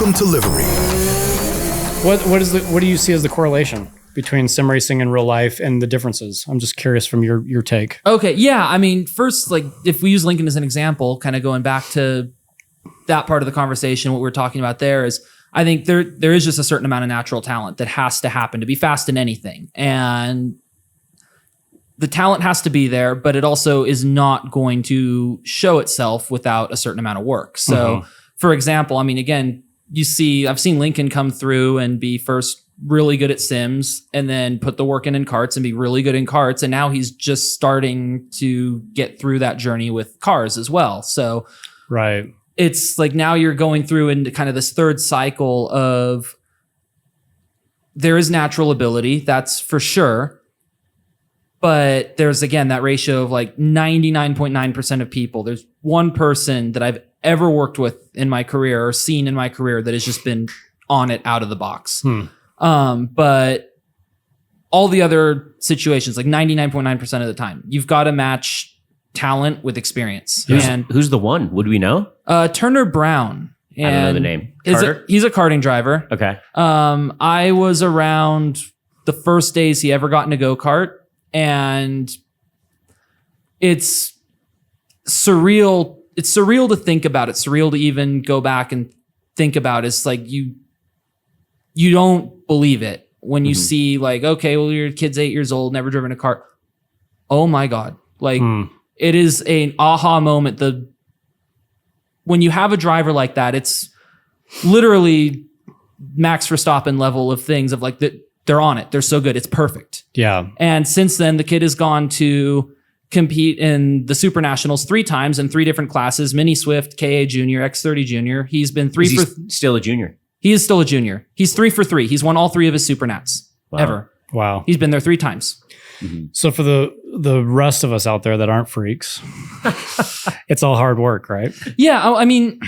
Welcome to LVRY. What do you see as the correlation between sim racing and real life and the differences? I'm just curious from your take. Okay, yeah. I mean, first, like if we use Lincoln as an example, kind of going back to that part of the conversation, what we're talking about there is, I think there is just a certain amount of natural talent that has to happen to be fast in anything. And the talent has to be there, but it also is not going to show itself without a certain amount of work. So, for example, I mean, again, I've seen Lincoln come through and be first really good at sims and then put the work in karts and be really good in karts. And now he's just starting to get through that journey with cars as well. So, right. It's like now you're going through into kind of this third cycle of there is natural ability, that's for sure. But there's, again, that ratio of like 99.9% of people. There's one person that I've ever worked with in my career or seen in my career that has just been on it out of the box. But all the other situations, like 99.9% of the time, you've got to match talent with experience. Who's the one? Would we know? Turner Brown. I don't know the name. Carter? He's a karting driver. Okay. I was around the first days he ever got in a go-kart, and it's surreal. It's surreal to think about. It's surreal to even go back and think about. It's like you don't believe it when you see like, okay, well, your kid's 8 years old, never driven a car. Oh my God. Like, it is an aha moment. When you have a driver like that, it's literally Max Verstappen level of things of like they're on it. They're so good. It's perfect. Yeah. And since then, the kid has gone to compete in the Super Nationals 3 times in 3 different classes: Mini Swift, KA Junior, X30 Junior. He's been still a junior. He is still a junior. He's 3 for 3. He's won all 3 of his Super Nats ever. Wow. He's been there 3 times. So for the rest of us out there that aren't freaks, it's all hard work, right? Yeah, I mean,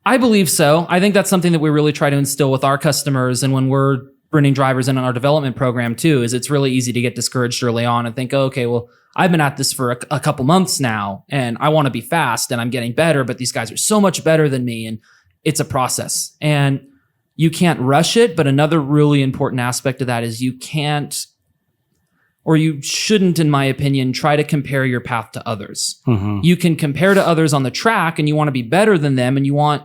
I believe so. I think that's something that we really try to instill with our customers, and when we're bringing drivers in on our development program too, is it's really easy to get discouraged early on and think, oh, okay, well, I've been at this for a couple months now, and I want to be fast, and I'm getting better, but these guys are so much better than me, and it's a process, and you can't rush it. But another really important aspect of that is you can't, or you shouldn't, in my opinion, try to compare your path to others. You can compare to others on the track and you want to be better than them, and you want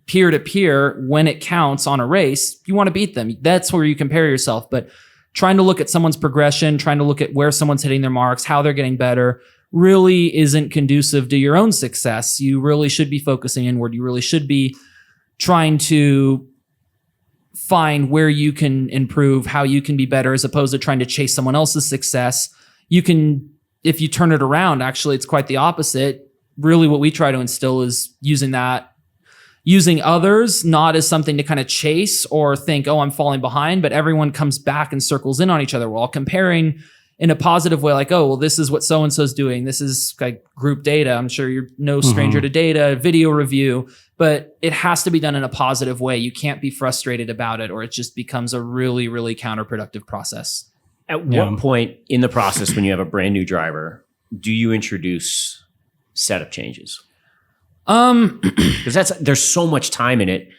peer to peer when it counts on a race, you want to beat them. That's where you compare yourself. But trying to look at someone's progression, trying to look at where someone's hitting their marks, how they're getting better, really isn't conducive to your own success. You really should be focusing inward. You really should be trying to find where you can improve, how you can be better, as opposed to trying to chase someone else's success. You can, if you turn it around, actually, it's quite the opposite. Really what we try to instill is using others not as something to kind of chase or think, oh, I'm falling behind, but everyone comes back and circles in on each other. We're all comparing in a positive way, like, oh, well, this is what so-and-so's doing. This is like group data. I'm sure you're no stranger to data, video review, but it has to be done in a positive way. You can't be frustrated about it, or it just becomes a really, really counterproductive process. At what point in the process, when you have a brand new driver, do you introduce setup changes? Because there's so much time in it.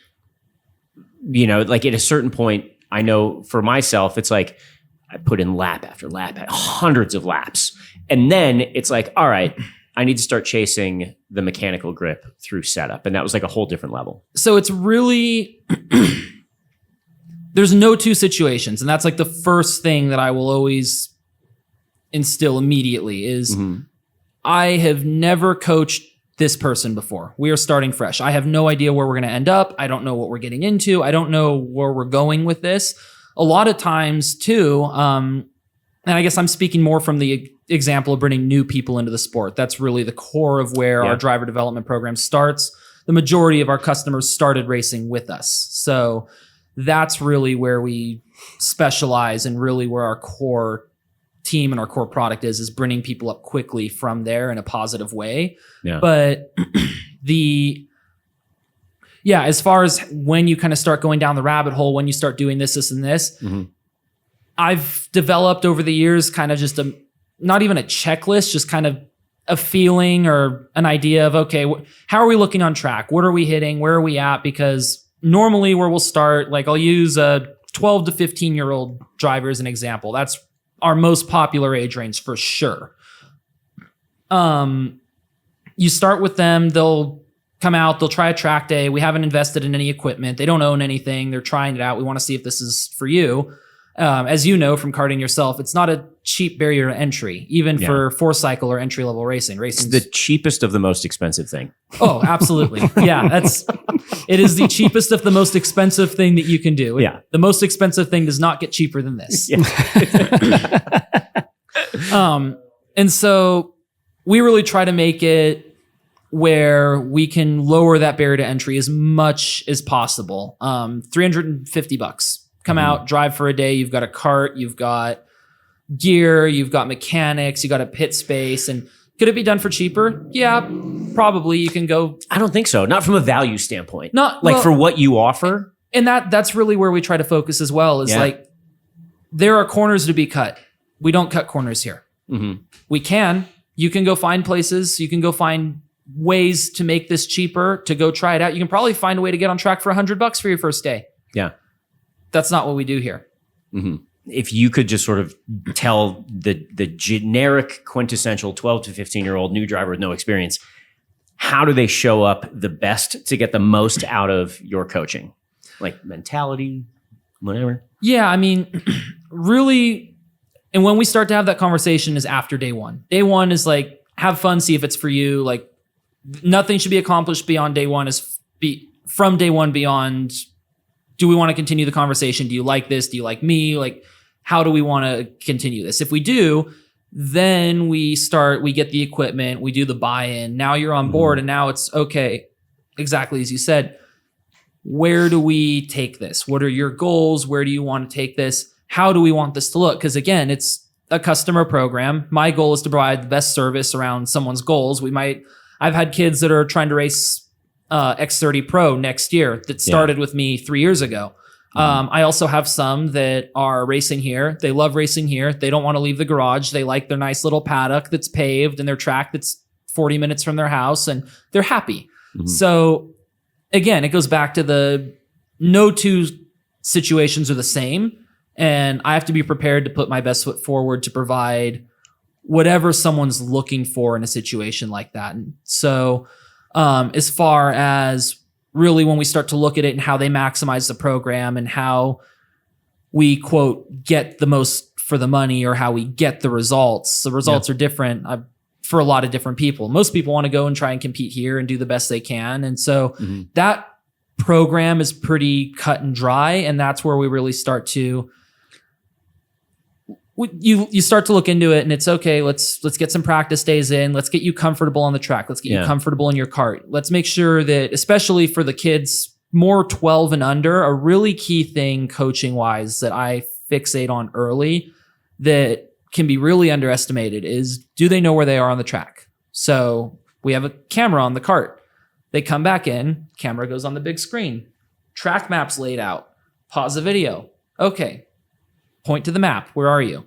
You know, like at a certain point, I know for myself, it's like I put in lap after lap, hundreds of laps. And then it's like, all right, I need to start chasing the mechanical grip through setup. And that was like a whole different level. So it's really, there's no 2 situations. And that's like the first thing that I will always instill immediately is I have never coached this person before. We are starting fresh. I have no idea where we're going to end up. I don't know what we're getting into. I don't know where we're going with this. A lot of times too, and I guess I'm speaking more from the example of bringing new people into the sport. That's really the core of where our driver development program starts. The majority of our customers started racing with us. So that's really where we specialize, and really where our core team and our core product is bringing people up quickly from there in a positive way. Yeah. But as far as when you kind of start going down the rabbit hole, when you start doing this, and this, I've developed over the years kind of just not even a checklist, just kind of a feeling or an idea of, okay, how are we looking on track? What are we hitting? Where are we at? Because normally where we'll start, like I'll use a 12 to 15-year-old driver as an example. That's our most popular age range for sure. You start with them, they'll come out, they'll try a track day. We haven't invested in any equipment. They don't own anything. They're trying it out. We want to see if this is for you. As you know from karting yourself, it's not a cheap barrier to entry, even for four-cycle or entry-level racing. It's the cheapest of the most expensive thing. Oh, absolutely. Yeah, it is the cheapest of the most expensive thing that you can do. Yeah. The most expensive thing does not get cheaper than this. Yeah. And so we really try to make it where we can lower that barrier to entry as much as possible. $350. Come out, drive for a day. You've got a cart, you've got gear, you've got mechanics, you got a pit space. And could it be done for cheaper? Yeah, probably. You can go. I don't think so. Not from a value standpoint. Not like for what you offer. And that's really where we try to focus as well, is like there are corners to be cut. We don't cut corners here. Mm-hmm. We can. You can go find places. You can go find ways to make this cheaper, to go try it out. You can probably find a way to get on track for $100 for your first day. Yeah. That's not what we do here. Mm-hmm. If you could just sort of tell the generic quintessential 12 to 15-year-old new driver with no experience, how do they show up the best to get the most out of your coaching? Like mentality, whatever. Yeah, I mean, really, and when we start to have that conversation is after day one. Day one is like, have fun, see if it's for you. Like, nothing should be accomplished beyond day one. From day one beyond, do we want to continue the conversation? Do you like this? Do you like me? Like, how do we want to continue this? If we do, then we get the equipment, we do the buy-in. Now you're on board, and now it's okay. Exactly as you said. Where do we take this? What are your goals? Where do you want to take this? How do we want this to look? Because again, it's a customer program. My goal is to provide the best service around someone's goals. I've had kids that are trying to race X30 Pro next year that started with me 3 years ago. I also have some that are racing here. They love racing here. They don't want to leave the garage. They like their nice little paddock that's paved and their track that's 40 minutes from their house, and they're happy. Mm-hmm. So again, it goes back to no two situations are the same. And I have to be prepared to put my best foot forward to provide whatever someone's looking for in a situation like that. And so as far as really when we start to look at it and how they maximize the program and how we, quote, get the most for the money or how we get the results are different for a lot of different people. Most people want to go and try and compete here and do the best they can. And so that program is pretty cut and dry. And that's where we really start to you start to look into it, and it's okay. Let's get some practice days in. Let's get you comfortable on the track. Let's get you comfortable in your cart. Let's make sure that, especially for the kids more 12 and under, a really key thing coaching wise that I fixate on early that can be really underestimated is, do they know where they are on the track? So we have a camera on the cart. They come back in, camera goes on the big screen. Track map's laid out. Pause the video. Okay. Point to the map. Where are you?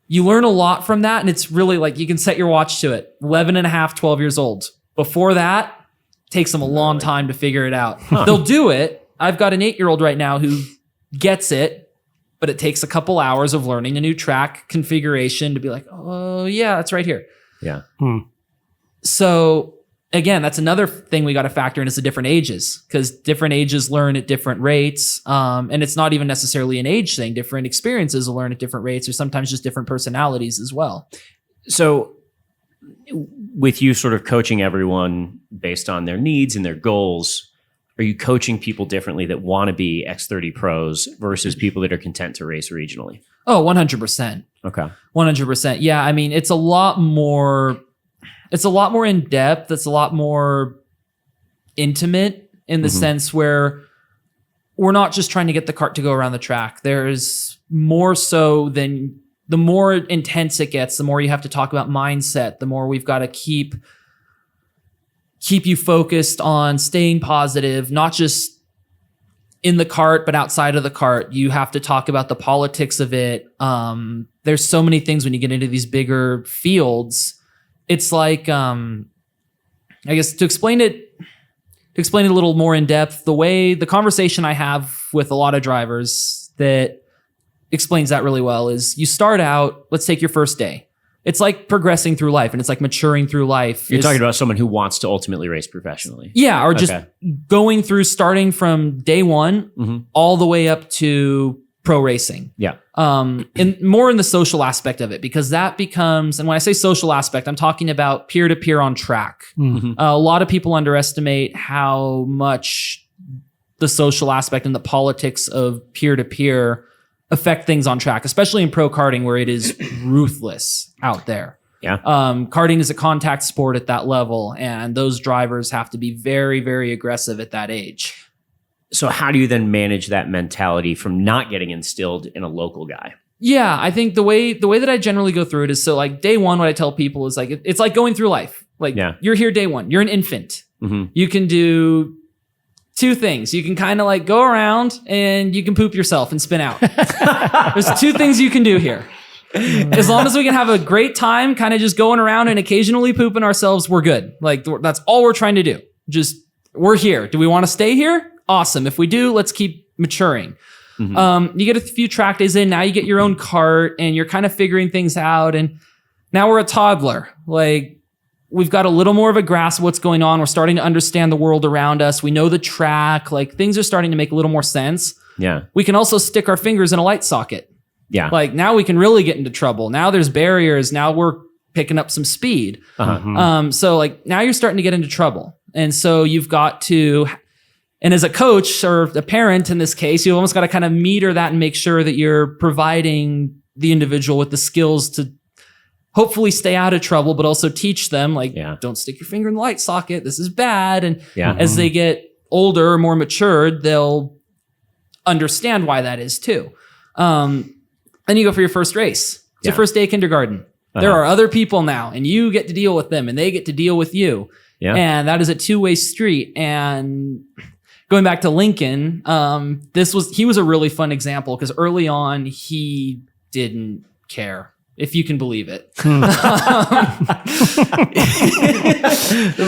You learn a lot from that, and it's really like you can set your watch to it. 11 and a half, 12 years old. Before that, takes them a long time to figure it out. Huh. They'll do it. I've got an 8-year-old right now who gets it, but it takes a couple hours of learning a new track configuration to be like, oh, yeah, that's right here. Yeah. So again, that's another thing we got to factor in is the different ages, because different ages learn at different rates. And it's not even necessarily an age thing. Different experiences will learn at different rates, or sometimes just different personalities as well. So with you sort of coaching everyone based on their needs and their goals, are you coaching people differently that want to be X30 pros versus people that are content to race regionally? Oh, 100%. Okay. 100%. Yeah. I mean, it's a lot more in depth. It's a lot more intimate in the sense where we're not just trying to get the cart to go around the track. There's more so than the more intense it gets, the more you have to talk about mindset, the more we've got to keep you focused on staying positive, not just in the cart, but outside of the cart. You have to talk about the politics of it. there's so many things when you get into these bigger fields. It's like, I guess to explain it a little more in depth, the conversation I have with a lot of drivers that explains that really well is you start out, let's take your first day. It's like progressing through life, and it's like maturing through life. You're talking about someone who wants to ultimately race professionally. Yeah, or just going through, starting from day one all the way up to pro racing. Yeah. And more in the social aspect of it, because that becomes, and when I say social aspect, I'm talking about peer-to-peer on track. A lot of people underestimate how much the social aspect and the politics of peer-to-peer affect things on track, especially in pro karting where it is ruthless out there. Yeah. Karting is a contact sport at that level, and those drivers have to be very, very aggressive at that age. So how do you then manage that mentality from not getting instilled in a local guy? Yeah, I think the way that I generally go through it is, so like day one, what I tell people is like, it's like going through life. Like you're here day one, you're an infant. You can do two things. You can kind of like go around and you can poop yourself and spin out. There's two things you can do here. As long as we can have a great time, kind of just going around and occasionally pooping ourselves, we're good. Like that's all we're trying to do. Just, we're here. Do we want to stay here? Awesome. If we do, let's keep maturing. You get a few track days in, now you get your own kart and you're kind of figuring things out. And now we're a toddler. Like, we've got a little more of a grasp of what's going on. We're starting to understand the world around us. We know the track. Like, things are starting to make a little more sense. Yeah. We can also stick our fingers in a light socket. Yeah. Like, now we can really get into trouble. Now there's barriers. Now we're picking up some speed. So like now you're starting to get into trouble. And so you've got to, and as a coach or a parent in this case, you almost got to kind of meter that and make sure that you're providing the individual with the skills to hopefully stay out of trouble, but also teach them, like, don't stick your finger in the light socket. This is bad. And as they get older or more matured, they'll understand why that is too. Then you go for your first race. It's your first day of kindergarten. There are other people now, and you get to deal with them, and they get to deal with you. And that is a two-way street. And going back to Lincoln, he was a really fun example because early on he didn't care, if you can believe it.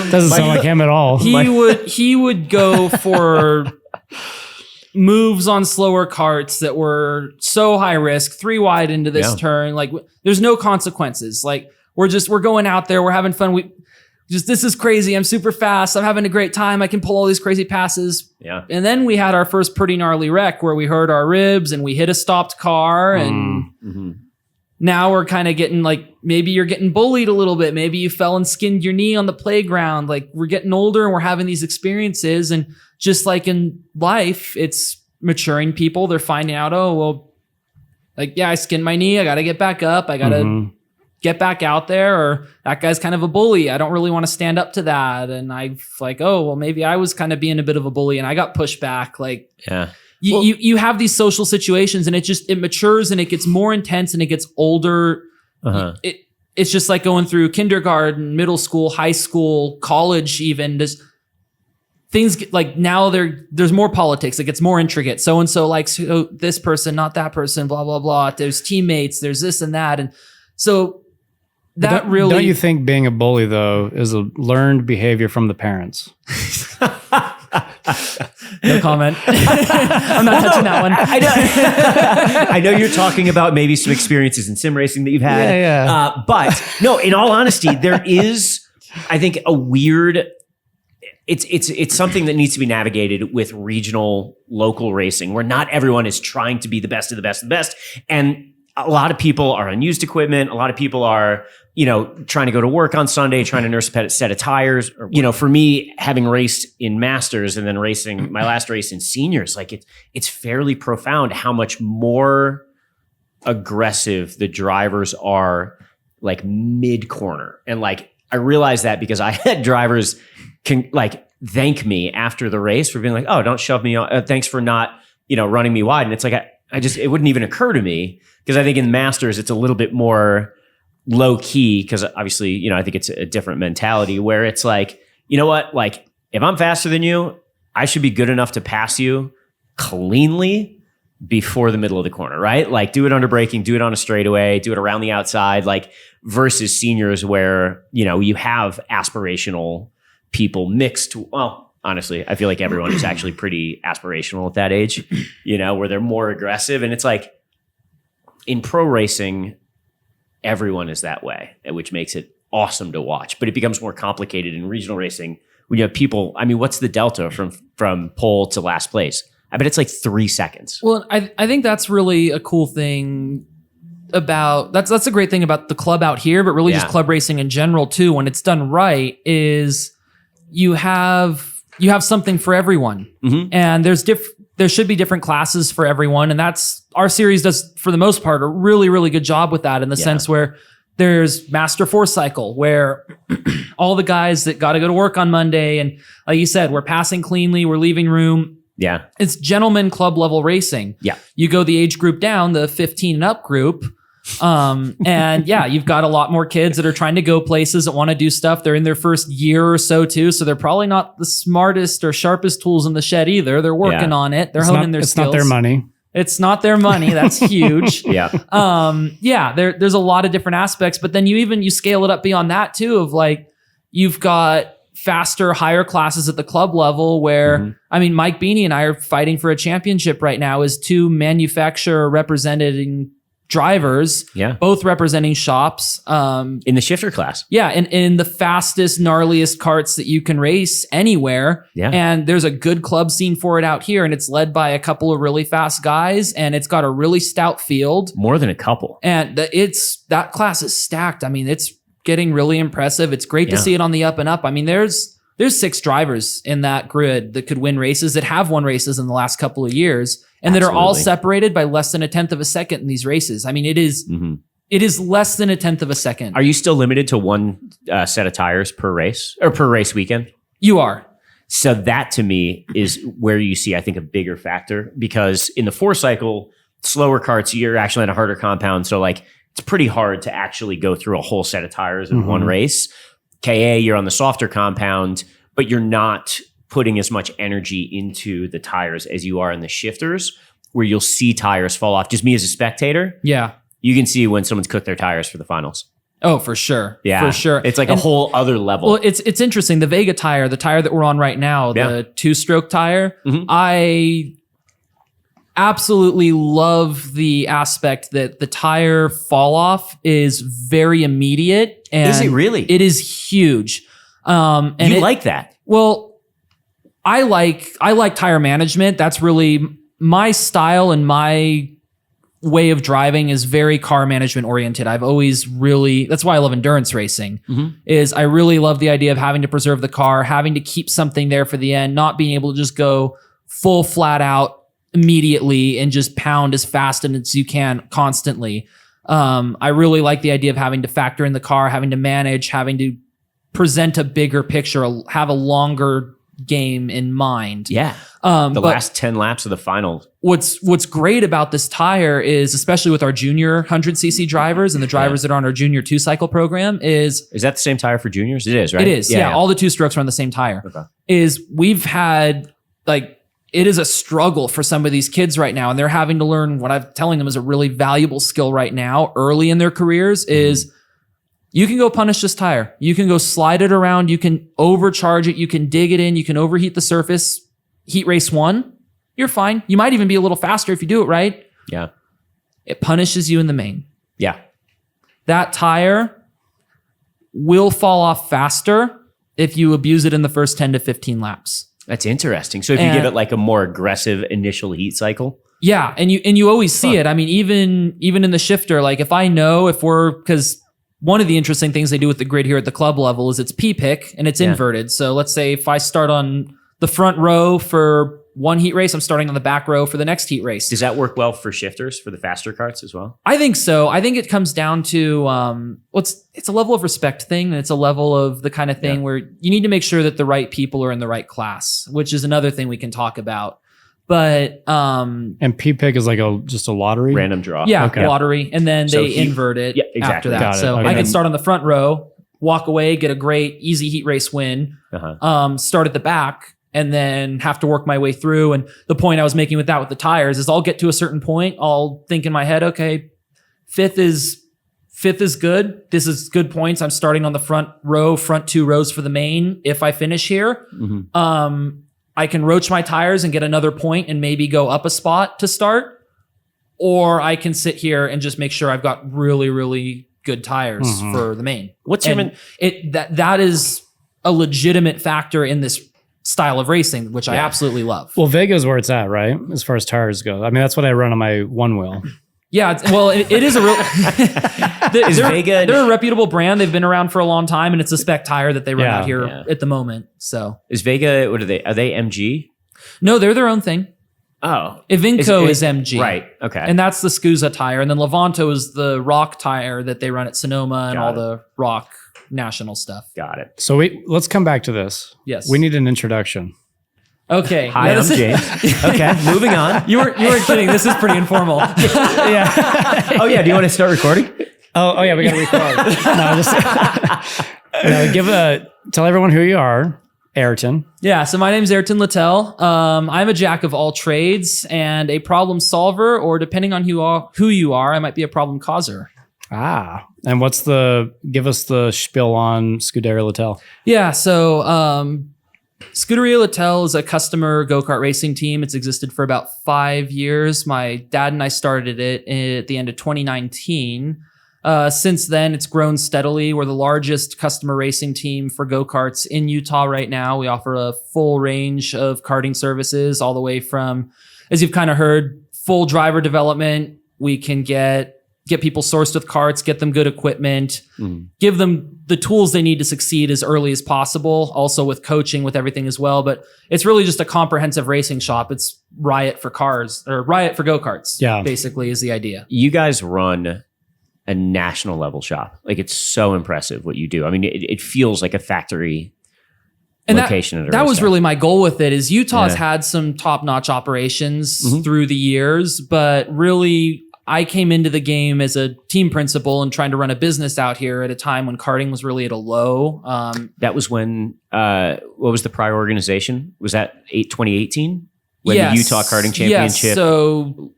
Doesn't sound like him at all. He would go for moves on slower karts that were so high risk, 3 wide into this turn. Like, there's no consequences. Like, we're going out there, we're having fun. This is crazy. I'm super fast. I'm having a great time. I can pull all these crazy passes. And then we had our first pretty gnarly wreck where we hurt our ribs and we hit a stopped car. And now we're kind of getting like, maybe you're getting bullied a little bit. Maybe you fell and skinned your knee on the playground. Like, we're getting older and we're having these experiences. And just like in life, it's maturing people. They're finding out, oh, well, like, I skinned my knee. I got to get back up. I got to get back out there, or that guy's kind of a bully. I don't really want to stand up to that. And I like, oh, well, maybe I was kind of being a bit of a bully and I got pushed back. Like, you have these social situations and it matures and it gets more intense and it gets older. It's just like going through kindergarten, middle school, high school, college, even. Things get, like, now there's more politics. It gets more intricate. So-and-so likes this person, not that person, blah, blah, blah. There's teammates, there's this and that. And so that really... Don't you think being a bully, though, is a learned behavior from the parents? No comment. I'm not touching that one. I know you're talking about maybe some experiences in sim racing that you've had. But no, in all honesty, there is, I think, a weird... It's something that needs to be navigated with regional, local racing, where not everyone is trying to be the best of the best of the best. And a lot of people are on used equipment. A lot of people are, trying to go to work on Sunday, trying to nurse a set of tires. Or, for me, having raced in Masters and then racing my last race in seniors, like it's fairly profound how much more aggressive the drivers are, like mid corner. And like, I realized that because I had drivers can like thank me after the race for being like, oh, don't shove me on. Thanks for not, running me wide. And it's like, it wouldn't even occur to me, because I think in Masters, it's a little bit more low key, because obviously, I think it's a different mentality where it's like, you know what? Like, if I'm faster than you, I should be good enough to pass you cleanly, before the middle of the corner, right? Like do it under braking, do it on a straightaway, do it around the outside, like versus seniors where, you know, you have aspirational people mixed. Well, honestly, I feel like everyone is actually pretty aspirational at that age, you know, where they're more aggressive. And it's like in pro racing, everyone is that way, which makes it awesome to watch. But it becomes more complicated in regional racing when you have people. I mean, what's the delta from pole to last place? I bet it's like 3 seconds. Well, I think that's really a cool thing about that's a great thing about the club out here, but really just club racing in general too. When it's done right, is you have something for everyone, and there should be different classes for everyone, and that's our series does for the most part a really really good job with that in the sense where there's Master 4 Cycle where all the guys that got to go to work on Monday, and like you said, we're passing cleanly, we're leaving room. Yeah. It's gentleman club level racing. Yeah. You go the age group down, the 15 and up group. And yeah, you've got a lot more kids that are trying to go places that want to do stuff. They're in their first year or so too. So they're probably not the smartest or sharpest tools in the shed either. They're working on it. They're honing their skills. It's not their money. It's not their money. That's huge. Yeah. There's a lot of different aspects, but then you scale it up beyond that too, of like, you've got faster, higher classes at the club level where, I mean, Mike Beanie and I are fighting for a championship right now as two manufacturer representing drivers, both representing shops. In the shifter class. Yeah, and in the fastest, gnarliest karts that you can race anywhere. Yeah. And there's a good club scene for it out here, and it's led by a couple of really fast guys, and it's got a really stout field. More than a couple. And that class is stacked. I mean, it's getting really impressive. It's great to see it on the up and up. I mean, there's 6 drivers in that grid that could win races, that have won races in the last couple of years, and that are all separated by less than a tenth of a second in these races. I mean, it is less than a tenth of a second. Are you still limited to one set of tires per race or per race weekend? You are. So that to me is where you see, I think, a bigger factor, because in the 4 cycle, slower karts, you're actually in a harder compound. So like, it's pretty hard to actually go through a whole set of tires in one race. KA, you're on the softer compound, but you're not putting as much energy into the tires as you are in the shifters, where you'll see tires fall off. Just me as a spectator. Yeah. You can see when someone's cooked their tires for the finals. Oh, for sure. Yeah. For sure. It's like a whole other level. Well, it's interesting. The Vega tire, the tire that we're on right now, the 2-stroke tire, I absolutely love the aspect that the tire fall off is very immediate. And is it really? It is huge. And you like that? Well, I like tire management. That's really my style, and my way of driving is very car management oriented. I've always that's why I love endurance racing, is I really love the idea of having to preserve the car, having to keep something there for the end, not being able to just go full flat out immediately and just pound as fast as you can constantly. I really like the idea of having to factor in the car, having to manage, having to present a bigger picture, have a longer game in mind. Yeah. The last 10 laps of the final. What's great about this tire is, especially with our junior 100cc drivers and the drivers that are on our junior 2-cycle program, is that the same tire for juniors? It is, right? It is. Yeah. All the 2-strokes are on the same tire. Okay. We've had it is a struggle for some of these kids right now, and they're having to learn what I'm telling them is a really valuable skill right now early in their careers is you can go punish this tire. You can go slide it around. You can overcharge it. You can dig it in. You can overheat the surface. Heat race 1, you're fine. You might even be a little faster if you do it right. Yeah. It punishes you in the main. Yeah. That tire will fall off faster if you abuse it in the first 10 to 15 laps. That's interesting. So if you give it like a more aggressive initial heat cycle. Yeah. And you always see it. I mean, even in the shifter, like because one of the interesting things they do with the grid here at the club level is it's P-pick and it's inverted. So let's say if I start on the front row for one heat race, I'm starting on the back row for the next heat race. Does that work well for shifters, for the faster karts as well? I think so. I think it comes down to it's a level of respect thing, and it's a level of the kind of thing where you need to make sure that the right people are in the right class, which is another thing we can talk about. But and P-pick is like just a lottery, random draw. Yeah, okay. Lottery, and then they invert it after that. Got it. So I can start on the front row, walk away, get a great easy heat race win. Start at the back, and then have to work my way through. And the point I was making with the tires is I'll get to a certain point. I'll think in my head, okay, fifth is good. This is good points. I'm starting on the front 2 rows for the main. If I finish here, I can roach my tires and get another point and maybe go up a spot to start. Or I can sit here and just make sure I've got really, really good tires for the main. That is a legitimate factor in this style of racing, which I absolutely love. Well, Vega's where it's at, right? As far as tires go. I mean, that's what I run on my one wheel. Yeah, it is a real. They're a reputable brand. They've been around for a long time, and it's a spec tire that they run out here at the moment. So is Vega? What are they? Are they MG? No, they're their own thing. Oh, Ivinco is MG, right? Okay, and that's the Scusa tire, and then Levanto is the Rock tire that they run at Sonoma and all the Rock national stuff. Got it. So let's come back to this. Yes, we need an introduction. Okay. Hi, I'm James. Okay, moving on. You weren't kidding. This is pretty informal. Yeah. Oh yeah. Do you want to start recording? Oh yeah. We got to record. Tell everyone who you are, Ayrton. Yeah. So my name's Ayrton Littel. I'm a jack of all trades and a problem solver, or depending on who you are, I might be a problem causer. Ah. And give us the spiel on Scuderia Littel. Yeah. So, Scuderia Littel is a customer go-kart racing team. It's existed for about 5 years. My dad and I started it at the end of 2019. Since then, it's grown steadily. We're the largest customer racing team for go-karts in Utah right now. We offer a full range of karting services, all the way from, as you've kind of heard, full driver development. We can get people sourced with karts, get them good equipment, give them the tools they need to succeed as early as possible, also with coaching, with everything as well. But it's really just a comprehensive racing shop. It's Riot for cars, or Riot for go-karts, basically is the idea. You guys run a national level shop. Like, it's so impressive what you do. I mean, it feels like a factory location. That was really my goal with it, is Utah's had some top-notch operations through the years, but really I came into the game as a team principal and trying to run a business out here at a time when karting was really at a low. That was when, what was the prior organization? Was that 2018? When the Utah Karting Championship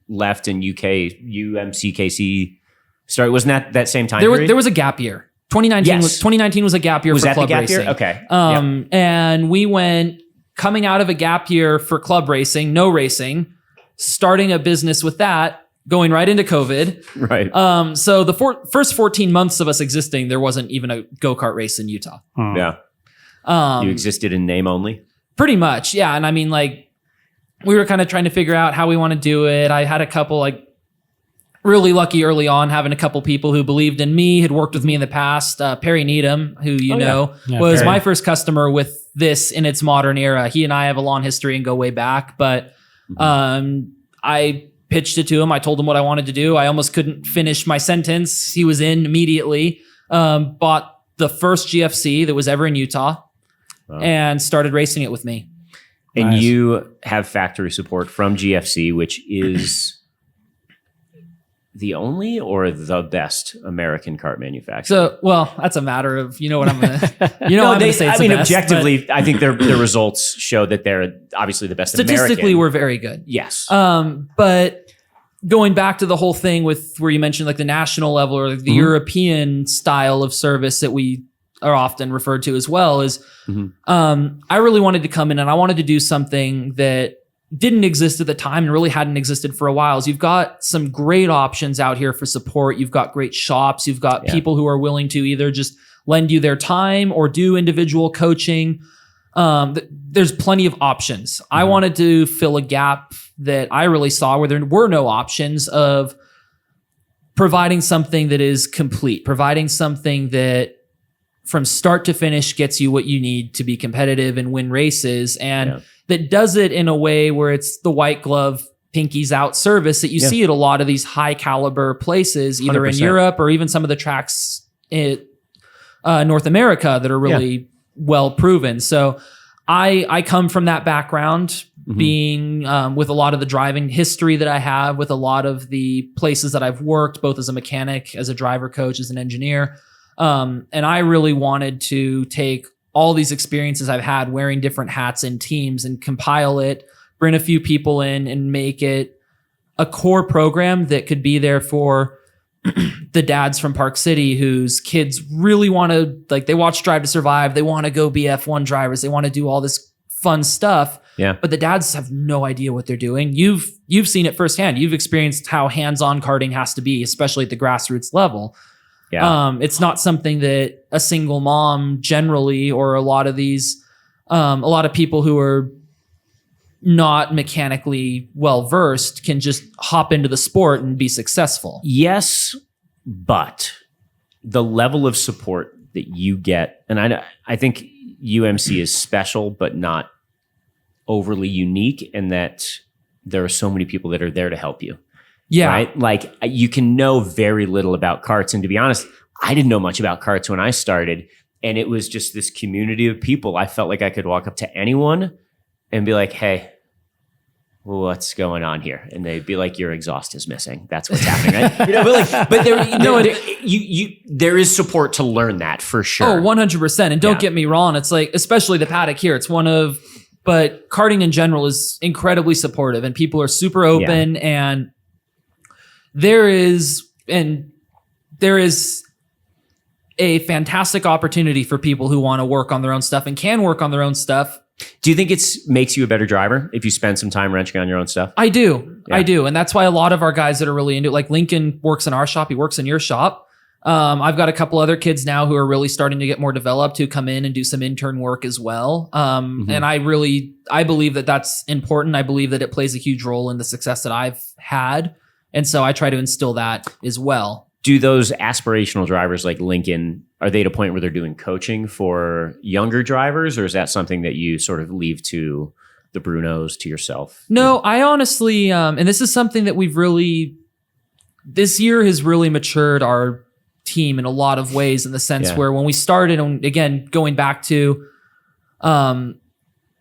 left and UMCKC started? Wasn't that same time period? There was a gap year. 2019 was a gap year for club racing. Year? Okay. And we went coming out of a gap year for club racing, no racing, starting a business with that, going right into COVID. Right. So the first 14 months of us existing, there wasn't even a go-kart race in Utah. Yeah. You existed in name only? Pretty much, yeah. And I mean, like, we were kind of trying to figure out how we want to do it. I had a couple, really lucky early on, having a couple people who believed in me, had worked with me in the past. Perry Needham, who was Perry. My first customer with this in its modern era. He and I have a long history and go way back, but I pitched it to him. I told him what I wanted to do. I almost couldn't finish my sentence. He was in immediately, bought the first GFC that was ever in Utah and started racing it with me. And you have factory support from GFC, which is the only or the best American kart manufacturer? So, well, that's a matter of, what I'm going to, say it's the best, objectively, I think their results show that they're obviously the best statistically, American. we're very good. Yes. But going back to the whole thing with where you mentioned like the national level or the European style of service that we are often referred to as well is, I really wanted to come in and I wanted to do something that didn't exist at the time and really hadn't existed for a while. Is you've got some great options out here for support. You've got great shops. You've got people who are willing to either just lend you their time or do individual coaching. There's plenty of options. I wanted to fill a gap that I really saw where there were no options of providing something that is complete, providing something that from start to finish gets you what you need to be competitive and win races, and that does it in a way where it's the white glove, pinkies out service that you see at a lot of these high caliber places, either 100%. In Europe or even some of the tracks in North America that are really well proven. So I come from that background, being with a lot of the driving history that I have, with a lot of the places that I've worked, both as a mechanic, as a driver coach, as an engineer. And I really wanted to take all these experiences I've had wearing different hats in teams and compile it, bring a few people in and make it a core program that could be there for the dads from Park City whose kids really want to, like, they watch Drive to Survive. They want to go be F1 drivers. They want to do all this fun stuff. Yeah. But the dads have no idea what they're doing. You've seen it firsthand. You've experienced how hands-on karting has to be, especially at the grassroots level. Yeah. It's not something that a single mom generally, or a lot of people who are not mechanically well-versed can just hop into the sport and be successful. Yes, but the level of support that you get, and I think UMC is special, but not overly unique in that there are so many people that are there to help you. Yeah. Right? Like, you can know very little about karts. And to be honest, I didn't know much about karts when I started. And it was just this community of people. I felt like I could walk up to anyone and be like, hey, what's going on here? And they'd be like, your exhaust is missing. That's what's happening. Right? There is support to learn that for sure. Oh, 100%. And don't get me wrong. It's like, especially the paddock here, but karting in general is incredibly supportive and people are super open and there is a fantastic opportunity for people who want to work on their own stuff and can work on their own stuff. Do you think it makes you a better driver if you spend some time wrenching on your own stuff? I do. Yeah. I do. And that's why a lot of our guys that are really into it, like Lincoln works in our shop, he works in your shop. I've got a couple other kids now who are really starting to get more developed, who come in and do some intern work as well. And I believe that that's important. I believe that it plays a huge role in the success that I've had. And so I try to instill that as well. Do those aspirational drivers like Lincoln, are they at a point where they're doing coaching for younger drivers, or is that something that you sort of leave to the Brunos, to yourself? No, I honestly, and this is something that this year has really matured our team in a lot of ways, in the sense where when we started, and again, going back to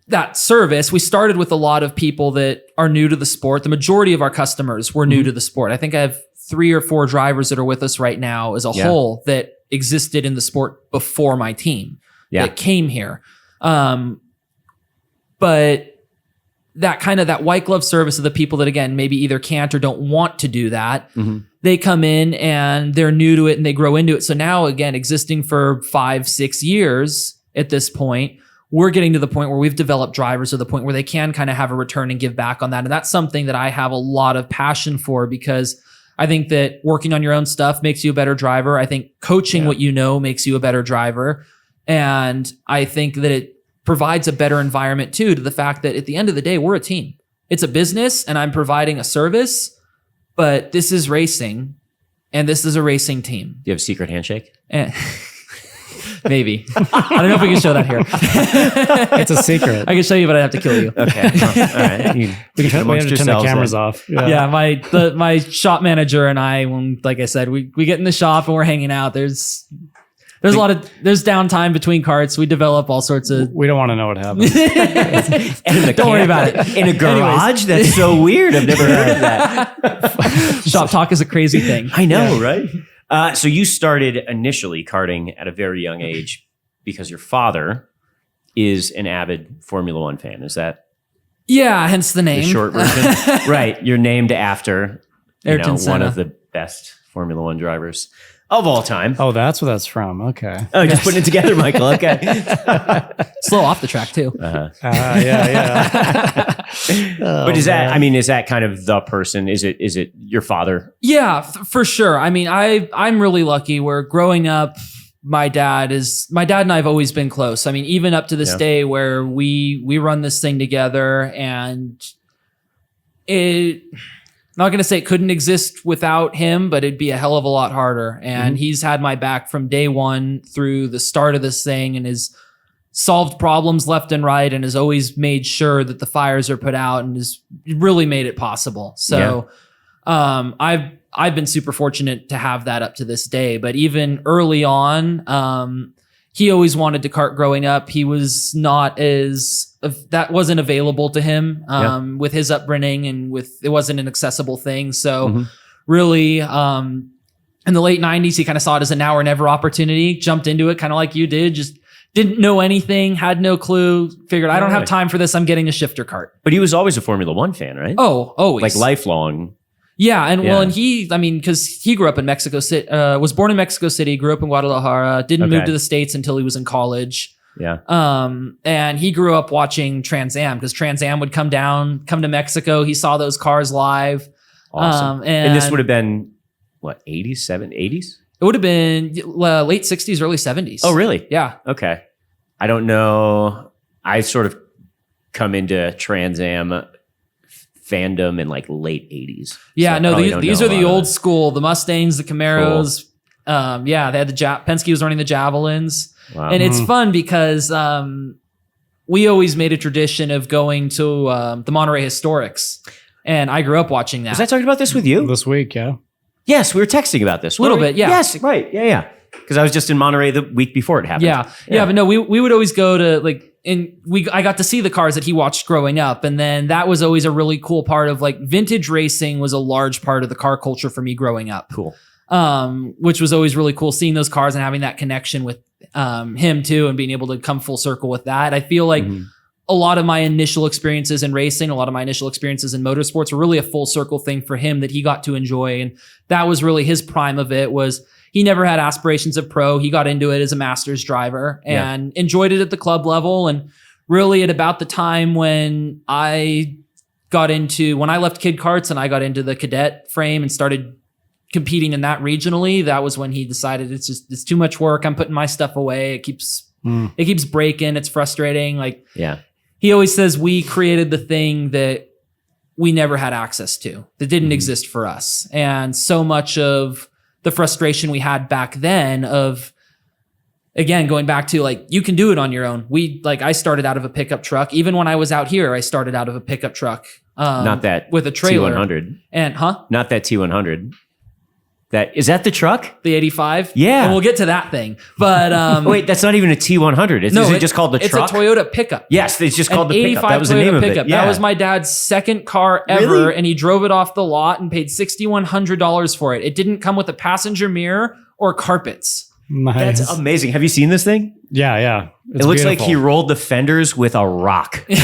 that service, we started with a lot of people that are new to the sport. The majority of our customers were new to the sport. I think I have 3 or 4 drivers that are with us right now as a whole that existed in the sport before my team that came here. But that white glove service of the people that, again, maybe either can't or don't want to do that. They come in and they're new to it and they grow into it. So now, again, existing for 5-6 years at this point, we're getting to the point where we've developed drivers to the point where they can kind of have a return and give back on that. And that's something that I have a lot of passion for, because I think that working on your own stuff makes you a better driver. I think coaching what you know makes you a better driver. And I think that it provides a better environment too, to the fact that at the end of the day, we're a team. It's a business and I'm providing a service, but this is racing and this is a racing team. Do you have a secret handshake? Maybe. I don't know if we can show that here. It's a secret. I can show you, but I'd have to kill you. Okay. All right. We have to turn the cameras off. Yeah, my shop manager and I, when, like I said, we get in the shop and we're hanging out. There's downtime between carts. We develop all sorts of. We don't want to know what happens. Don't worry about it. In a garage? That's so weird. I've never heard of that. Shop talk is a crazy thing. I know, right? So you started initially karting at a very young age because your father is an avid Formula One fan. Is that? Yeah, hence the name. The short version? Right. You're named after Ayrton one of the best Formula One drivers of all time. Oh, that's where that's from. Okay. Oh, just putting it together, Michael. Okay. Slow off the track too. Yeah. But is that kind of the person? Is it your father? Yeah, for sure. I mean, I'm really lucky where growing up, my dad and I have always been close. I mean, even up to this day where we run this thing together, and not going to say it couldn't exist without him, but it'd be a hell of a lot harder. And he's had my back from day one through the start of this thing, and has solved problems left and right, and has always made sure that the fires are put out, and has really made it possible. So I've been super fortunate to have that up to this day. But even early on, he always wanted to kart growing up. He was not that wasn't available to him with his upbringing, and it wasn't an accessible thing. So really, in the late 90s, he kind of saw it as a now or never opportunity, jumped into it kind of like you did, just Didn't know anything, had no clue, figured I don't have Really? time for this. I'm getting a shifter kart. But he was always a Formula One fan, right? Oh, always. Like lifelong. Yeah. And Yeah. well, and because he grew up in Mexico City, was born in Mexico City, grew up in Guadalajara, didn't move Okay. to the States until he was in college. Yeah. And he grew up watching Trans Am because Trans Am would come to Mexico. He saw those cars live. Awesome. And this would have been what, 80s, 80s? It would have been late 60s, early 70s. Oh, really? Yeah. Okay. I don't know. I sort of come into Trans Am fandom in like late 80s. Yeah, So I no, probably don't these know are a the lot of old it. school, the Mustangs, the Camaros. Yeah, they had Penske was running the Javelins. Wow. And it's fun because we always made a tradition of going to the Monterey Historics. And I grew up watching that. Was I talking about this with you? This week, yeah. Yes, we were texting about this. Little weren't we? bit, yeah. Yes, right. Yeah. Because I was just in Monterey the week before it happened. Yeah, but no, we would always go to I got to see the cars that he watched growing up, and then that was always a really cool part of like vintage racing was a large part of the car culture for me growing up. Cool. Which was always really cool seeing those cars and having that connection with him too, and being able to come full circle with that. I feel like a lot of my initial experiences in racing, a lot of my initial experiences in motorsports were really a full circle thing for him that he got to enjoy, and that was really his prime of it. Was he never had aspirations of pro. He got into it as a master's driver and enjoyed it at the club level. And really at about the time when I left Kid Karts and I got into the cadet frame and started competing in that regionally, that was when he decided it's too much work. I'm putting my stuff away. It keeps breaking. It's frustrating. Like, Yeah. he always says we created the thing that we never had access to, that didn't exist for us. And so much of the frustration we had back then of, again, going back to like, you can do it on your own. I started out of a pickup truck. Even when I was out here, I started out of a pickup truck. Not that with a trailer. T100. And Not that T100. Is that the truck? the 85. Yeah. And we'll get to that thing. But Wait, that's not even a T100. Is it just called the truck? It's a Toyota pickup. Yes, it's just called An the pickup. 85 That was the Toyota name pickup. of it. Yeah. That was my dad's second car ever, Really? and he drove it off the lot and paid $6,100 for it. It didn't come with a passenger mirror or carpets. Nice. That's amazing. Have you seen this thing? Yeah. It looks like he rolled the fenders with a rock. It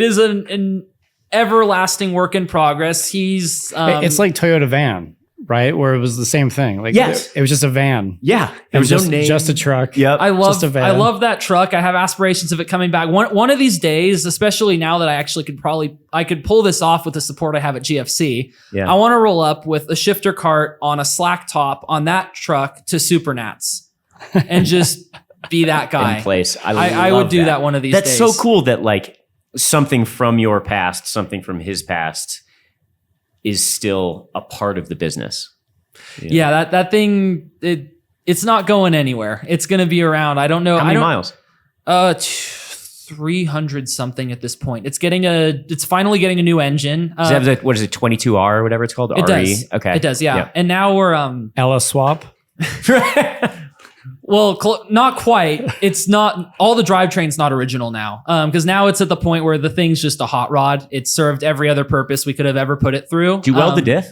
is an everlasting work in progress. He's it's like Toyota van, right? Where it was the same thing. Like Yes. it was just a van. Yeah. It was no just, name. just a truck. Yep. I Just a van. love that truck. I have aspirations of it coming back. One of these days, especially now that I actually I could pull this off with the support I have at GFC. Yeah. I want to roll up with a shifter cart on a slack top on that truck to Supernats and just be that guy. In place. I would do that one of these That's days. so cool that like something from your past, something from his past is still a part of the business. Yeah, that thing, it's not going anywhere. It's going to be around. I don't know. How many miles? 300 something at this point. It's finally getting a new engine. Does it have what is it, 22R or whatever it's called? It RE? does. Okay. It does, yeah. And now we're LS swap. well, not quite. It's not all the drivetrain's not original now. Because now it's at the point where the thing's just a hot rod. It served every other purpose we could have ever put it through. Do you weld the diff?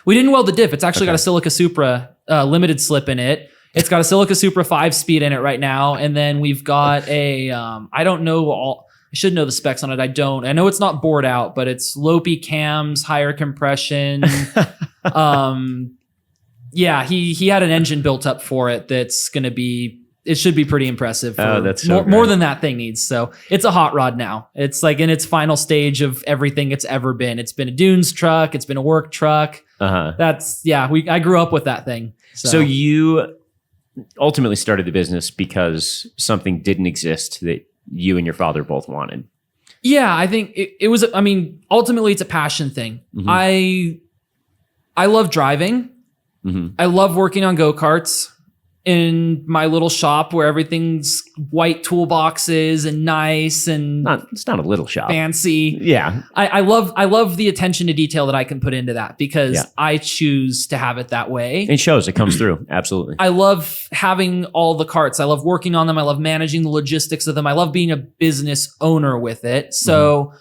We didn't weld the diff. It's actually got a Silica Supra limited slip in it. It's got a Silica Supra 5-speed in it right now. And then we've got I don't know I should know the specs on it. I don't. I know it's not bored out, but it's Lopi cams, higher compression. Yeah, he had an engine built up for it that's going to be, it should be pretty impressive. That's so more great. than that thing needs. So it's a hot rod now. It's like in its final stage of everything it's ever been. It's been a dunes truck. It's been a work truck. That's, I grew up with that thing. So you ultimately started the business because something didn't exist that you and your father both wanted. Yeah, I think it was, ultimately it's a passion thing. Mm-hmm. I love driving. Mm-hmm. I love working on go-karts in my little shop where everything's white toolboxes and nice and It's not a little shop. fancy. Yeah. I love the attention to detail that I can put into that because I choose to have it that way. It shows. It comes through. Absolutely. I love having all the carts. I love working on them. I love managing the logistics of them. I love being a business owner with it. So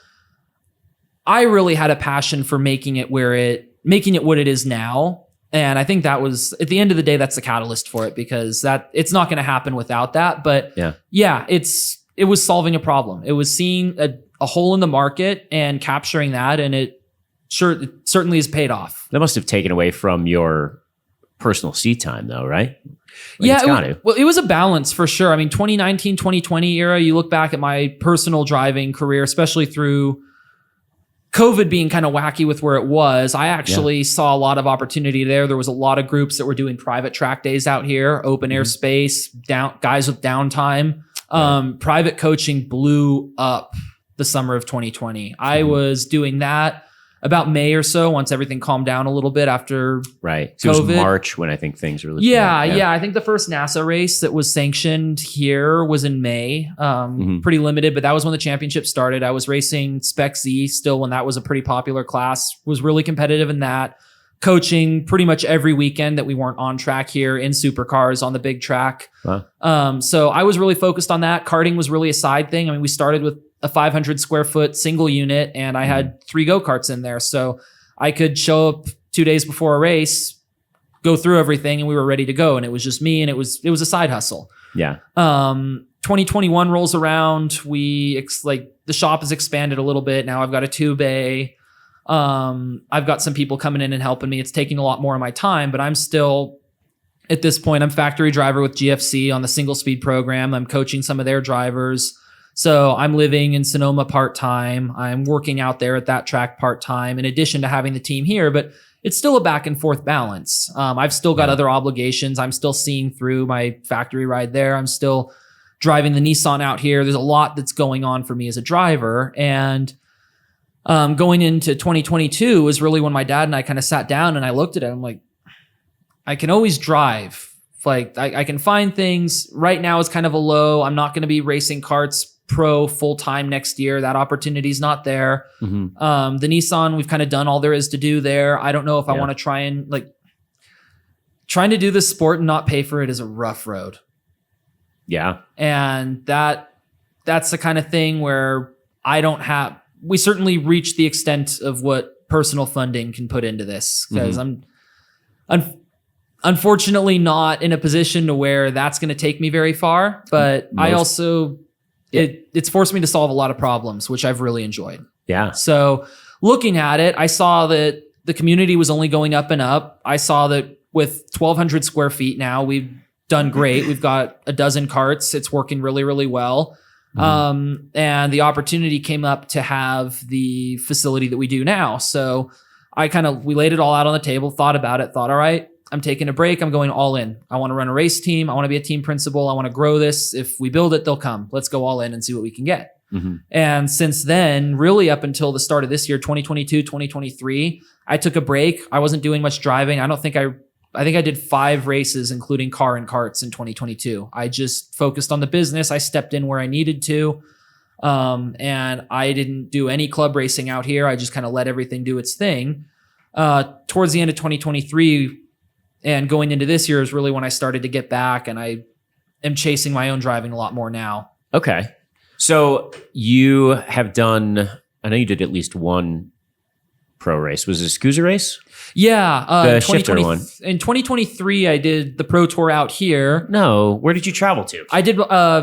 I really had a passion for making it what it is now. And I think that was, at the end of the day, that's the catalyst for it, because it's not going to happen without that. But yeah, it was solving a problem. It was seeing a hole in the market and capturing that. And it certainly has paid off. That must have taken away from your personal seat time though, right? Well, it was a balance for sure. I mean, 2019, 2020 era, you look back at my personal driving career, especially through COVID being kind of wacky with where it was, I actually saw a lot of opportunity there. There was a lot of groups that were doing private track days out here, open air space, guys with downtime. Private coaching blew up the summer of 2020. I was doing that about May or so, once everything calmed down a little bit after COVID. So it was March when I think things really Yeah. I think the first NASA race that was sanctioned here was in May. Pretty limited, but that was when the championship started. I was racing Spec Z still when that was a pretty popular class, was really competitive in that. Coaching pretty much every weekend that we weren't on track here in supercars on the big track. Wow. So I was really focused on that. Karting was really a side thing. I mean, we started with a 500 square foot single unit, and I had 3 go-karts in there. So I could show up 2 days before a race, go through everything, and we were ready to go. And it was just me, and it was a side hustle. Yeah. 2021 rolls around. The shop has expanded a little bit. Now I've got a 2-bay. I've got some people coming in and helping me. It's taking a lot more of my time, but I'm still, at this point, I'm factory driver with GFC on the single speed program. I'm coaching some of their drivers. So I'm living in Sonoma part-time. I'm working out there at that track part-time in addition to having the team here, but it's still a back and forth balance. I've still got other obligations. I'm still seeing through my factory ride there. I'm still driving the Nissan out here. There's a lot that's going on for me as a driver. And going into 2022 was really when my dad and I kind of sat down and I looked at it. I'm like, I can always drive. Like I can find things. Right now is kind of a low. I'm not going to be racing karts pro full-time next year. That opportunity's not there. The Nissan, we've kind of done all there is to do there. I don't know if I want to trying to do this sport and not pay for it is a rough road. Yeah. And that's the kind of thing where we certainly reached the extent of what personal funding can put into this, because I'm unfortunately not in a position to where that's going to take me very far, but I also, it's forced me to solve a lot of problems, which I've really enjoyed. Yeah. So looking at it, I saw that the community was only going up and up. I saw that with 1,200 square feet now, we've done great. We've got a dozen karts. It's working really, really well. And the opportunity came up to have the facility that we do now. So we laid it all out on the table, thought about it, thought, all right, I'm taking a break. I'm going all in. I want to run a race team. I want to be a team principal. I want to grow this. If we build it, they'll come. Let's go all in and see what we can get. And since then, really up until the start of this year, 2022, 2023, I took a break. I wasn't doing much driving. I think I did 5 races, including car and karts in 2022. I just focused on the business. I stepped in where I needed to. And I didn't do any club racing out here. I just kind of let everything do its thing. Towards the end of 2023 and going into this year is really when I started to get back, and I am chasing my own driving a lot more now. Okay. So you have done, I know you did at least one pro race. Was it a Scuderia race? Yeah. The shifter one. In 2023, I did the pro tour out here. No. Where did you travel to? I did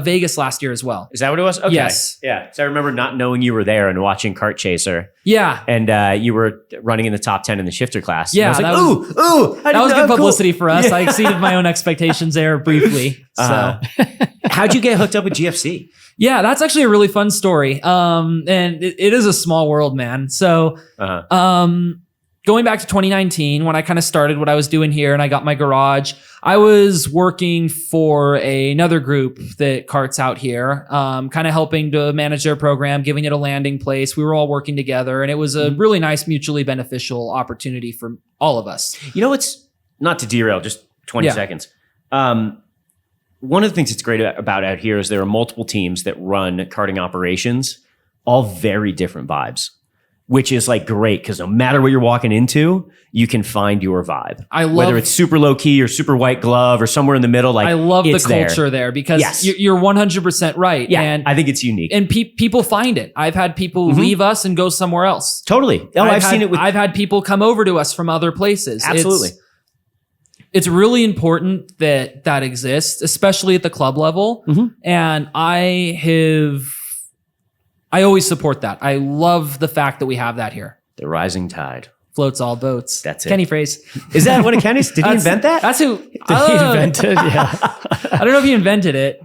Vegas last year as well. Is that what it was? Okay. Yes. Yeah. So I remember not knowing you were there and watching Kart Chaser. Yeah. And you were running in the top 10 in the shifter class. Yeah. And I was like, ooh. That was good publicity for us. Yeah. I exceeded my own expectations there briefly. So how'd you get hooked up with GFC? Yeah, that's actually a really fun story. And it is a small world, man. So, going back to 2019, when I kind of started what I was doing here and I got my garage, I was working for another group that karts out here, kind of helping to manage their program, giving it a landing place. We were all working together, and it was a really nice, mutually beneficial opportunity for all of us. You know, it's not to derail, just 20 seconds. One of the things that's great about out here is there are multiple teams that run karting operations, all very different vibes, which is like great because no matter what you're walking into, you can find your vibe. Whether it's super low key or super white glove or somewhere in the middle. Like, I love the culture there because you're 100% right. Yeah, and I think it's unique. And people find it. I've had people leave us and go somewhere else. Totally. Oh, I've seen it with. I've had people come over to us from other places. Absolutely. it's really important that that exists, especially at the club level. And I always support that. I love the fact that we have that here. The rising tide Floats all boats. That's it. Kenny phrase. Is that one of Kenny's? Did he invent that? That's who. Did he invent it? Yeah. I don't know if he invented it.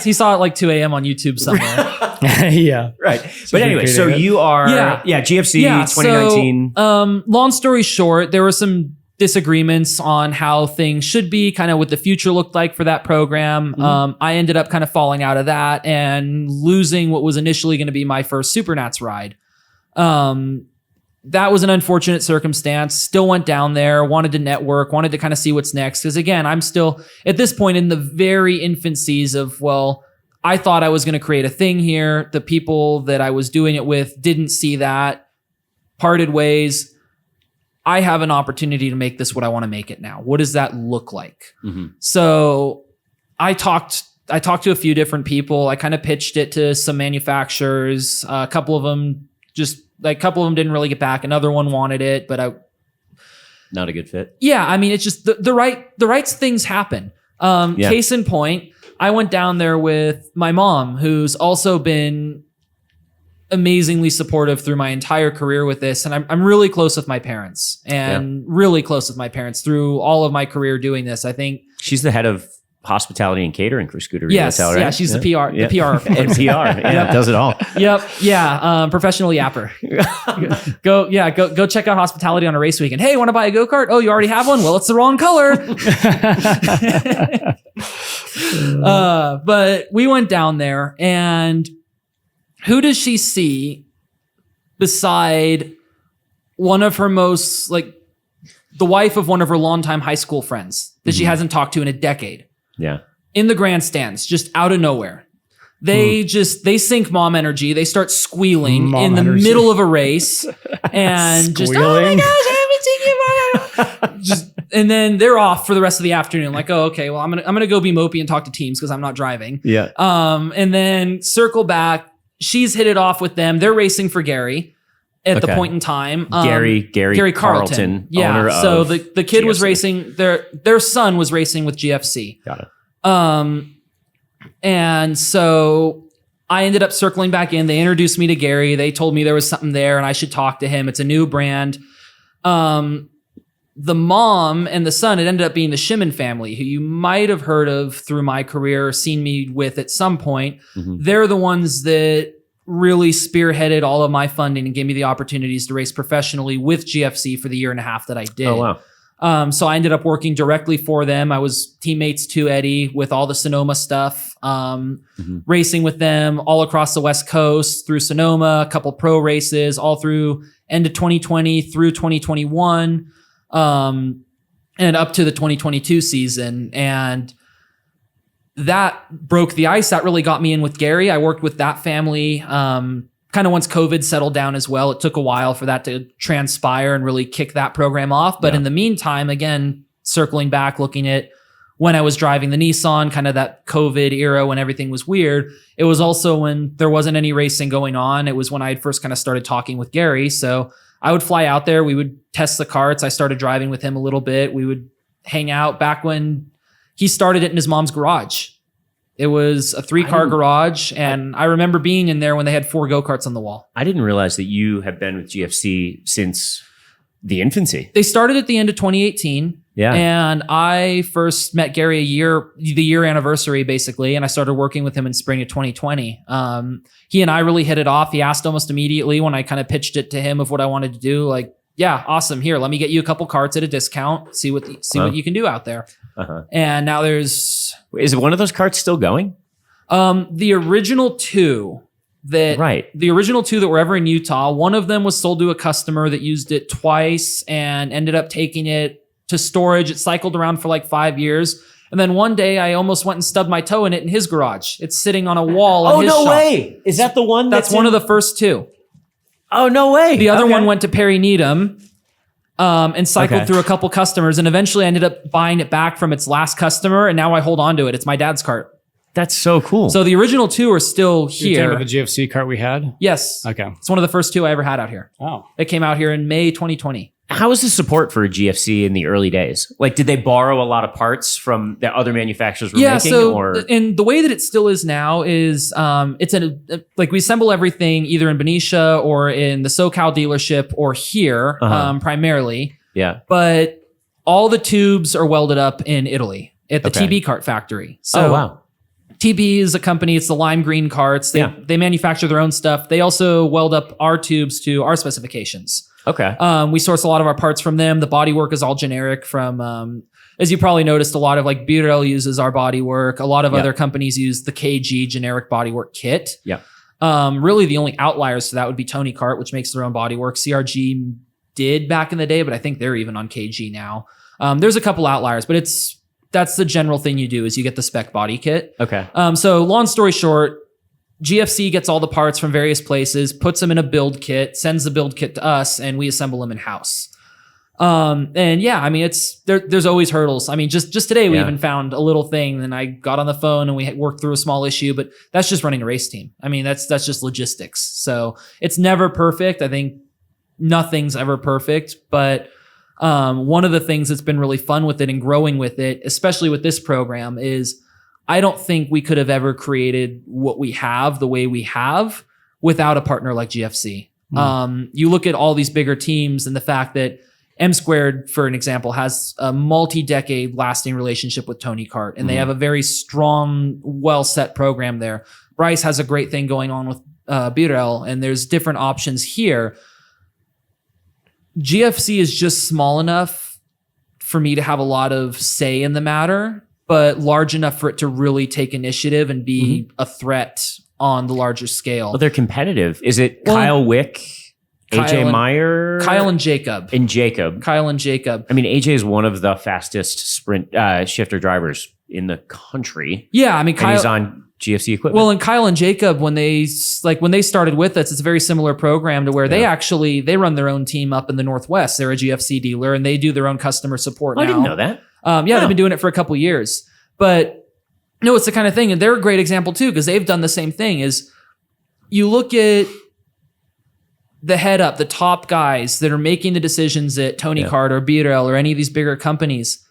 He saw it like 2 a.m. on YouTube somewhere. Yeah. Right. But anyway, so you are, GFC 2019. So, long story short, there were some disagreements on how things should be, kind of what the future looked like for that program. I ended up kind of falling out of that and losing what was initially going to be my first Supernats ride. That was an unfortunate circumstance. Still went down there, wanted to network, wanted to kind of see what's next. Because again, I'm still at this point in the very infancies of, well, I thought I was going to create a thing here. The people that I was doing it with didn't see that, parted ways. I have an opportunity to make this what I want to make it now. What does that look like? So I talked to a few different people. I kind of pitched it to some manufacturers. A couple of them didn't really get back. Another one wanted it, but not a good fit. Yeah, I mean, it's just the right things happen. Case in point, I went down there with my mom, who's also been amazingly supportive through my entire career with this, and I'm really close with my parents, and really close with my parents through all of my career doing this. I think she's the head of hospitality and catering for Scuderia Littel, right? Yeah, she's the PR. The PR. And PR. Does it all. Yep. Yeah. Professional yapper. Go check out hospitality on a race weekend. Hey, want to buy a go-kart? Oh, you already have one? Well, it's the wrong color. But we went down there, and who does she see beside one of her most, like, the wife of one of her longtime high school friends that she hasn't talked to in a decade? Yeah. In the grandstands, just out of nowhere. They sink mom energy. They start squealing in the middle of a race and just, oh my gosh, I haven't seen you. And then they're off for the rest of the afternoon. Like, oh, okay, well, I'm gonna go be mopey and talk to teams because I'm not driving. Yeah. And then circle back. She's hit it off with them. They're racing for Gary at the point in time. Gary Carlton. Yeah. Owner so of the kid GFC. was racing, their son was racing with GFC. Got it. And so I ended up circling back in. They introduced me to Gary. They told me there was something there and I should talk to him. It's a new brand. The mom and the son, it ended up being the Shimon family, who you might have heard of through my career, or seen me with at some point. They're the ones that really spearheaded all of my funding and gave me the opportunities to race professionally with GFC for the year and a half that I did. Oh, wow. So I ended up working directly for them. I was teammates to Eddie with all the Sonoma stuff, racing with them all across the West Coast through Sonoma, a couple pro races, all through end of 2020 through 2021, and up to the 2022 season. And that broke the ice. That really got me in with Gary. I worked with that family kind of once COVID settled down as well. It took a while for that to transpire and really kick that program off. But in the meantime, again, circling back, looking at when I was driving the Nissan, kind of that COVID era when everything was weird, it was also when there wasn't any racing going on. It was when I had first kind of started talking with Gary. So I would fly out there. We would test the karts. I started driving with him a little bit. We would hang out back when he started it in his mom's garage. It was a 3-car garage, and I remember being in there when they had 4 go-karts on the wall. I didn't realize that you have been with GFC since the infancy. They started at the end of 2018. Yeah. And I first met Gary the year anniversary, basically, and I started working with him in spring of 2020. He and I really hit it off. He asked almost immediately when I kind of pitched it to him of what I wanted to do, like, yeah, awesome. Here, let me get you a couple karts at a discount. See what you can do out there. And now is one of those karts still going? The original 2 that were ever in Utah, one of them was sold to a customer that used it twice and ended up taking it to storage. It cycled around for like 5 years. And then one day I almost went and stubbed my toe in it in his garage. It's sitting on a wall in his shop. Oh, no way. Is that the one? That's one of the first 2. Oh, no way. The other one went to Perry Needham and cycled through a couple customers, and eventually ended up buying it back from its last customer, and now I hold on to it. It's my dad's cart. That's so cool. So the original 2 are still here. You're talking about the GFC cart we had? Yes. Okay. It's one of the first 2 I ever had out here. Oh. It came out here in May 2020. How was the support for a GFC in the early days? Like, did they borrow a lot of parts from that other manufacturers were making? And the way that it still is now is it's like we assemble everything either in Benicia or in the SoCal dealership or here primarily. Yeah. But all the tubes are welded up in Italy at the TB kart factory. So wow. TB is a company. It's the lime green karts. They manufacture their own stuff. They also weld up our tubes to our specifications. Okay. We source a lot of our parts from them. The bodywork is all generic from, as you probably noticed, a lot of like LVRY uses our bodywork. A lot of other companies use the KG generic bodywork kit. Yeah. Really the only outliers to that would be Tony Kart, which makes their own bodywork. CRG did back in the day, but I think they're even on KG now. There's a couple outliers, but that's the general thing you do is you get the spec body kit. Okay. So long story short, GFC gets all the parts from various places, puts them in a build kit, sends the build kit to us, and we assemble them in house. And yeah, I mean, there's always hurdles. I mean, just today we even found a little thing, and I got on the phone and we worked through a small issue, but that's just running a race team. I mean, that's just logistics. So it's never perfect. I think nothing's ever perfect, but one of the things that's been really fun with it and growing with it, especially with this program, is I don't think we could have ever created what we have the way we have without a partner like GFC. You look at all these bigger teams and the fact that M Squared, for an example, has a multi-decade lasting relationship with Tony Kart, and they have a very strong, well-set program there. Bryce has a great thing going on with Birel, and there's different options here. GFC is just small enough for me to have a lot of say in the matter, but large enough for it to really take initiative and be a threat on the larger scale. Well, they're competitive. Is it Kyle Wick, AJ Meyer? Kyle and Jacob. Kyle and Jacob. I mean, AJ is one of the fastest sprint shifter drivers in the country. Yeah, I mean, Kyle, and he's on GFC equipment. Well, and Kyle and Jacob, when they started with us, it's a very similar program to where they run their own team up in the Northwest. They're a GFC dealer and they do their own customer support now. I didn't know that. They've been doing it for a couple years. But no, it's the kind of thing, and they're a great example too, because they've done the same thing. Is you look at the head up, the top guys that are making the decisions at Tony Kart or BRL or any of these bigger companies,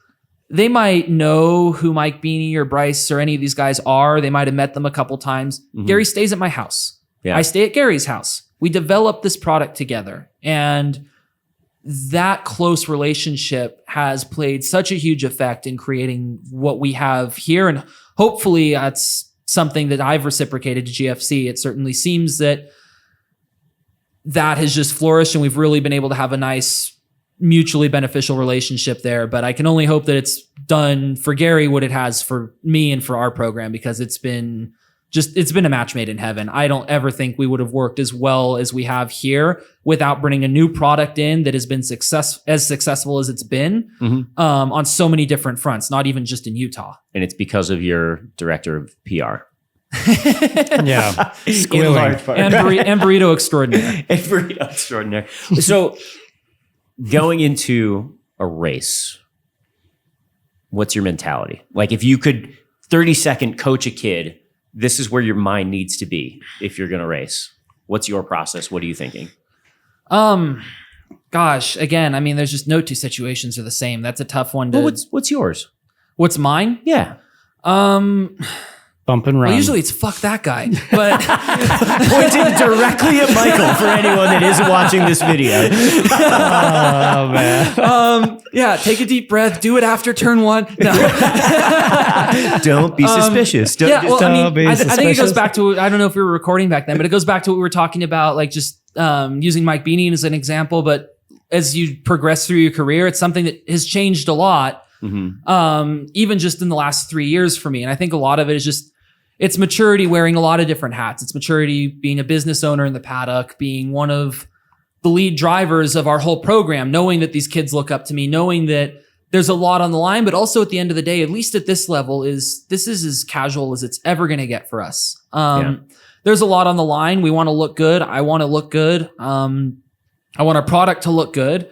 they might know who Mike Beanie or Bryce or any of these guys are. They might have met them a couple times. Gary stays at my house. Yeah. I stay at Gary's house. We develop this product together. And that close relationship has played such a huge effect in creating what we have here. And hopefully that's something that I've reciprocated to GFC. It certainly seems that has just flourished and we've really been able to have a nice mutually beneficial relationship there. But I can only hope that it's done for Gary what it has for me and for our program, because it's been a match made in heaven. I don't ever think we would have worked as well as we have here without bringing a new product in that has been as successful as it's been on so many different fronts, not even just in Utah. And it's because of your director of PR. Yeah. In large part. And burrito extraordinaire. And burrito extraordinaire. So going into a race, what's your mentality? Like if you could 30-second coach a kid, this is where your mind needs to be if you're going to race. What's your process? What are you thinking? Gosh, again, I mean, there's just no two situations are the same. That's a tough one to... Well, what's yours? What's mine? Yeah. Bump and run. Well, usually it's fuck that guy, but pointed directly at Michael for anyone that isn't watching this video. Oh man. Yeah, take a deep breath. Do it after turn one. No. Don't be suspicious. I think it goes back to, I don't know if we were recording back then, but it goes back to what we were talking about, like just using Mike Beanie as an example. But as you progress through your career, it's something that has changed a lot. Even just in the last 3 years for me. And I think a lot of it is just, it's maturity wearing a lot of different hats. It's maturity being a business owner in the paddock, being one of the lead drivers of our whole program, knowing that these kids look up to me, knowing that there's a lot on the line, but also at the end of the day, at least at this level, this is as casual as it's ever going to get for us. There's a lot on the line. We want to look good. I want to look good. I want our product to look good.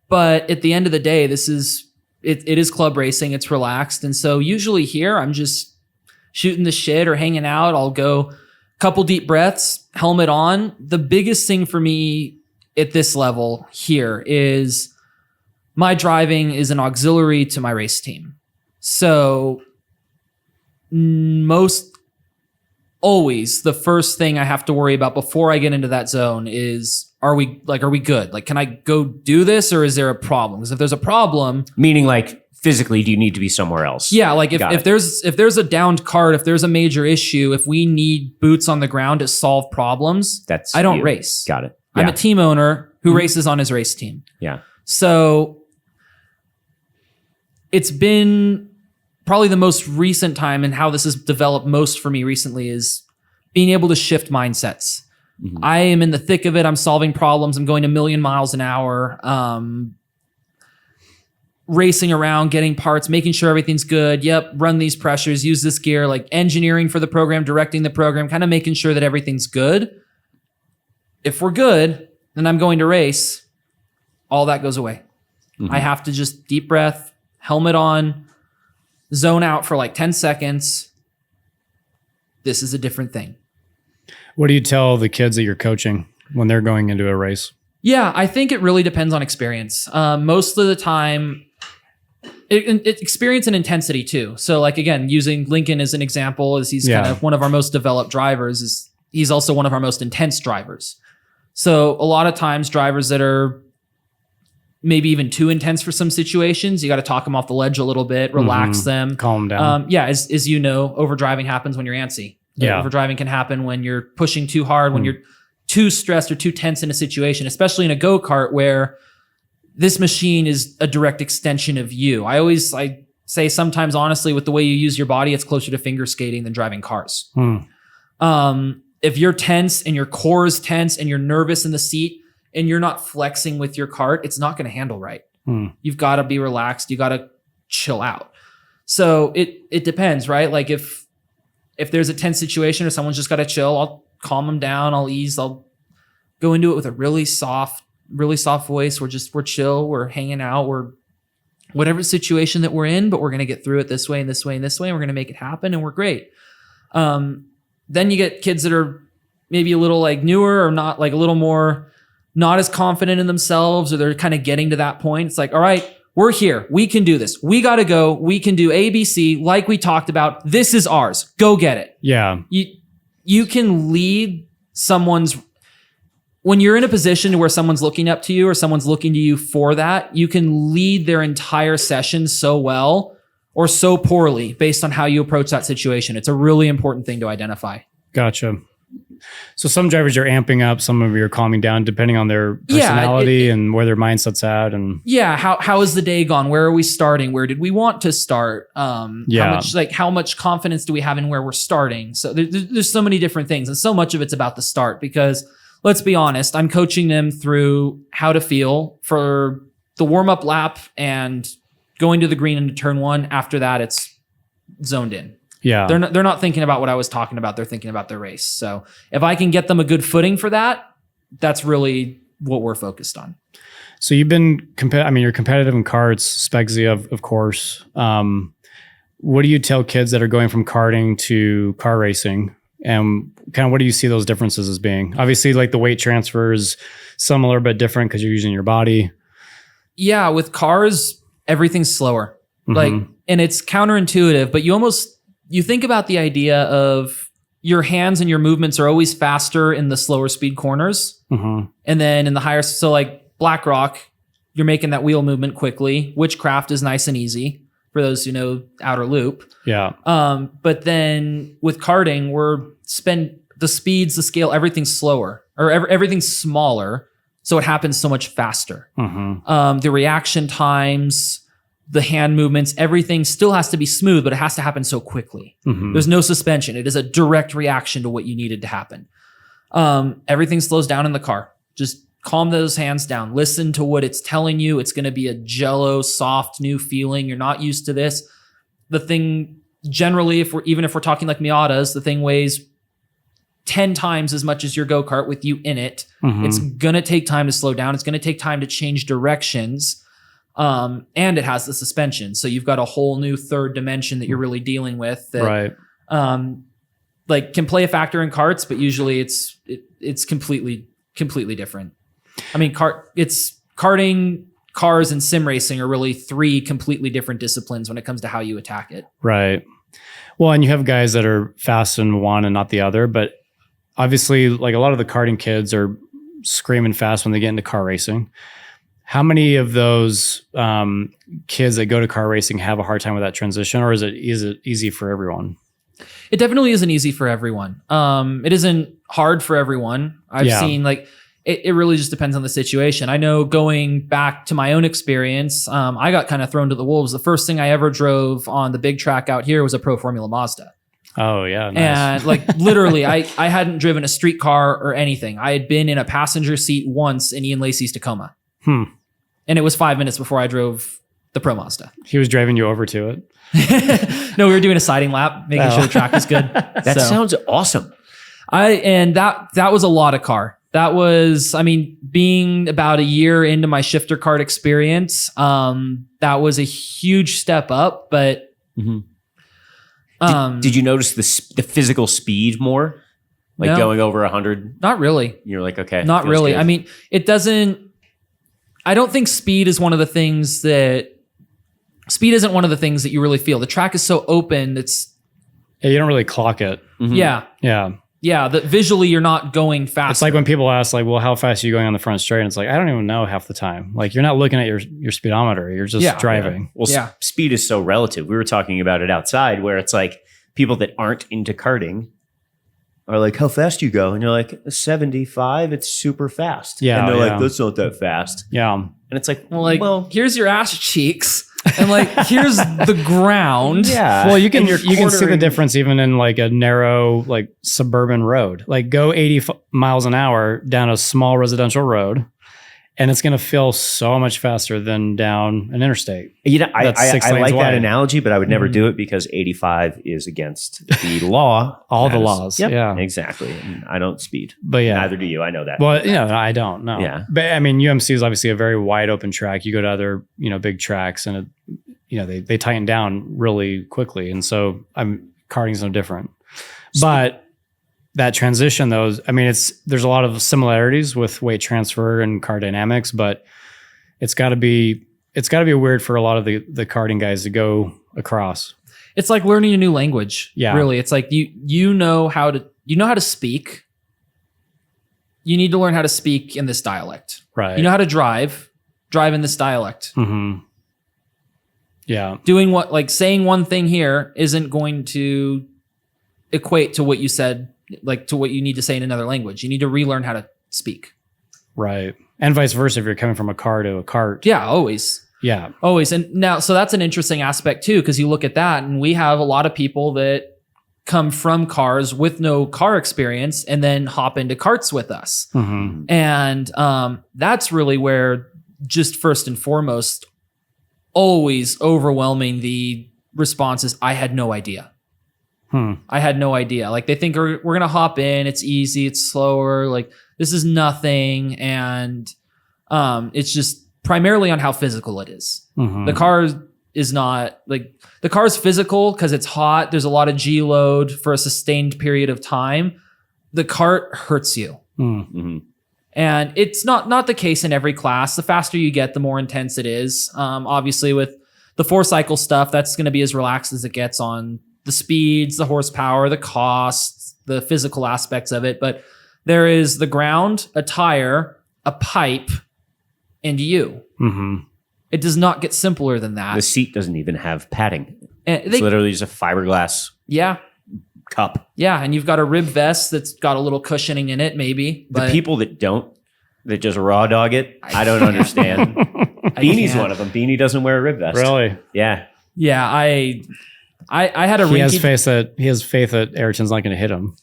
But at the end of the day, it is club racing. It's relaxed. And so usually here, I'm just shooting the shit or hanging out. I'll go a couple deep breaths, helmet on. The biggest thing for me at this level here is my driving is an auxiliary to my race team. So most always the first thing I have to worry about before I get into that zone is, are we good? Like, can I go do this, or is there a problem? Because if there's a problem, meaning like physically, do you need to be somewhere else? Yeah. Like if there's a downed cart, if there's a major issue, if we need boots on the ground to solve problems, I don't race. Got it. I'm a team owner who races on his race team. Yeah. So it's been probably the most recent time, and how this has developed most for me recently is being able to shift mindsets. Mm-hmm. I am in the thick of it. I'm solving problems. I'm going a million miles an hour, racing around, getting parts, making sure everything's good. Yep. Run these pressures, use this gear, like engineering for the program, directing the program, kind of making sure that everything's good. If we're good, then I'm going to race. All that goes away. Mm-hmm. I have to just deep breath, helmet on, zone out for like 10 seconds. This is a different thing. What do you tell the kids that you're coaching when they're going into a race? Yeah, I think it really depends on experience. Most of the time, it's experience and intensity too. So like, again, using Lincoln as an example, as he's kind of one of our most developed drivers, he's also one of our most intense drivers. So a lot of times drivers that are maybe even too intense for some situations, you got to talk them off the ledge a little bit, relax them. Calm them down. As you know, overdriving happens when you're antsy. Overdriving can happen when you're pushing too hard, when you're too stressed or too tense in a situation, especially in a go-kart where this machine is a direct extension of you. I say sometimes, honestly, with the way you use your body, it's closer to finger skating than driving cars. If you're tense and your core is tense and you're nervous in the seat, and you're not flexing with your cart, it's not going to handle right. You've got to be relaxed. You got to chill out. So it depends, right? Like if there's a tense situation or someone's just got to chill, I'll calm them down. I'll ease. I'll go into it with a really soft voice. We're chill. We're hanging out. We're whatever situation that we're in, but we're going to get through it this way and this way and this way. And we're going to make it happen. And we're great. Then you get kids that are maybe a little like newer or not, like a little more not as confident in themselves, or they're kind of getting to that point. It's like, all right, we're here. We can do this. We got to go. We can do A, B, C, like we talked about. This is ours. Go get it. Yeah. You can lead when you're in a position where someone's looking up to you or someone's looking to you for that, you can lead their entire session so well or so poorly based on how you approach that situation. It's a really important thing to identify. Gotcha. So some drivers are amping up, some of you are calming down, depending on their personality and where their mindset's at. And how has the day gone? Where are we starting? Where did we want to start? How much confidence do we have in where we're starting? So there's so many different things, and so much of it's about the start. Because let's be honest, I'm coaching them through how to feel for the warm up lap and going to the green into turn one. After that, it's zoned in. Yeah. They're not thinking about what I was talking about. They're thinking about their race. So if I can get them a good footing for that, that's really what we're focused on. So you've been, you're competitive in karts, Spegsy, of course. What do you tell kids that are going from karting to car racing? And kind of what do you see those differences as being? Obviously, like the weight transfer is similar, but different because you're using your body. Yeah. With cars, everything's slower. And it's counterintuitive, but you think about the idea of your hands and your movements are always faster in the slower speed corners. And then in the higher, so like Black Rock, you're making that wheel movement quickly. Witchcraft is nice and easy for those who know outer loop. Yeah. But then with karting, the speeds, the scale, everything's slower or everything's smaller. So it happens so much faster. The reaction times, the hand movements, everything still has to be smooth, but it has to happen so quickly. There's no suspension. It is a direct reaction to what you needed to happen. Everything slows down in the car. Just calm those hands down. Listen to what it's telling you. It's going to be a jello, soft, new feeling. You're not used to this. The thing generally, even if we're talking like Miatas, the thing weighs 10 times as much as your go-kart with you in it. It's going to take time to slow down. It's going to take time to change directions. And it has the suspension. So you've got a whole new third dimension that you're really dealing with that, can play a factor in karts, but usually it's completely different. Karting cars and sim racing are really 3 completely different disciplines when it comes to how you attack it. Right. Well, and you have guys that are fast in one and not the other, but obviously like a lot of the karting kids are screaming fast when they get into car racing. How many of those kids that go to car racing have a hard time with that transition, or is it easy for everyone? It definitely isn't easy for everyone. It isn't hard for everyone. I've seen like, it really just depends on the situation. I know going back to my own experience, I got kind of thrown to the wolves. The first thing I ever drove on the big track out here was a Pro Formula Mazda. Oh yeah. Nice. And like literally I hadn't driven a street car or anything. I had been in a passenger seat once in Ian Lacey's Tacoma. And it was 5 minutes before I drove the Pro Mazda. He was driving you over to it? No, we were doing a siding lap, making sure the track was good. That sounds awesome. That was a lot of car. That was, I mean, being about a year into my shifter kart experience, that was a huge step up, but did you notice the physical speed more? Like going over 100? Not really. You're like, okay. Not really. Good. I mean, I don't think speed isn't one of the things that you really feel. The track is so open. You don't really clock it. Yeah. Yeah, that visually you're not going fast. It's like when people ask, like, well, how fast are you going on the front straight? And it's like, I don't even know half the time. Like, you're not looking at your speedometer. You're just driving. Yeah. Well, speed is so relative. We were talking about it outside where it's like people that aren't into karting are like, how fast do you go? And you're like, 75, it's super fast. Yeah. And they're like, that's not that fast. Yeah. And it's like, well, here's your ass cheeks. And like, here's the ground. Yeah. Well, you can see the difference even in like a narrow, like suburban road. Like go 80 miles an hour down a small residential road, and it's going to feel so much faster than down an interstate. You know, I like wide. that analogy, but I would never do it because 85 is against the law. All the laws. Yep, yeah, exactly. And I don't speed. But yeah, neither do you. I know that. Well, I don't know. Yeah. But I mean, UMC is obviously a very wide open track. You go to other, big tracks and they tighten down really quickly. And so karting's no different. But that transition, though, I mean, there's a lot of similarities with weight transfer and car dynamics, but it's got to be weird for a lot of the karting guys to go across. It's like learning a new language. Yeah, really. It's like you know how to speak. You need to learn how to speak in this dialect. Right. You know how to drive in this dialect. Mm-hmm. Yeah. Saying one thing here isn't going to equate to what you said, like to what you need to say in another language. You need to relearn how to speak. Right. And vice versa if you're coming from a car to a kart. Yeah, always. Yeah. Always. And now, so that's an interesting aspect too, because you look at that and we have a lot of people that come from cars with no car experience and then hop into karts with us. Mm-hmm. And that's really where, just first and foremost, always overwhelming the responses, I had no idea. I had no idea. Like they think we're going to hop in. It's easy. It's slower. Like this is nothing. And it's just primarily on how physical it is. Mm-hmm. The car is not like the car's physical because it's hot. There's a lot of G load for a sustained period of time. The kart hurts you. Mm-hmm. And it's not the case in every class. The faster you get, the more intense it is. Obviously with the 4-cycle stuff, that's going to be as relaxed as it gets on the speeds, the horsepower, the costs, the physical aspects of it. But there is the ground, a tire, a pipe, and you. Mm-hmm. It does not get simpler than that. The seat doesn't even have padding. It's literally just a fiberglass cup. Yeah, and you've got a rib vest that's got a little cushioning in it, maybe. The people that just raw dog it, I don't understand. Beanie's one of them. Beanie doesn't wear a rib vest. Really? Yeah. Yeah, I had a he has faith that Ayrton's not going to hit him.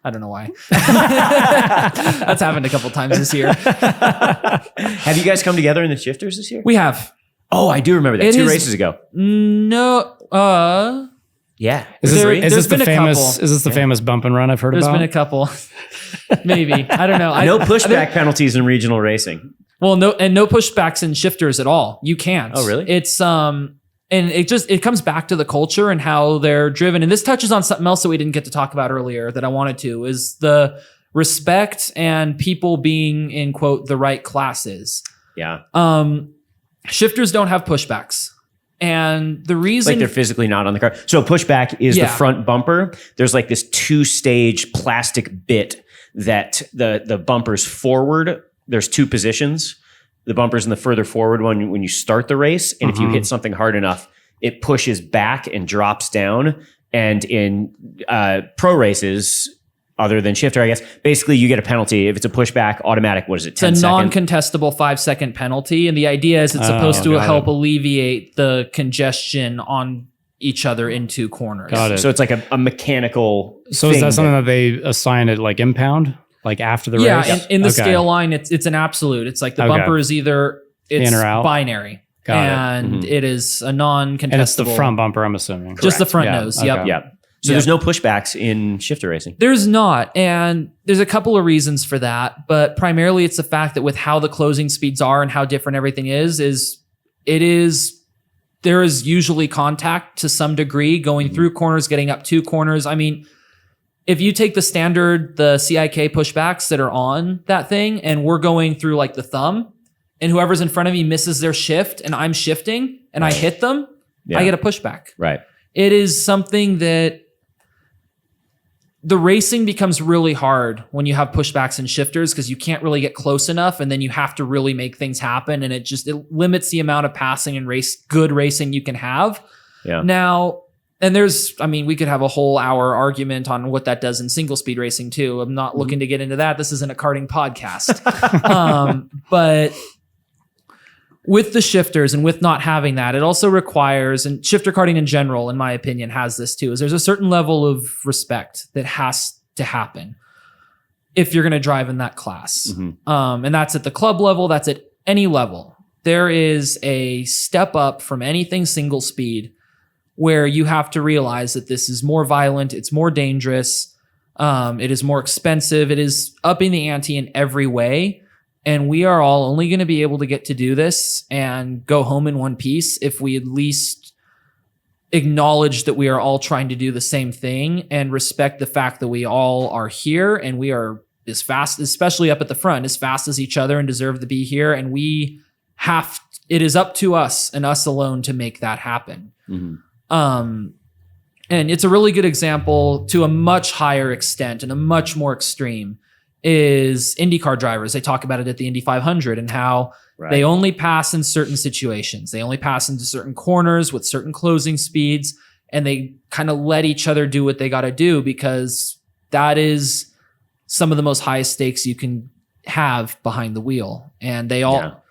I don't know why. That's happened a couple times this year. Have you guys come together in the shifters this year? We have. Oh, I do remember that. 2 races ago. No. Yeah. Is this the famous bump and run I've heard about? There's been a couple. Maybe. I don't know. No pushback penalties in regional racing. Well, no pushbacks in shifters at all. You can't. Oh, really? It's and it comes back to the culture and how they're driven. And this touches on something else that we didn't get to talk about earlier that I wanted to, is the respect and people being in, quote, the right classes. Yeah. Shifters don't have pushbacks. And the reason, like they're physically not on the car. So a pushback is the front bumper. There's like this 2-stage plastic bit that the bumper's forward. There's 2 positions. The bumper's in the further forward one when you start the race. And if you hit something hard enough, it pushes back and drops down. And in pro races, other than shifter, I guess, basically you get a penalty. If it's a pushback, automatic, what is it, 10 it's a seconds? non-contestable 5-second penalty. And the idea is it's supposed to help alleviate the congestion on each other in 2 corners. Got it. So it's like a mechanical So is that something that they assign at like impound? Like after the race? Yeah, in the scale line, it's an absolute. It's like the bumper is either it's in or out? binary. And it is a non-contestable. And it's the front bumper, I'm assuming. Just the front nose. Okay. Yep. Yeah. So there's no pushbacks in shifter racing. There's not. And there's a couple of reasons for that. But primarily it's the fact that with how the closing speeds are and how different everything there is usually contact to some degree going through corners, getting up 2 corners. I mean, if you take the CIK pushbacks that are on that thing and we're going through like the thumb and whoever's in front of me misses their shift and I'm shifting and I hit them, I get a pushback. Right. It is something that the racing becomes really hard when you have pushbacks and shifters because you can't really get close enough and then you have to really make things happen and it limits the amount of passing and good racing you can have. Yeah. Now, and we could have a whole hour argument on what that does in single speed racing too. I'm not looking to get into that. This isn't a karting podcast. But with the shifters and with not having that, it also requires, and shifter karting in general, in my opinion, has this too, is there's a certain level of respect that has to happen if you're going to drive in that class. And that's at the club level. That's at any level. There is a step up from anything single speed where you have to realize that this is more violent, it's more dangerous, it is more expensive, it is upping the ante in every way. And we are all only going to be able to get to do this and go home in one piece if we at least acknowledge that we are all trying to do the same thing and respect the fact that we all are here and we are as fast, especially up at the front, as fast as each other and deserve to be here. And it is up to us and us alone to make that happen. And it's a really good example to a much higher extent and a much more extreme is IndyCar drivers. They talk about it at the Indy 500 and how they only pass in certain situations. They only pass into certain corners with certain closing speeds, and they kind of let each other do what they got to do because that is some of the most highest stakes you can have behind the wheel. And they all,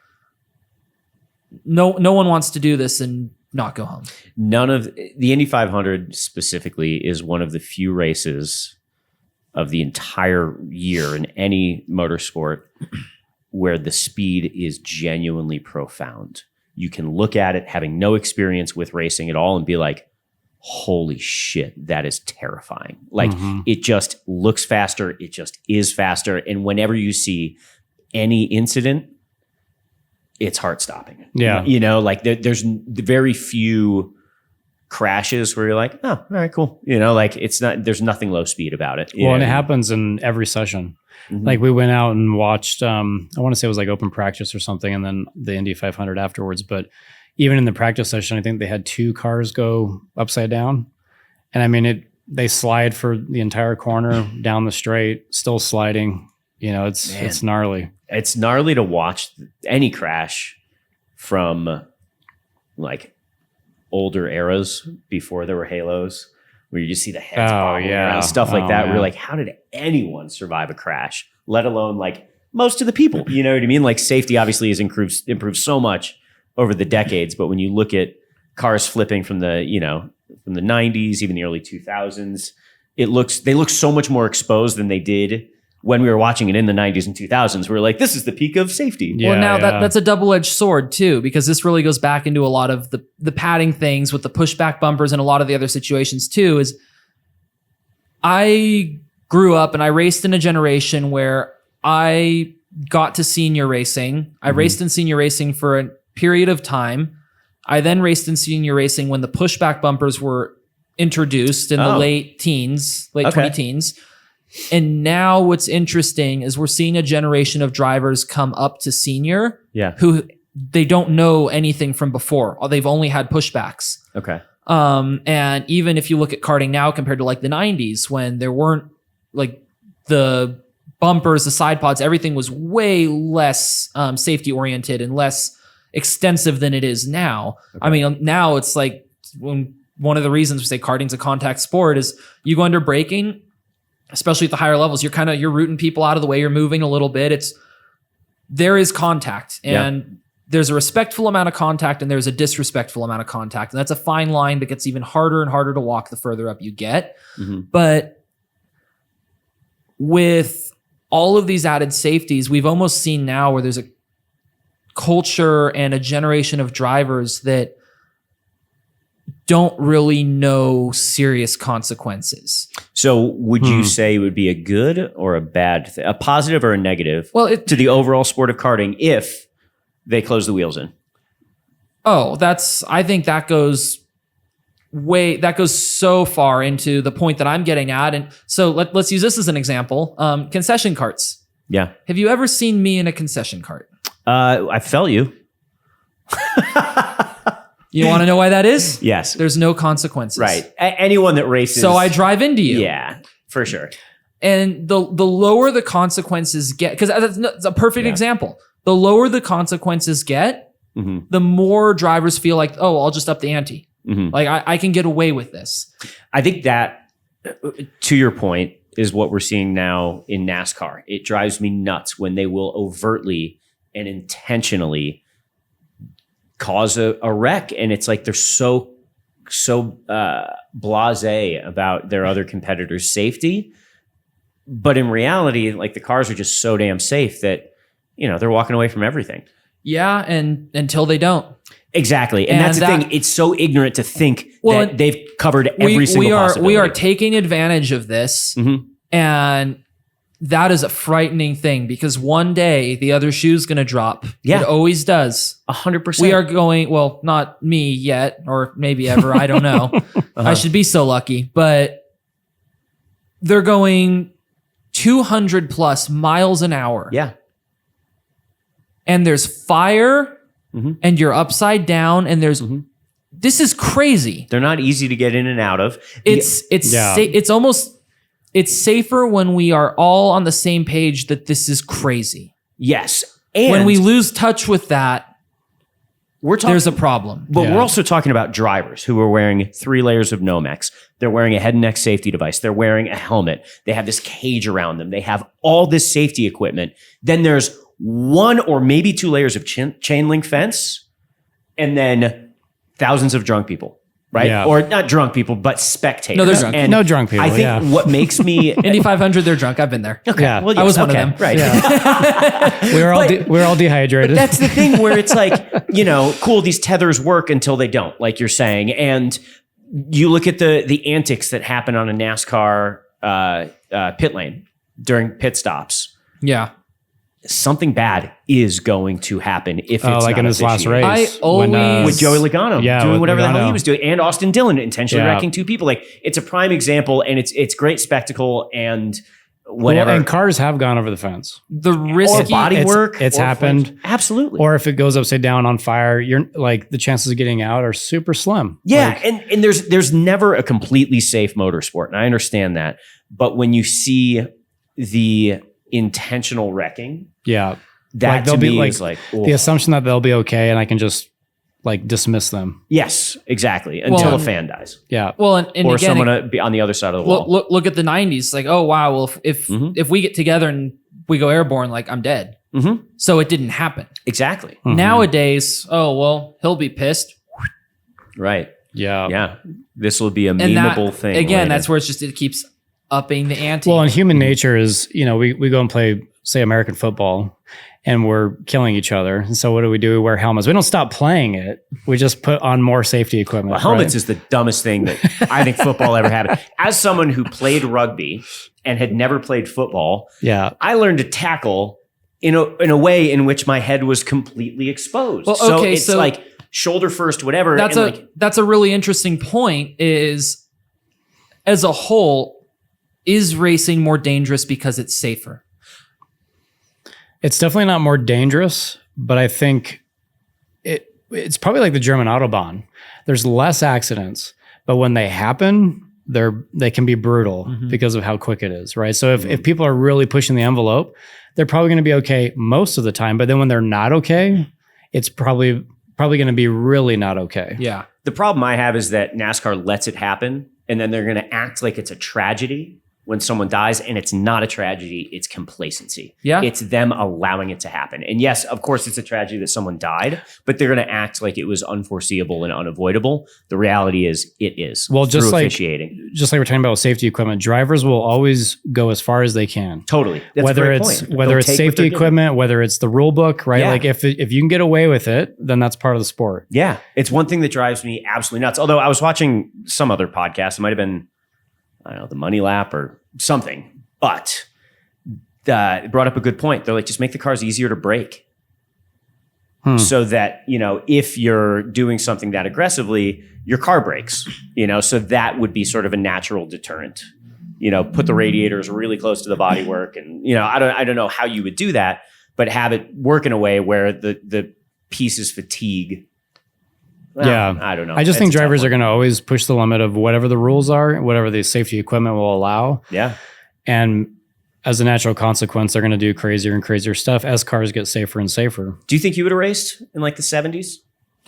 no one wants to do this and not go home. None of the Indy 500 specifically is one of the few races of the entire year in any motorsport where the speed is genuinely profound. You can look at it having no experience with racing at all and be like, holy shit, that is terrifying. Like it just looks faster. It just is faster. And whenever you see any incident, it's heart stopping. Yeah. You know, like there's very few crashes where you're like, oh, all right, cool. You know, like there's nothing low speed about it. Well, and it happens in every session. Like we went out and watched, I want to say it was like open practice or something, and then the Indy 500 afterwards. But even in the practice session, I think they had 2 cars go upside down. And I mean, they slide for the entire corner down the straight, still sliding. You know, it's gnarly. It's gnarly to watch any crash from like older eras before there were halos, where you just see the heads bobbling around, stuff like that. We're like, how did anyone survive a crash? Let alone like most of the people. You know what I mean? Like safety obviously has improved so much over the decades, but when you look at cars flipping from the 90s, even the early 2000s, they look so much more exposed than they did when we were watching it in the 90s and 2000s. We were like, this is the peak of safety. Well, now that's a double-edged sword too, because this really goes back into a lot of the padding things with the pushback bumpers and a lot of the other situations too, is I grew up and I raced in a generation where I got to senior racing. I raced in senior racing for a period of time. I then raced in senior racing when the pushback bumpers were introduced in the late 20 teens. And now what's interesting is we're seeing a generation of drivers come up to senior who they don't know anything from before. They've only had pushbacks. Okay. And even if you look at karting now compared to like the 90s, when there weren't like the bumpers, the side pods, everything was way less safety oriented and less extensive than it is now. Okay. I mean, now it's like one of the reasons we say karting's a contact sport is you go under braking, especially at the higher levels, you're rooting people out of the way. You're moving a little bit. There is contact, and there's a respectful amount of contact and there's a disrespectful amount of contact. And that's a fine line that gets even harder and harder to walk the further up you get. Mm-hmm. But with all of these added safeties, we've almost seen now where there's a culture and a generation of drivers that don't really know serious consequences. So would you say it would be a good or a bad thing, a positive or a negative to the overall sport of karting if they close the wheels in? Oh, I think that goes so far into the point that I'm getting at. And so let's use this as an example. Concession carts. Yeah. Have you ever seen me in a concession cart? I felt you. You want to know why that is? Yes. There's no consequences. Right. Anyone that races. So I drive into you. Yeah, for sure. And the lower the consequences get, because that's a perfect example. The lower the consequences get, the more drivers feel like, oh, I'll just up the ante. Mm-hmm. Like I can get away with this. I think that, to your point, is what we're seeing now in NASCAR. It drives me nuts when they will overtly and intentionally cause a wreck, and it's like they're so blasé about their other competitors' safety, but in reality, like the cars are just so damn safe that they're walking away from everything. Yeah, and until they don't. Exactly, and that's the thing. It's so ignorant to think that they've covered every single possibility. We are taking advantage of this, and that is a frightening thing because one day the other shoe's going to drop. Yeah. It always does. 100%. We are going, well, not me yet, or maybe ever. I don't know. I should be so lucky, but they're going 200 plus miles an hour. Yeah. And there's fire and you're upside down and there's, this is crazy. They're not easy to get in and out of. It's safer when we are all on the same page that this is crazy. Yes. And when we lose touch with that, there's a problem. But we're also talking about drivers who are wearing 3 layers of Nomex. They're wearing a head and neck safety device. They're wearing a helmet. They have this cage around them. They have all this safety equipment. Then there's 1 or maybe 2 layers of chain link fence, and then thousands of drunk people. Right? Yeah. Or not drunk people, but spectators. No, they're drunk. And no drunk people. I think what makes me Indy 500, they're drunk. I've been there. Okay. Yeah. Well, yes, I was one of them. Right. Yeah. we're all dehydrated. That's the thing where it's like, cool, these tethers work until they don't, like you're saying. And you look at the antics that happen on a NASCAR pit lane during pit stops. Yeah. Something bad is going to happen if it's like not in his last race. With Joey Logano doing whatever the hell he was doing, and Austin Dillon intentionally wrecking 2 people. Like, it's a prime example, and it's great spectacle and whatever. Well, and cars have gone over the fence. The risky bodywork, it's happened. Absolutely. Or if it goes upside down on fire, you're like the chances of getting out are super slim. Yeah, and there's never a completely safe motorsport, and I understand that. But when you see the intentional wrecking, that to me is like the assumption that they'll be okay and I can just dismiss them. Yes, exactly, until a fan dies. Yeah. Well, and or again, someone be on the other side of the wall. Look at the 90s. Like, oh wow, well if we get together and we go airborne, like I'm dead. So it didn't happen. Exactly. Nowadays, oh well, he'll be pissed. Right. Yeah. Yeah. This will be a memeable thing. Again, later. that's where it keeps upping the ante. Well, and human nature is, we go and play, say, American football, and we're killing each other. And so what do? We wear helmets. We don't stop playing it. We just put on more safety equipment. Well, helmets is the dumbest thing that I think football ever had. As someone who played rugby and had never played football, I learned to tackle in a way in which my head was completely exposed. Well, so it's like shoulder first, whatever. That's a really interesting point. Is as a whole, is racing more dangerous because it's safer? It's definitely not more dangerous, but I think it's probably like the German Autobahn. There's less accidents, but when they happen, they can be brutal because of how quick it is, right? So if people are really pushing the envelope, they're probably going to be okay most of the time. But then when they're not okay, it's probably going to be really not okay. Yeah. The problem I have is that NASCAR lets it happen, and then they're going to act like it's a tragedy when someone dies, and it's not a tragedy, it's complacency. Yeah. It's them allowing it to happen. And yes, of course, it's a tragedy that someone died, but they're going to act like it was unforeseeable and unavoidable. The reality is it is. Well, just like officiating. Just like we're talking about with safety equipment, drivers will always go as far as they can. Totally. That's whether a great it's point. whether They'll it's take what safety they're given. equipment, whether it's the rule book, right? Yeah. Like if you can get away with it, then that's part of the sport. Yeah. It's one thing that drives me absolutely nuts. Although I was watching some other podcast, it might have been, I don't know, the Money Lap or something. But it brought up a good point. They're like, just make the cars easier to break. So that, if you're doing something that aggressively, your car breaks, so that would be sort of a natural deterrent. Put the radiators really close to the bodywork and, I don't know how you would do that, but have it work in a way where the pieces fatigue. Well, Yeah. I don't know. I just It's think a tough drivers one. are going to always push the limit of whatever the rules are, whatever the safety equipment will allow. Yeah. And as a natural consequence, they're going to do crazier and crazier stuff as cars get safer and safer. Do you think you would have raced in like the 70s?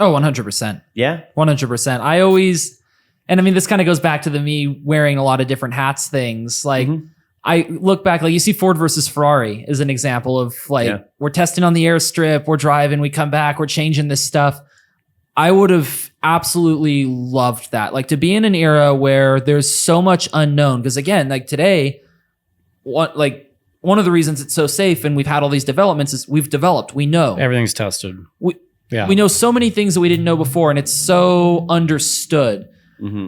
Oh, 100%. Yeah. 100%. I always, and I mean, this kind of goes back to the me wearing a lot of different hats things. Like I look back, like you see Ford versus Ferrari as an example of like, we're testing on the airstrip, we're driving, we come back, we're changing this stuff. I would have absolutely loved that. Like to be in an era where there's so much unknown. Because again, like today, one of the reasons it's so safe and we've had all these developments is we know. Everything's tested. We know so many things that we didn't know before, and it's so understood.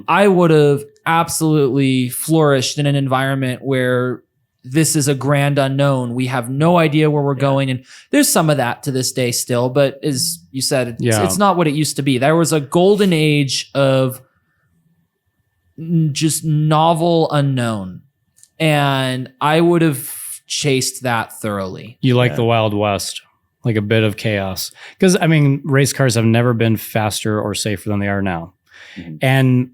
I would have absolutely flourished in an environment where this is a grand unknown. We have no idea where we're going. And there's some of that to this day still, but as you said, it's not what it used to be. There was a golden age of just novel unknown. And I would have chased that thoroughly. You like the Wild West, like a bit of chaos. Because, I mean, race cars have never been faster or safer than they are now. And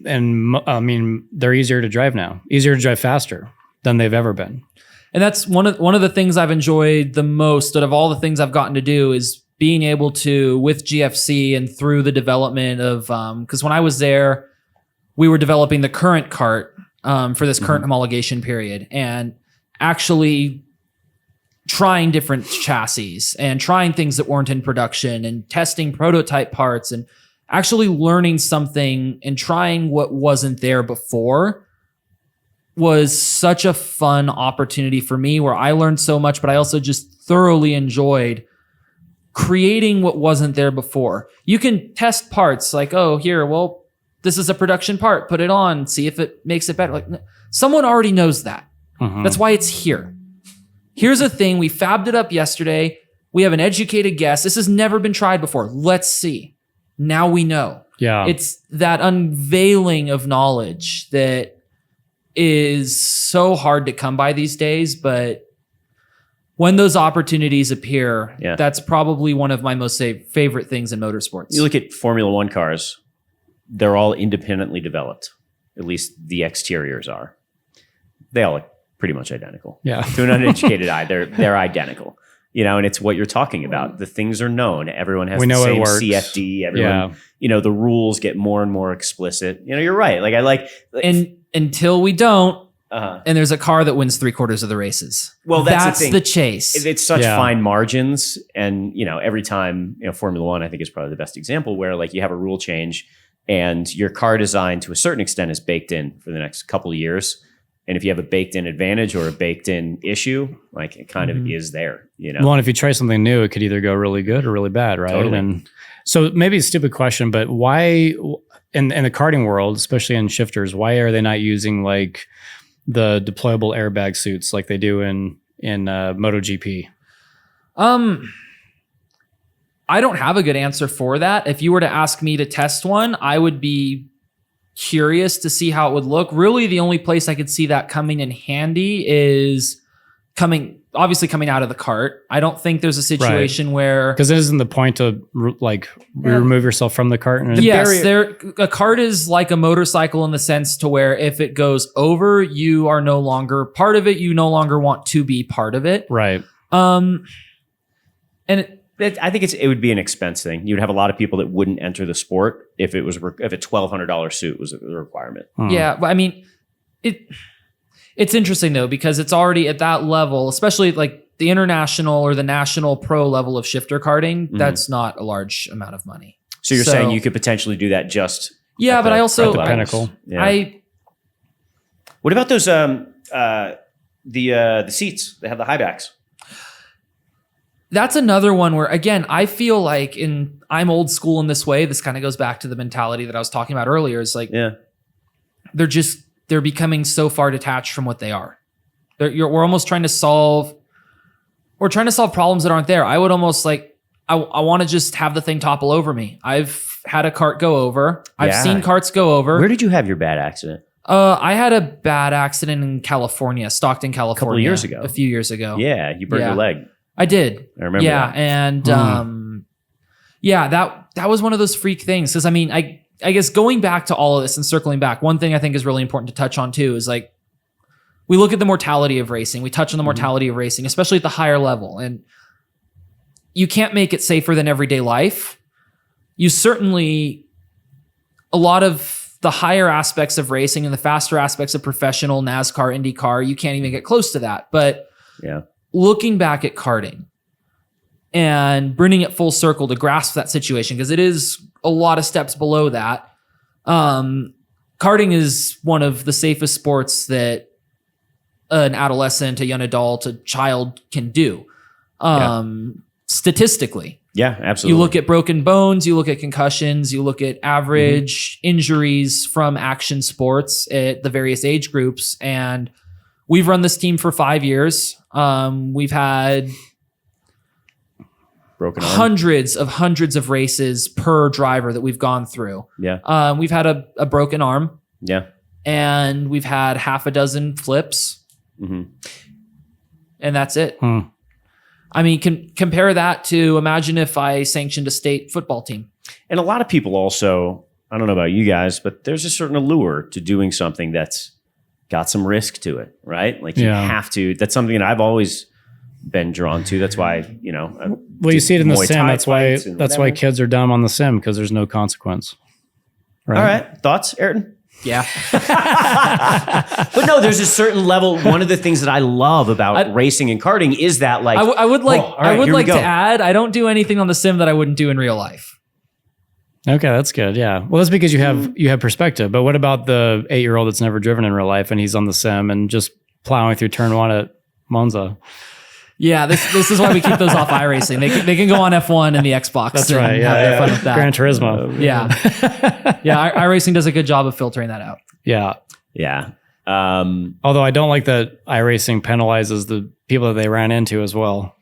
I mean, they're easier to drive now, easier to drive faster than they've ever been. And that's one of the things I've enjoyed the most out of all the things I've gotten to do is being able to, with GFC and through the development of, because when I was there, we were developing the current kart for this current homologation period and actually trying different chassis and trying things that weren't in production and testing prototype parts and actually learning something and trying what wasn't there before was such a fun opportunity for me where I learned so much, but I also just thoroughly enjoyed creating what wasn't there before. You can test parts like, oh, here, well, this is a production part, put it on, see if it makes it better. Like someone already knows that. That's why it's here. Here's a thing. We fabbed it up yesterday. We have an educated guess. This has never been tried before. Let's see. Now we know. Yeah. It's that unveiling of knowledge that is so hard to come by these days, but when those opportunities appear, that's probably one of my most favorite things in motorsports. You look at Formula One cars, they're all independently developed. At least the exteriors are. They all look pretty much identical. Yeah. To an uneducated eye, they're identical. And it's what you're talking about. The things are known. Everyone has the same CFD. Everyone, the rules get more and more explicit. You're right. And until we don't, and there's a car that wins 3/4 of the races. Well, that's the chase. It's such fine margins. And, every time, Formula One, I think is probably the best example where like you have a rule change and your car design to a certain extent is baked in for the next couple of years. And if you have a baked in advantage or a baked in issue, like it kind of is there, Well, and if you try something new, it could either go really good or really bad, right? Totally. And so maybe a stupid question, but why in the karting world, especially in shifters, why are they not using like the deployable airbag suits like they do in MotoGP? I don't have a good answer for that. If you were to ask me to test one, I would be curious to see how it would look. Really, the only place I could see that coming in handy is coming out of the cart. I don't think there's a situation where because it isn't the point to remove yourself from the cart. And a cart is like a motorcycle in the sense to where if it goes over, you are no longer part of it. You no longer want to be part of it. Right. And I think it would be an expense thing. You'd have a lot of people that wouldn't enter the sport if a $1,200 suit was a requirement. Yeah, but I mean, it's interesting though because it's already at that level, especially like the international or the national pro level of shifter karting. That's not a large amount of money. So you're saying you could potentially do that just but I also at the pinnacle. Yeah. What about those the seats? They have the high backs. That's another one where, again, I feel like I'm old school in this way. This kind of goes back to the mentality that I was talking about earlier. It's like, they're becoming so far detached from what they are. We're almost trying to solve problems that aren't there. I would almost like, I want to just have the thing topple over me. I've had a cart go over. I've seen carts go over. Where did you have your bad accident? I had a bad accident in California, Stockton, California. A couple of years ago. A few years ago. Yeah, you burned your leg. I did. I remember that. And that was one of those freak things. Because I mean, I guess going back to all of this and circling back, one thing I think is really important to touch on too is like, we look at the mortality of racing. We touch on the mortality of racing, especially at the higher level. And you can't make it safer than everyday life. You certainly, a lot of the higher aspects of racing and the faster aspects of professional NASCAR, IndyCar, you can't even get close to that. But looking back at karting and bringing it full circle to grasp that situation, because it is a lot of steps below that. Karting is one of the safest sports that an adolescent, a young adult, a child can do. Statistically. Yeah, absolutely. You look at broken bones, you look at concussions, you look at average injuries from action sports at the various age groups. And we've run this team for 5 years. We've had broken arm. hundreds of races per driver that we've gone through. Yeah. We've had a broken arm. Yeah. And we've had half a dozen flips. And that's it. I mean, compare that to imagine if I sanctioned a state football team. And a lot of people also, I don't know about you guys, but there's a certain allure to doing something that's got some risk to it, right? Like you have to. That's something that I've always been drawn to. That's why, well, you see it in the sim. That's why kids are dumb on the sim, because there's no consequence. Right? All right. Thoughts, Ayrton? Yeah. But no, there's a certain level. One of the things that I love about racing and karting is that like, I would like to add, I don't do anything on the sim that I wouldn't do in real life. Okay, that's good. Yeah. Well, that's because you have perspective. But what about the 8-year-old that's never driven in real life and he's on the sim and just plowing through turn 1 at Monza? Yeah, this is why we keep those off iRacing. They can go on F1 and the Xbox. That's right. Yeah, have fun with that. Gran Turismo. Yeah. iRacing does a good job of filtering that out. Yeah. Yeah. Although I don't like that iRacing penalizes the people that they ran into as well.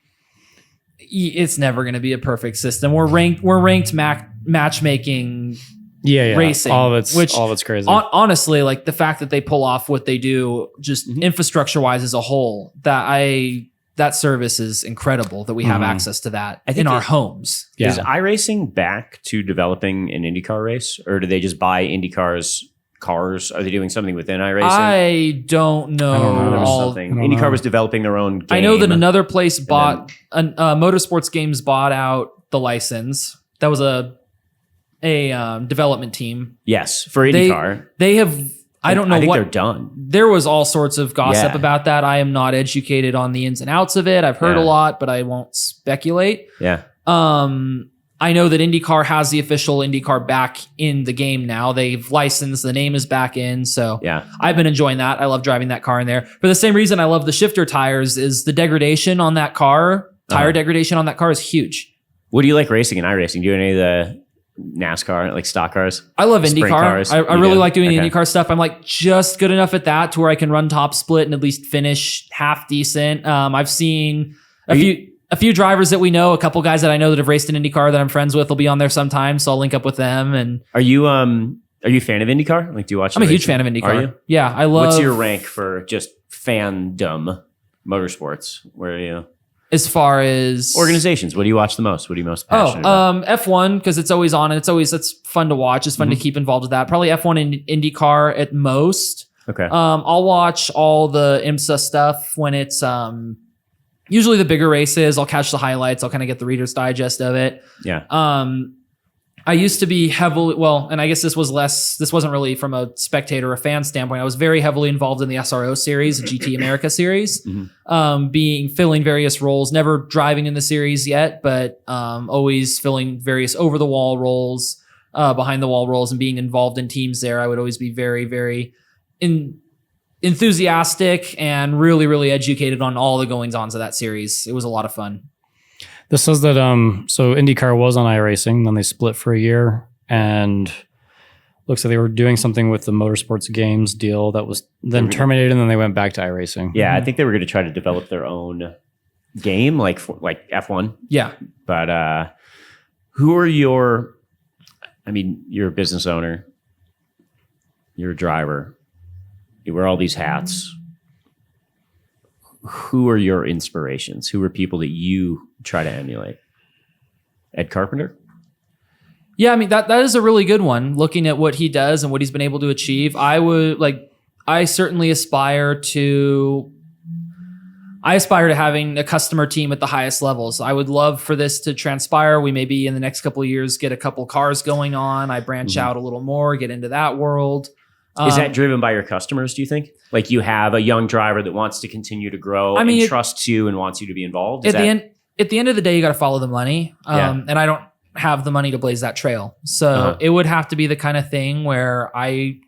It's never going to be a perfect system. We're ranked matchmaking. Racing. All of it's crazy. Honestly, like the fact that they pull off what they do, just infrastructure wise as a whole, that service is incredible that we have access to that in our homes. Yeah. Is iRacing back to developing an IndyCar race, or do they just buy IndyCar's cars? Are they doing something within iRacing? I don't know. There was something. IndyCar was developing their own game. I know that another place Motorsports Games bought out the license. That was a development team. Yes, for IndyCar. They have. I don't know. I think they're done. There was all sorts of gossip about that. I am not educated on the ins and outs of it. I've heard a lot, but I won't speculate. Yeah. I know that IndyCar has the official IndyCar back in the game now. They've licensed. The name is back in. So I've been enjoying that. I love driving that car in there. For the same reason I love the shifter tires is the degradation on that car. Tire degradation on that car is huge. What do you like racing in iRacing? Do you do any of the NASCAR, like stock cars? I love IndyCar. I really like doing the IndyCar stuff. I'm like just good enough at that to where I can run top split and at least finish half decent. I've seen a few drivers that we know, a couple guys that I know that have raced in IndyCar that I'm friends with will be on there sometime. So I'll link up with them. And are you a fan of IndyCar? Like, do you watch? I'm a huge fan of IndyCar. Are you? Yeah, I love. What's your rank for just fandom? motorsports? Where are you? As far as Organizations, what do you watch the most? What are you most passionate about? F1 because it's always on and it's fun to watch. It's fun to keep involved with that. Probably F1 and IndyCar at most. Okay. I'll watch all the IMSA stuff when it's usually the bigger races. I'll catch the highlights. I'll kind of get the Reader's Digest of it. Yeah. I used to be and I guess this wasn't really from a spectator or a fan standpoint. I was very heavily involved in the SRO series, the GT America series, filling various roles, never driving in the series yet, but always filling various over the wall roles, behind the wall roles, and being involved in teams there. I would always be very, very enthusiastic and really, really educated on all the goings ons of that series. It was a lot of fun. This says that so IndyCar was on iRacing, then they split for a year, and looks like they were doing something with the Motorsports Games deal that was then terminated, and then they went back to iRacing. Yeah, I think they were going to try to develop their own game, like F1. Yeah, but who are you're a business owner, you're a driver, you wear all these hats. Who are your inspirations? Who are people that you try to emulate? Ed Carpenter? Yeah, I mean, that is a really good one. Looking at what he does and what he's been able to achieve, I certainly aspire to having a customer team at the highest levels. I would love for this to transpire. We maybe in the next couple of years get a couple cars going on. I branch out a little more, get into that world. Is that driven by your customers, do you think? Like you have a young driver that wants to continue to grow and trusts you and wants you to be involved? At the end of the day, you got to follow the money. And I don't have the money to blaze that trail. So it would have to be the kind of thing where I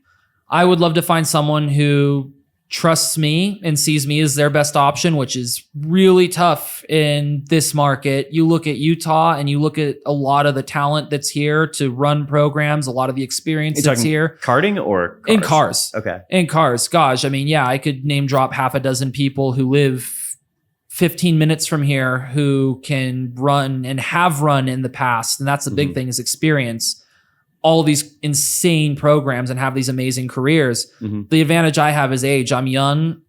would love to find someone who trusts me and sees me as their best option, which is really tough in this market. You look at Utah and you look at a lot of the talent that's here to run programs, a lot of the experience that's here. Karting or cars? In cars. Okay. In cars. Gosh, I mean, yeah, I could name drop half a dozen people who live 15 minutes from here who can run and have run in the past. And that's the big thing is experience. All these insane programs and have these amazing careers. The advantage I have is age. I'm young.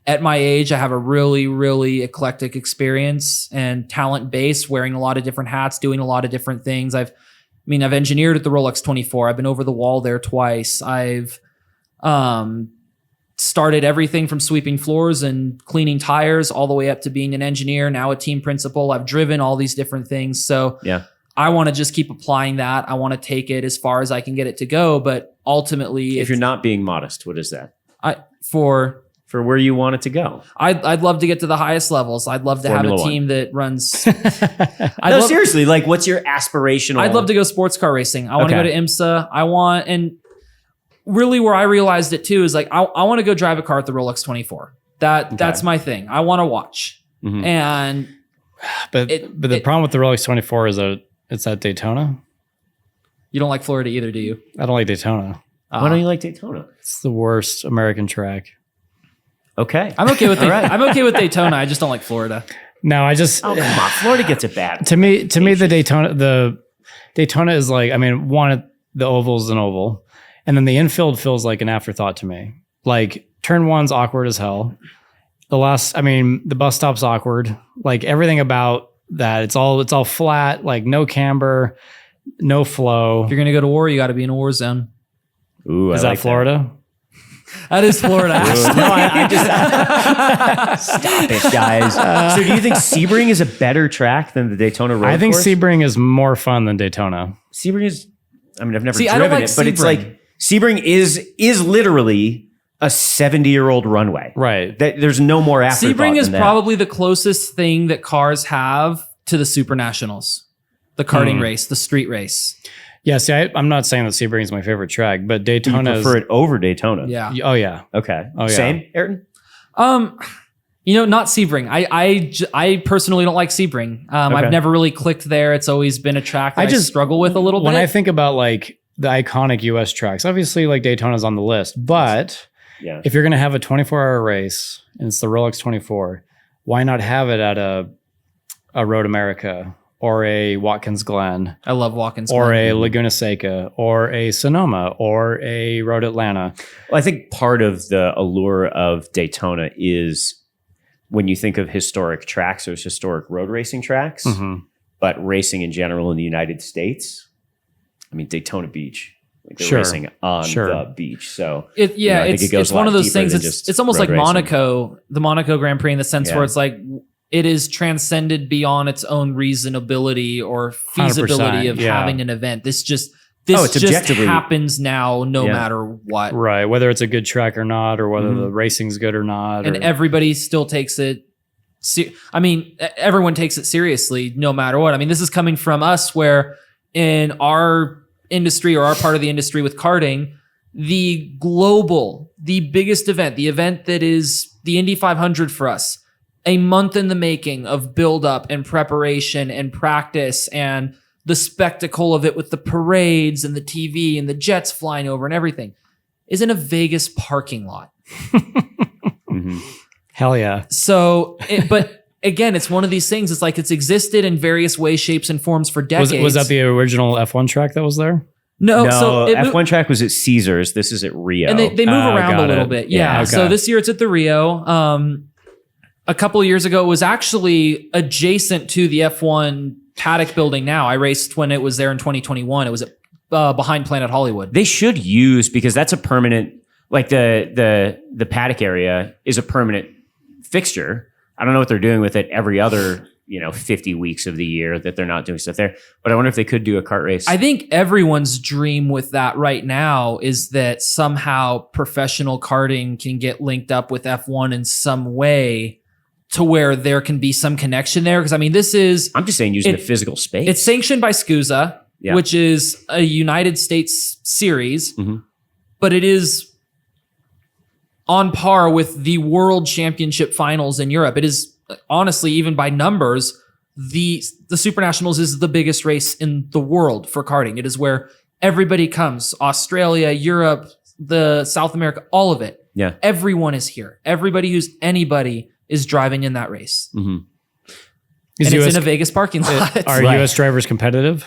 At my age, I have a really, really eclectic experience and talent base, wearing a lot of different hats, doing a lot of different things. I've engineered at the Rolex 24. I've been over the wall there twice. I've started everything from sweeping floors and cleaning tires all the way up to being an engineer, now a team principal. I've driven all these different things. So yeah. I want to just keep applying that. I want to take it as far as I can get it to go. But ultimately, if you're not being modest, what is that? For where you want it to go. I'd love to get to the highest levels. I'd love to Formula have a team that runs. Seriously, like what's your aspirational? I'd love to go sports car racing. I want to go to IMSA. And really where I realized it too is like, I want to go drive a car at the Rolex 24. That's my thing. I want to watch. And but the problem with the Rolex 24 is that it's at Daytona. You don't like Florida either, do you? I don't like Daytona. Why don't you like Daytona? It's the worst American track. Okay. I'm okay with I'm okay with Daytona. I just don't like Florida. No, I just come on. Florida gets it bad. To me the Daytona is like, the oval's an oval. And then the infield feels like an afterthought to me. Like turn one's awkward as hell. The bus stop's awkward. Like everything about that, it's all flat, like no camber, no flow. If you're gonna go to war, you got to be in a war zone. Ooh, is that Florida? That is Florida. No, I just stop it, guys. So, do you think Sebring is a better track than the Daytona road I think course? Sebring is more fun than Daytona. Sebring is. I've never driven I don't like it, but it's like Sebring is literally a 70-year-old runway. Right. There's no more afterthought. Sebring is probably the closest thing that cars have to the Super Nationals, the karting race, the street race. Yeah, see, I'm not saying that Sebring is my favorite track, but Daytona you prefer it over Daytona. Yeah. Oh yeah. Okay. Oh yeah. Same, Ayrton? Not Sebring. I personally don't like Sebring. Okay. I've never really clicked there. It's always been a track that I struggle with a little bit. When I think about like the iconic US tracks, obviously like Daytona's on the list, but if you're going to have a 24-hour race and it's the Rolex 24, why not have it at a Road America or a Watkins Glen? I love Watkins Glen. Or a Laguna Seca or a Sonoma or a Road Atlanta. Well, I think part of the allure of Daytona is when you think of historic tracks, there's historic road racing tracks, but racing in general in the United States, I mean, Daytona Beach, like they're racing on the beach. So I think it goes it's one of those things. It's almost like Monaco, the Monaco Grand Prix, in the sense where it's like it is transcended beyond its own reasonability or feasibility of having an event. This just happens now, no matter what. Right, whether it's a good track or not, or whether the racing's good or not, and everybody still takes it. I mean, everyone takes it seriously, no matter what. I mean, this is coming from us, where in our industry or our part of the industry with karting, the biggest event, the event that is the Indy 500 for us, a month in the making of build up and preparation and practice and the spectacle of it with the parades and the TV and the jets flying over and everything, is in a Vegas parking lot. Hell yeah. So, but again, it's one of these things. It's like it's existed in various ways, shapes, and forms for decades. Was that the original F1 track that was there? No, so F1 track was at Caesars. This is at Rio. And they move around a little bit. Yeah. Okay. So this year it's at the Rio. A couple of years ago, it was actually adjacent to the F1 paddock building now. I raced when it was there in 2021. It was behind Planet Hollywood. They should use, because that's a permanent, like the paddock area is a permanent fixture. I don't know what they're doing with it every other 50 weeks of the year that they're not doing stuff there. But I wonder if they could do a kart race. I think everyone's dream with that right now is that somehow professional karting can get linked up with F1 in some way to where there can be some connection there. Because I mean, I'm just saying using the physical space. It's sanctioned by SCUSA, which is a United States series, but it is on par with the World Championship finals in Europe. It is honestly, even by numbers, the Super Nationals is the biggest race in the world for karting. It is where everybody comes. Australia, Europe, the South America, all of it. Yeah. Everyone is here. Everybody who's anybody is driving in that race. And it's in a Vegas parking lot. Are US drivers competitive?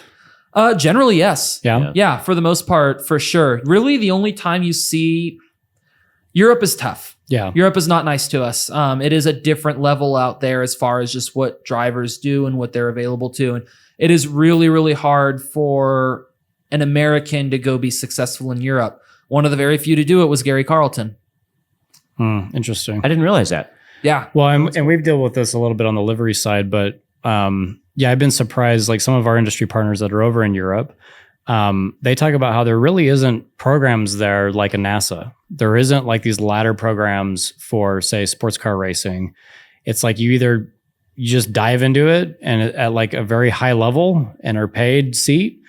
Generally, yes. Yeah. Yeah, for the most part, for sure. Really, the only time you see Europe is tough. Yeah. Europe is not nice to us. It is a different level out there as far as just what drivers do and what they're available to. And it is really, really hard for an American to go be successful in Europe. One of the very few to do it was Gary Carlton. Interesting. I didn't realize that. Yeah. Well, and we've dealt with this a little bit on the livery side, but I've been surprised, like some of our industry partners that are over in Europe, they talk about how there really isn't programs there like a NASA. There isn't like these ladder programs for, say, sports car racing. It's like you just dive into it and at like a very high level and are paid seat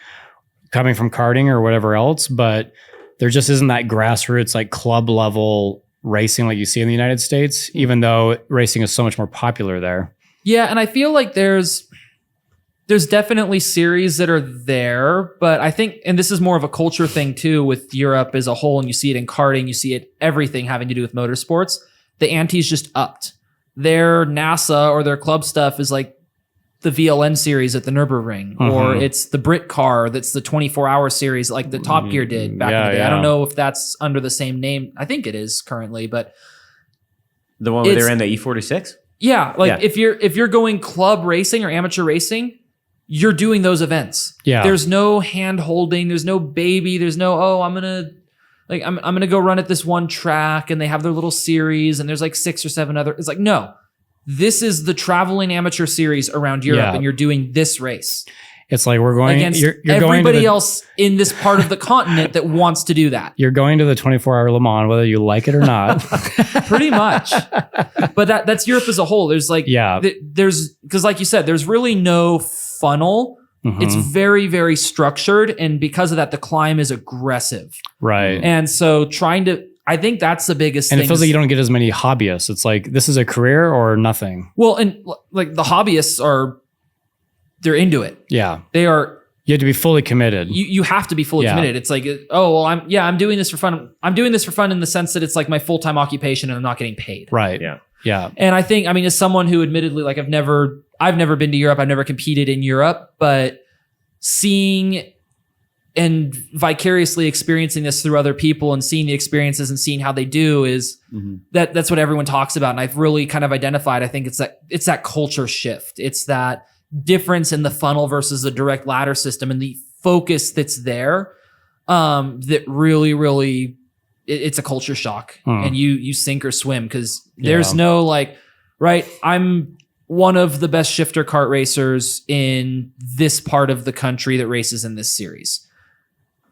coming from karting or whatever else. But there just isn't that grassroots, like club level racing like you see in the United States, even though racing is so much more popular there. Yeah. And I feel like there's definitely series that are there, but I think, and this is more of a culture thing too with Europe as a whole, and you see it in karting, you see it everything having to do with motorsports, the ante's just upped. Their NASA or their club stuff is like the VLN series at the Nürburgring, or it's the Brit car that's the 24-hour series like the Top Gear did back in the day. Yeah. I don't know if that's under the same name. I think it is currently, but the one where they ran the E46? Yeah, if you're going club racing or amateur racing, you're doing those events. Yeah. There's no hand holding. There's no baby. There's no, I'm going to go run at this one track and they have their little series and there's like 6 or 7 other. It's like, no, this is the traveling amateur series around Europe and you're doing this race. It's like we're going against you're everybody going else in this part of the continent that wants to do that. You're going to the 24-hour Le Mans, whether you like it or not. Pretty much. But that's Europe as a whole. There's like, because like you said, there's really no funnel. It's very, very structured. And because of that, the climb is aggressive. Right. And so I think that's the biggest thing. And it feels like you don't get as many hobbyists. It's like, this is a career or nothing. Well, and like the hobbyists they're into it. Yeah. They are. You have to be fully committed. You have to be fully committed. It's like, I'm doing this for fun. I'm doing this for fun in the sense that it's like my full-time occupation and I'm not getting paid. Right. Yeah. Yeah. And I think, as someone who admittedly, like I've never been to Europe. I've never competed in Europe, but seeing and vicariously experiencing this through other people and seeing the experiences and seeing how they do is that's what everyone talks about. And I've really kind of identified, I think it's that culture shift. It's that difference in the funnel versus the direct ladder system and the focus that's there. That really, it's a culture shock and you sink or swim because there's no like, right. I'm one of the best shifter kart racers in this part of the country that races in this series.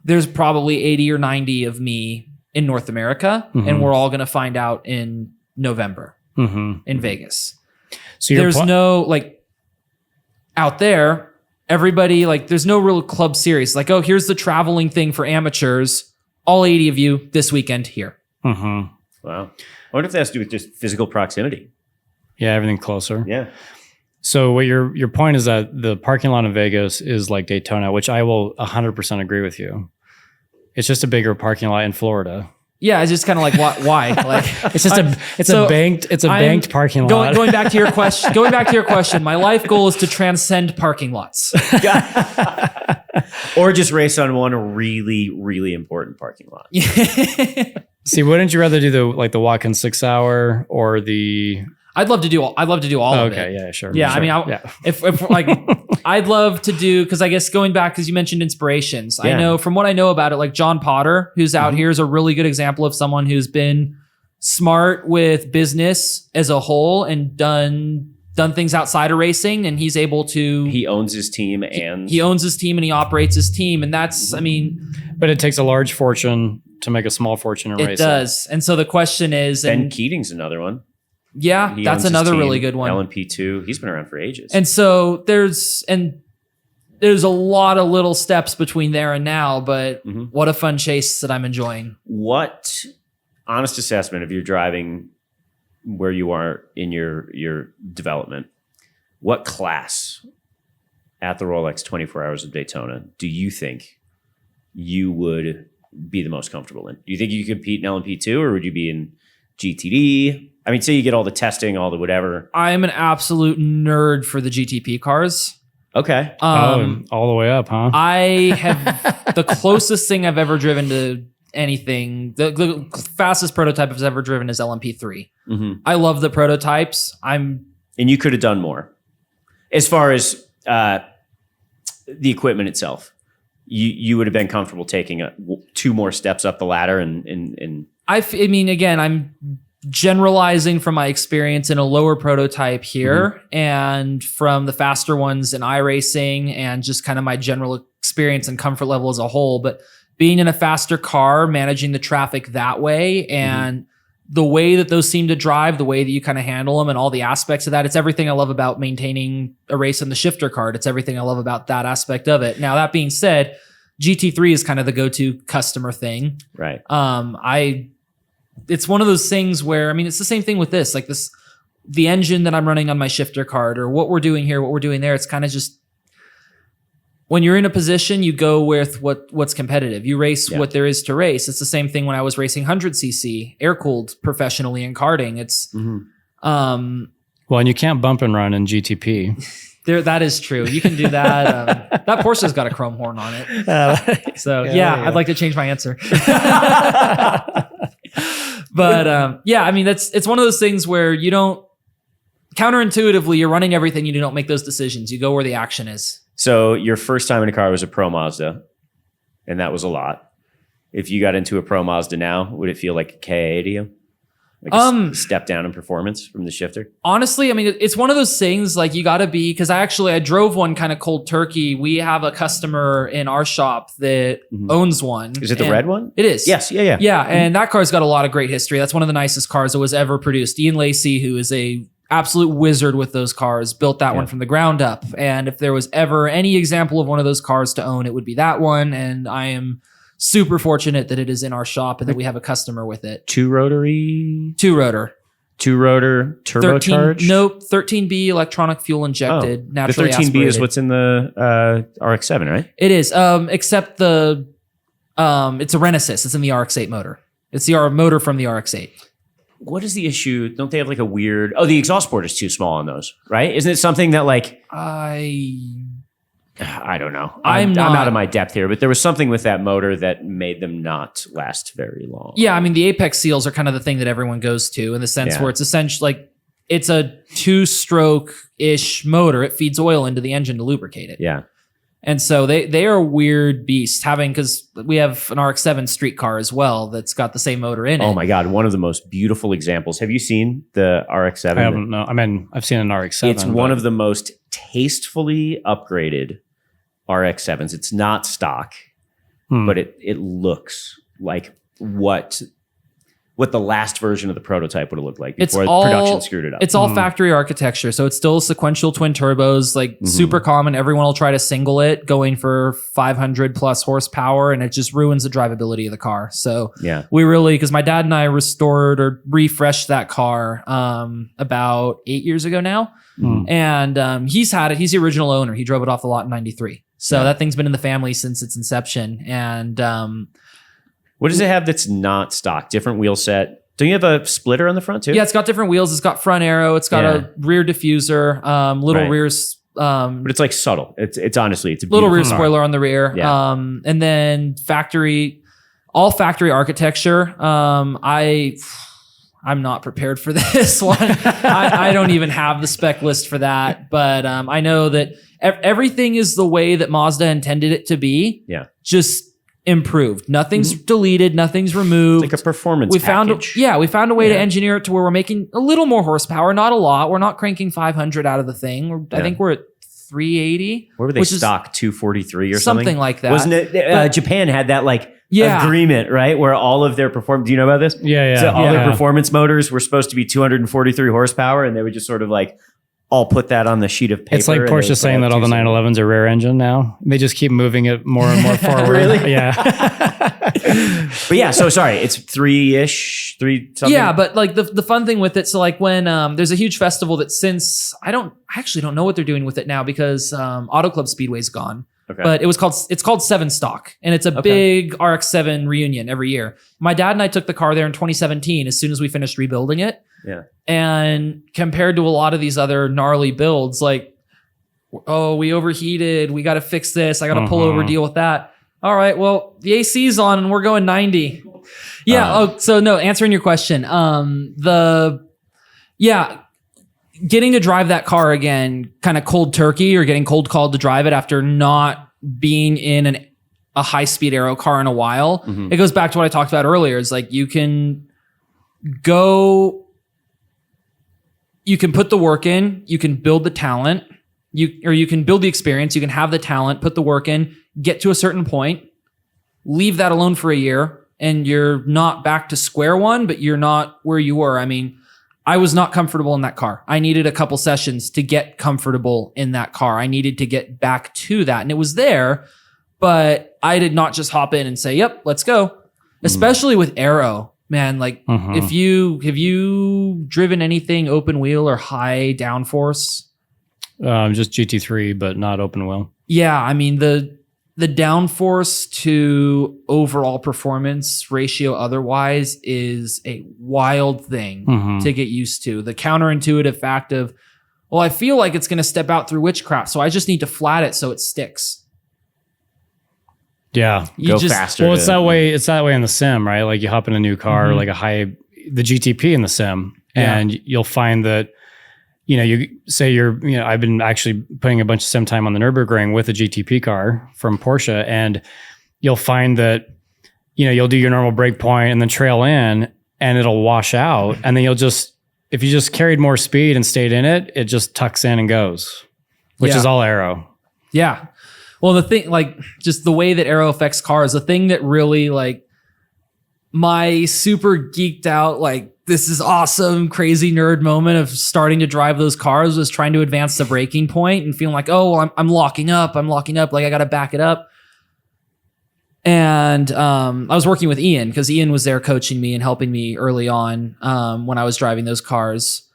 There's probably 80 or 90 of me in North America, and we're all going to find out in November in Vegas. So there's no like out there, everybody like there's no real club series. Like, oh, here's the traveling thing for amateurs. All 80 of you this weekend here. Wow. I wonder if that has to do with just physical proximity. Yeah, everything closer. Yeah. So what your point is that the parking lot in Vegas is like Daytona, which I will 100% agree with you. It's just a bigger parking lot in Florida. Yeah, it's just kind of like why? Like it's just a banked parking lot. Going back to your question, my life goal is to transcend parking lots. Or just race on one really, really important parking lot. See, wouldn't you rather do the walk-in 6 hour or the? I'd love to do all of it. Okay, yeah, sure. Yeah, sure. I mean, if like, I'd love to do, because I guess going back, because you mentioned inspirations. Yeah. I know from what I know about it, like John Potter, who's out here, is a really good example of someone who's been smart with business as a whole and done things outside of racing, and he's able to. He owns his team and he owns his team and he operates his team, and that's, I mean, but it takes a large fortune to make a small fortune in racing. It does, and so the question is, Ben Keating's another one. Yeah, that's another really good one. LMP2, he's been around for ages. And so there's a lot of little steps between there and now, but what a fun chase that I'm enjoying. What honest assessment of your driving where you are in your development, what class at the Rolex 24 Hours of Daytona do you think you would be the most comfortable in? Do you think you could compete in LMP2 or would you be in GTD? I mean, say you get all the testing, all the whatever. I am an absolute nerd for the GTP cars. Okay. All the way up, huh? I have the closest thing I've ever driven to anything. The fastest prototype I've ever driven is LMP3. I love the prototypes. And you could have done more. As far as the equipment itself, you would have been comfortable taking 2 more steps up the ladder and I mean, again, I'm generalizing from my experience in a lower prototype here and from the faster ones in iRacing and just kind of my general experience and comfort level as a whole. But being in a faster car, managing the traffic that way and the way that those seem to drive, the way that you kind of handle them and all the aspects of that, it's everything I love about maintaining a race in the shifter card. It's everything I love about that aspect of it. Now, that being said, GT3 is kind of the go-to customer thing. Right. It's one of those things where, I mean, it's the same thing with this, like this, the engine that I'm running on my shifter card or what we're doing here, what we're doing there. It's kind of just, when you're in a position, you go with what's competitive. You race what there is to race. It's the same thing when I was racing 100cc air-cooled professionally in karting. It's, well, and you can't bump and run in GTP. That is true. You can do that. That Porsche's got a chrome horn on it. So yeah, I'd like to change my answer. But yeah, I mean, it's one of those things where you don't, counterintuitively, you're running everything. You don't make those decisions. You go where the action is. So your first time in a car was a Pro Mazda, and that was a lot. If you got into a Pro Mazda now, would it feel like a KA to you? Like a step down in performance from the shifter? Honestly, I mean, it's one of those things like you got to be, because I drove one kind of cold turkey. We have a customer in our shop that owns one. Is it the red one? It is. Yes. Yeah. Yeah. And that car's got a lot of great history. That's one of the nicest cars that was ever produced. Ian Lacey, who is a absolute wizard with those cars, built that one from the ground up. And if there was ever any example of one of those cars to own, it would be that one. And I am super fortunate that it is in our shop and that we have a customer with it. Two rotor turbocharged? Nope. 13B electronic fuel injected, naturally aspirated. The 13B is what's in the RX-7, right? It is. Except it's a Renesas. It's in the RX-8 motor. It's the motor from the RX-8. What is the issue? Don't they have like a weird... Oh, the exhaust port is too small on those, right? Isn't it something that like... I don't know. I'm out not- of my depth here, but there was something with that motor that made them not last very long. Yeah, I mean, the apex seals are kind of the thing that everyone goes to in the sense where it's essentially like it's a 2-stroke-ish motor. It feeds oil into the engine to lubricate it. Yeah. And so they are weird beasts because we have an RX-7 street car as well that's got the same motor in it. Oh my God. One of the most beautiful examples. Have you seen the RX-7? I haven't. No, I mean, I've seen an RX-7. It's one of the most tastefully upgraded RX-7s. It's not stock, but it looks like what the last version of the prototype would have looked like before production screwed it up. It's all factory architecture. So it's still sequential twin turbos, like super common. Everyone will try to single it going for 500 plus horsepower, and it just ruins the drivability of the car. So we really, because my dad and I restored or refreshed that car about 8 years ago now. And he's had it. He's the original owner. He drove it off the lot in 93. So that thing's been in the family since its inception. And what does it have that's not stock? Different wheel set. Don't you have a splitter on the front too? yeah, it's got different wheels. It's got front arrow. It's got a rear diffuser, little rears. But it's like subtle. It's honestly, it's a little rear car. spoiler on the rear. Yeah. And then all factory architecture. I'm not prepared for this one. I don't even have the spec list for that, but I know that everything is the way that Mazda intended it to be. Yeah. Just improved. Nothing's deleted. Nothing's removed. It's like a performance we package. found a way to engineer it to where we're making a little more horsepower, not a lot. We're not cranking 500 out of the thing. I think we're at 380. Where were they stock 243 or something like that? Wasn't it? Japan had that agreement, right? Where all of their performance. Do you know about this? Yeah. So all their performance motors were supposed to be 243 horsepower, and they would just sort of all put that on the sheet of paper. It's like Porsche saying that all the 911s are rear engine now. They just keep moving it more and more forward. Really? Yeah. But yeah, so sorry, it's 3-ish, 3 something. Yeah, but the fun thing with it, so when there's a huge festival that since I actually don't know what they're doing with it now because Auto Club Speedway's gone. Okay. But it's called 7 Stock, and it's a big RX-7 reunion every year. My dad and I took the car there in 2017 as soon as we finished rebuilding it. Yeah. And compared to a lot of these other gnarly builds, we overheated, we got to fix this, I got to pull over, deal with that. All right, well, the AC's on and we're going 90. Yeah. So no, answering your question, getting to drive that car again, kind of cold turkey or getting cold called to drive it after not being in a high speed aero car in a while. It goes back to what I talked about earlier. It's like you can put the work in, you can build the talent, you can build the experience, you can have the talent, put the work in, get to a certain point, leave that alone for a year, and you're not back to square one, but you're not where you were. I mean, I was not comfortable in that car. I needed a couple sessions to get comfortable in that car. I needed to get back to that. And it was there, but I did not just hop in and say, yep, let's go. Especially with aero, man. Have you driven anything open wheel or high downforce? Just GT3, but not open wheel. Yeah. I mean, the downforce to overall performance ratio otherwise is a wild thing to get used to. The counterintuitive fact of, well, I feel like it's going to step out through witchcraft, so I just need to flat it so it sticks. Yeah. Go faster. Well, it's that way. It's that way in the sim, right? Like you hop in a new car, the GTP in the sim, and you'll find that, you say I've been actually putting a bunch of sim time on the Nürburgring with a GTP car from Porsche, and you'll find that, you'll do your normal brake point and then trail in and it'll wash out. And then if you just carried more speed and stayed in it, it just tucks in and goes, which is all aero. Yeah. Well, the thing, just the way that aero affects cars, the thing that really my super geeked out, this is awesome, crazy nerd moment of starting to drive those cars was trying to advance the braking point and feeling like, oh, well, I'm locking up. I got to back it up. And I was working with Ian because Ian was there coaching me and helping me early on when I was driving those cars.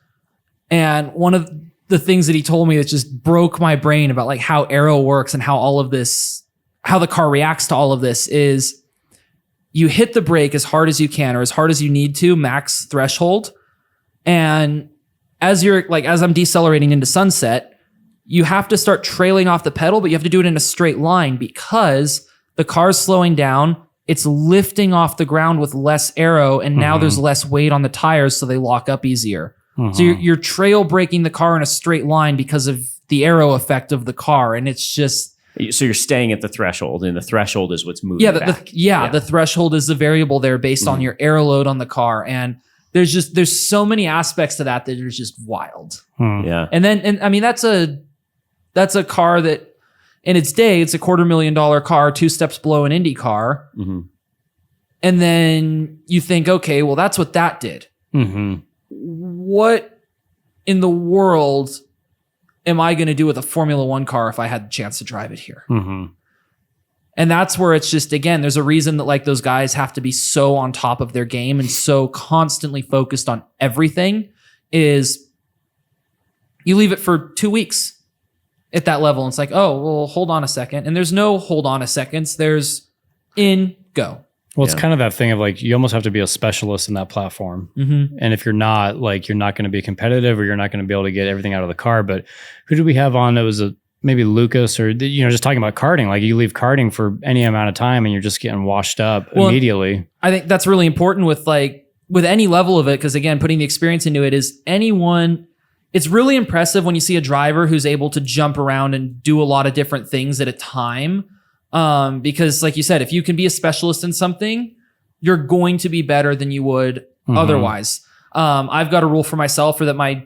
And one of the things that he told me that just broke my brain about how aero works and how all of this, how the car reacts to all of this is, you hit the brake as hard as you can or as hard as you need to, max threshold. And as I'm decelerating into sunset, you have to start trailing off the pedal, but you have to do it in a straight line because the car's slowing down. It's lifting off the ground with less aero, and now there's less weight on the tires, so they lock up easier. So you're trail braking the car in a straight line because of the aero effect of the car, and it's just... So you're staying at the threshold, and the threshold is what's moving back. The threshold is the variable there based on your aero load on the car, and there's so many aspects to that are just wild. Yeah. And I mean, that's a car that in its day, it's a $250,000 car, 2 steps below an Indy car. And then you think, okay, well, that's what that did. What in the world am I going to do with a Formula One car if I had the chance to drive it here? And that's where it's just, again, there's a reason that like those guys have to be so on top of their game and so constantly focused on everything is you leave it for 2 weeks at that level. And it's like, oh, well, hold on a second. And there's no hold on a seconds. There's go. Well, it's kind of that thing of like, you almost have to be a specialist in that platform. And if you're not, like, you're not going to be competitive or you're not going to be able to get everything out of the car. But who did we have on? It was maybe Lucas or, just talking about karting. Like you leave karting for any amount of time and you're just getting washed up immediately. I think that's really important with any level of it. Cause again, putting the experience into it is it's really impressive when you see a driver who's able to jump around and do a lot of different things at a time. Because like you said, if you can be a specialist in something, you're going to be better than you would otherwise. I've got a rule for myself that my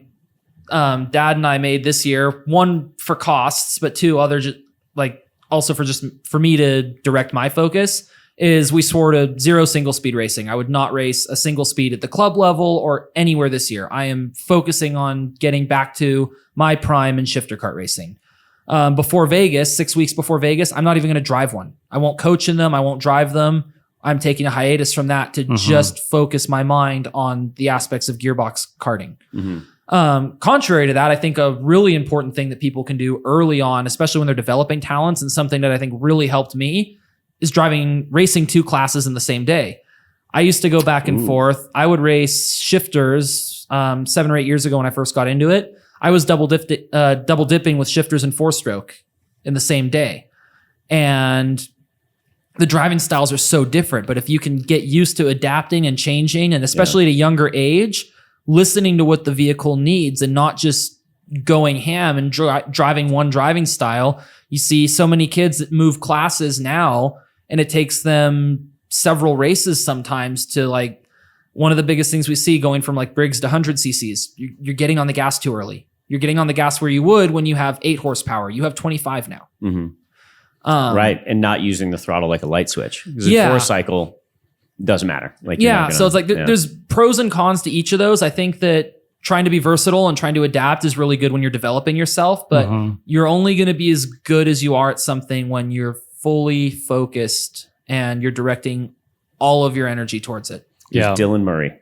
dad and I made this year, one for costs, but two also for me to direct my focus is we swore to 0 single speed racing. I would not race a single speed at the club level or anywhere this year. I am focusing on getting back to my prime in shifter kart racing. Before Vegas, 6 weeks before Vegas, I'm not even going to drive one. I won't coach in them. I won't drive them. I'm taking a hiatus from that to just focus my mind on the aspects of gearbox karting. Contrary to that, I think a really important thing that people can do early on, especially when they're developing talents, and something that I think really helped me is racing 2 classes in the same day. I used to go back and forth. I would race shifters 7 or 8 years ago when I first got into it. I was double dipping with shifters and 4-stroke in the same day. And the driving styles are so different. But if you can get used to adapting and changing, and especially at a younger age, listening to what the vehicle needs and not just going ham and driving one driving style. You see so many kids that move classes now, and it takes them several races sometimes to one of the biggest things we see going from Briggs to 100 cc's. You're getting on the gas too early. You're getting on the gas where you would when you have 8 horsepower. You have 25 now. Right. And not using the throttle like a light switch. Because in 4-cycle, doesn't matter. So it's there's pros and cons to each of those. I think that trying to be versatile and trying to adapt is really good when you're developing yourself, but you're only going to be as good as you are at something when you're fully focused and you're directing all of your energy towards it. Yeah. Dylan Murray.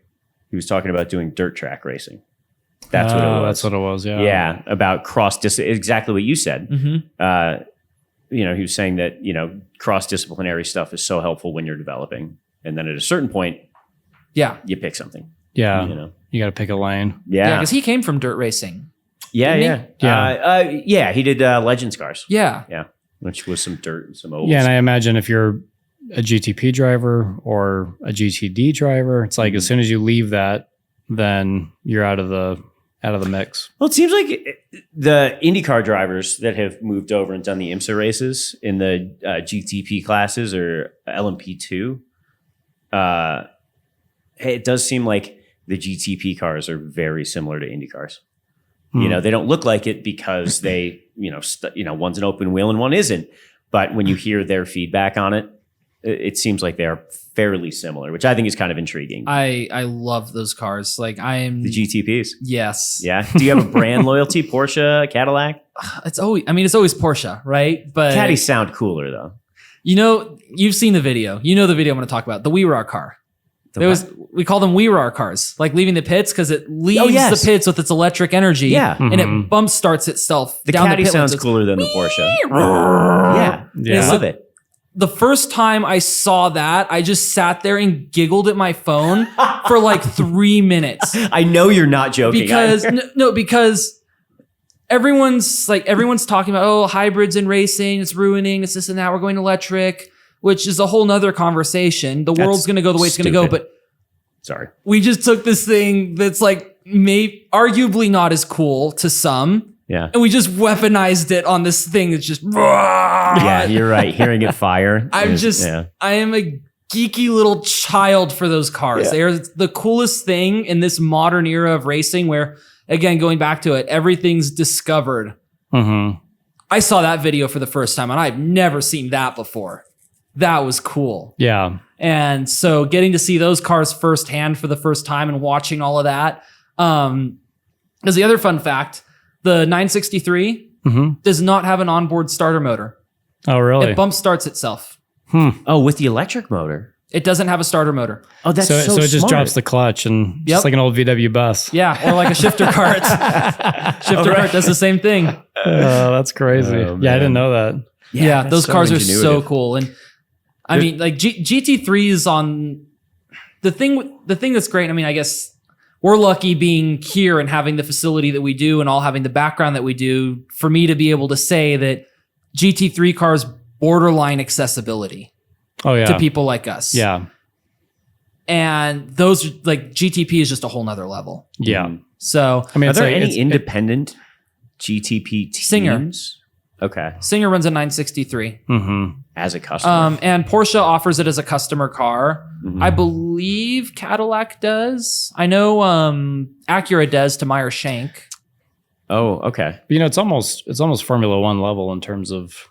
He was talking about doing dirt track racing. That's what it was. That's what it was. Yeah. Yeah. About exactly what you said. He was saying that, cross-disciplinary stuff is so helpful when you're developing. And then at a certain point, you pick something. Yeah. You got to pick a lane. Yeah. Because he came from dirt racing. Yeah. He did Legends cars. Yeah. Which was some dirt and some ovals. Yeah. And I imagine if you're a GTP driver or a GTD driver, it's like as soon as you leave that, then you're out of the mix. Well, it seems like the IndyCar drivers that have moved over and done the IMSA races in the GTP classes or LMP2, it does seem like the GTP cars are very similar to Indy cars. They don't look like it because they, one's an open wheel and one isn't. But when you hear their feedback on it, it seems like they are fairly similar, which I think is kind of intriguing. I love those cars. The GTPs. Yes. Yeah. Do you have a brand loyalty? Porsche, Cadillac? It's always Porsche, right? But Caddies sound cooler though. You've seen the video. You know the video I'm going to talk about. The LVRY car. We call them LVRY cars, leaving the pits because it leaves the pits with its electric energy. Yeah. And it bump starts itself the down Caddy the pit. Sounds cooler than the Porsche. Yeah. I love it. The first time I saw that, I just sat there and giggled at my phone for 3 minutes. I know you're not joking. Because everyone's talking about, oh, hybrids in racing, it's ruining, it's this and that. We're going electric, which is a whole nother conversation. The world's going to go the way it's going to go. But sorry, we just took this thing that's like arguably not as cool to some. Yeah. And we just weaponized it on this thing that's just. Yeah, you're right. Hearing it fire. I am a geeky little child for those cars. They are the coolest thing in this modern era of racing where, again, going back to it, everything's discovered. Mm-hmm. I saw that video for the first time and I've never seen that before. That was cool. Yeah. And so getting to see those cars firsthand for the first time and watching all of that. As the other fun fact, the 963 does not have an onboard starter motor. Oh, really? It bump starts itself. Oh, with the electric motor. It doesn't have a starter motor. Oh, that's so so it just smart. drops the clutch and just like an old VW bus. Yeah, or like a shifter cart. Cart does the same thing. Oh, that's crazy. Oh, yeah, I didn't know that. Yeah, that's those so cars are so ingenuitive. cool. And I mean, like GT3 is on the thing that's great. I mean, I guess we're lucky being here and having the facility that we do and all having the background that we do for me to be able to say that GT3 cars borderline accessibility to people like us. Yeah. And those like GTP is just a whole nother level. Yeah. So I mean, Are it's there like, any independent GTP teams? Singer. Okay. Singer runs a 963. As a customer. And Porsche offers it as a customer car. Mm-hmm. I believe Cadillac does. I know Acura does to Meyer Shank. Oh, okay. you know, it's almost Formula One level in terms of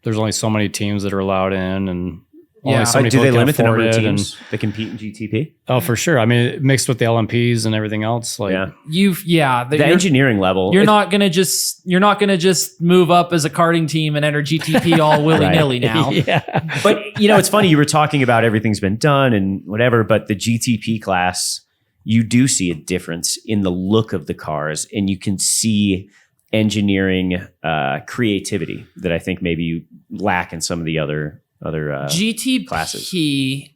there's only so many teams that are allowed in, and only so many Do people they can limit the number of afford it, teams that compete in GTP? Oh, for sure. I mean, mixed with the LMPs and everything else. Like, The engineering level. You're not gonna just move up as a karting team and enter GTP all willy nilly now. yeah. But you know, it's funny. You were talking about everything's been done and whatever, but the GTP class, you do see a difference in the look of the cars, and you can see engineering creativity that I think maybe you lack in some of the other GTP, classes.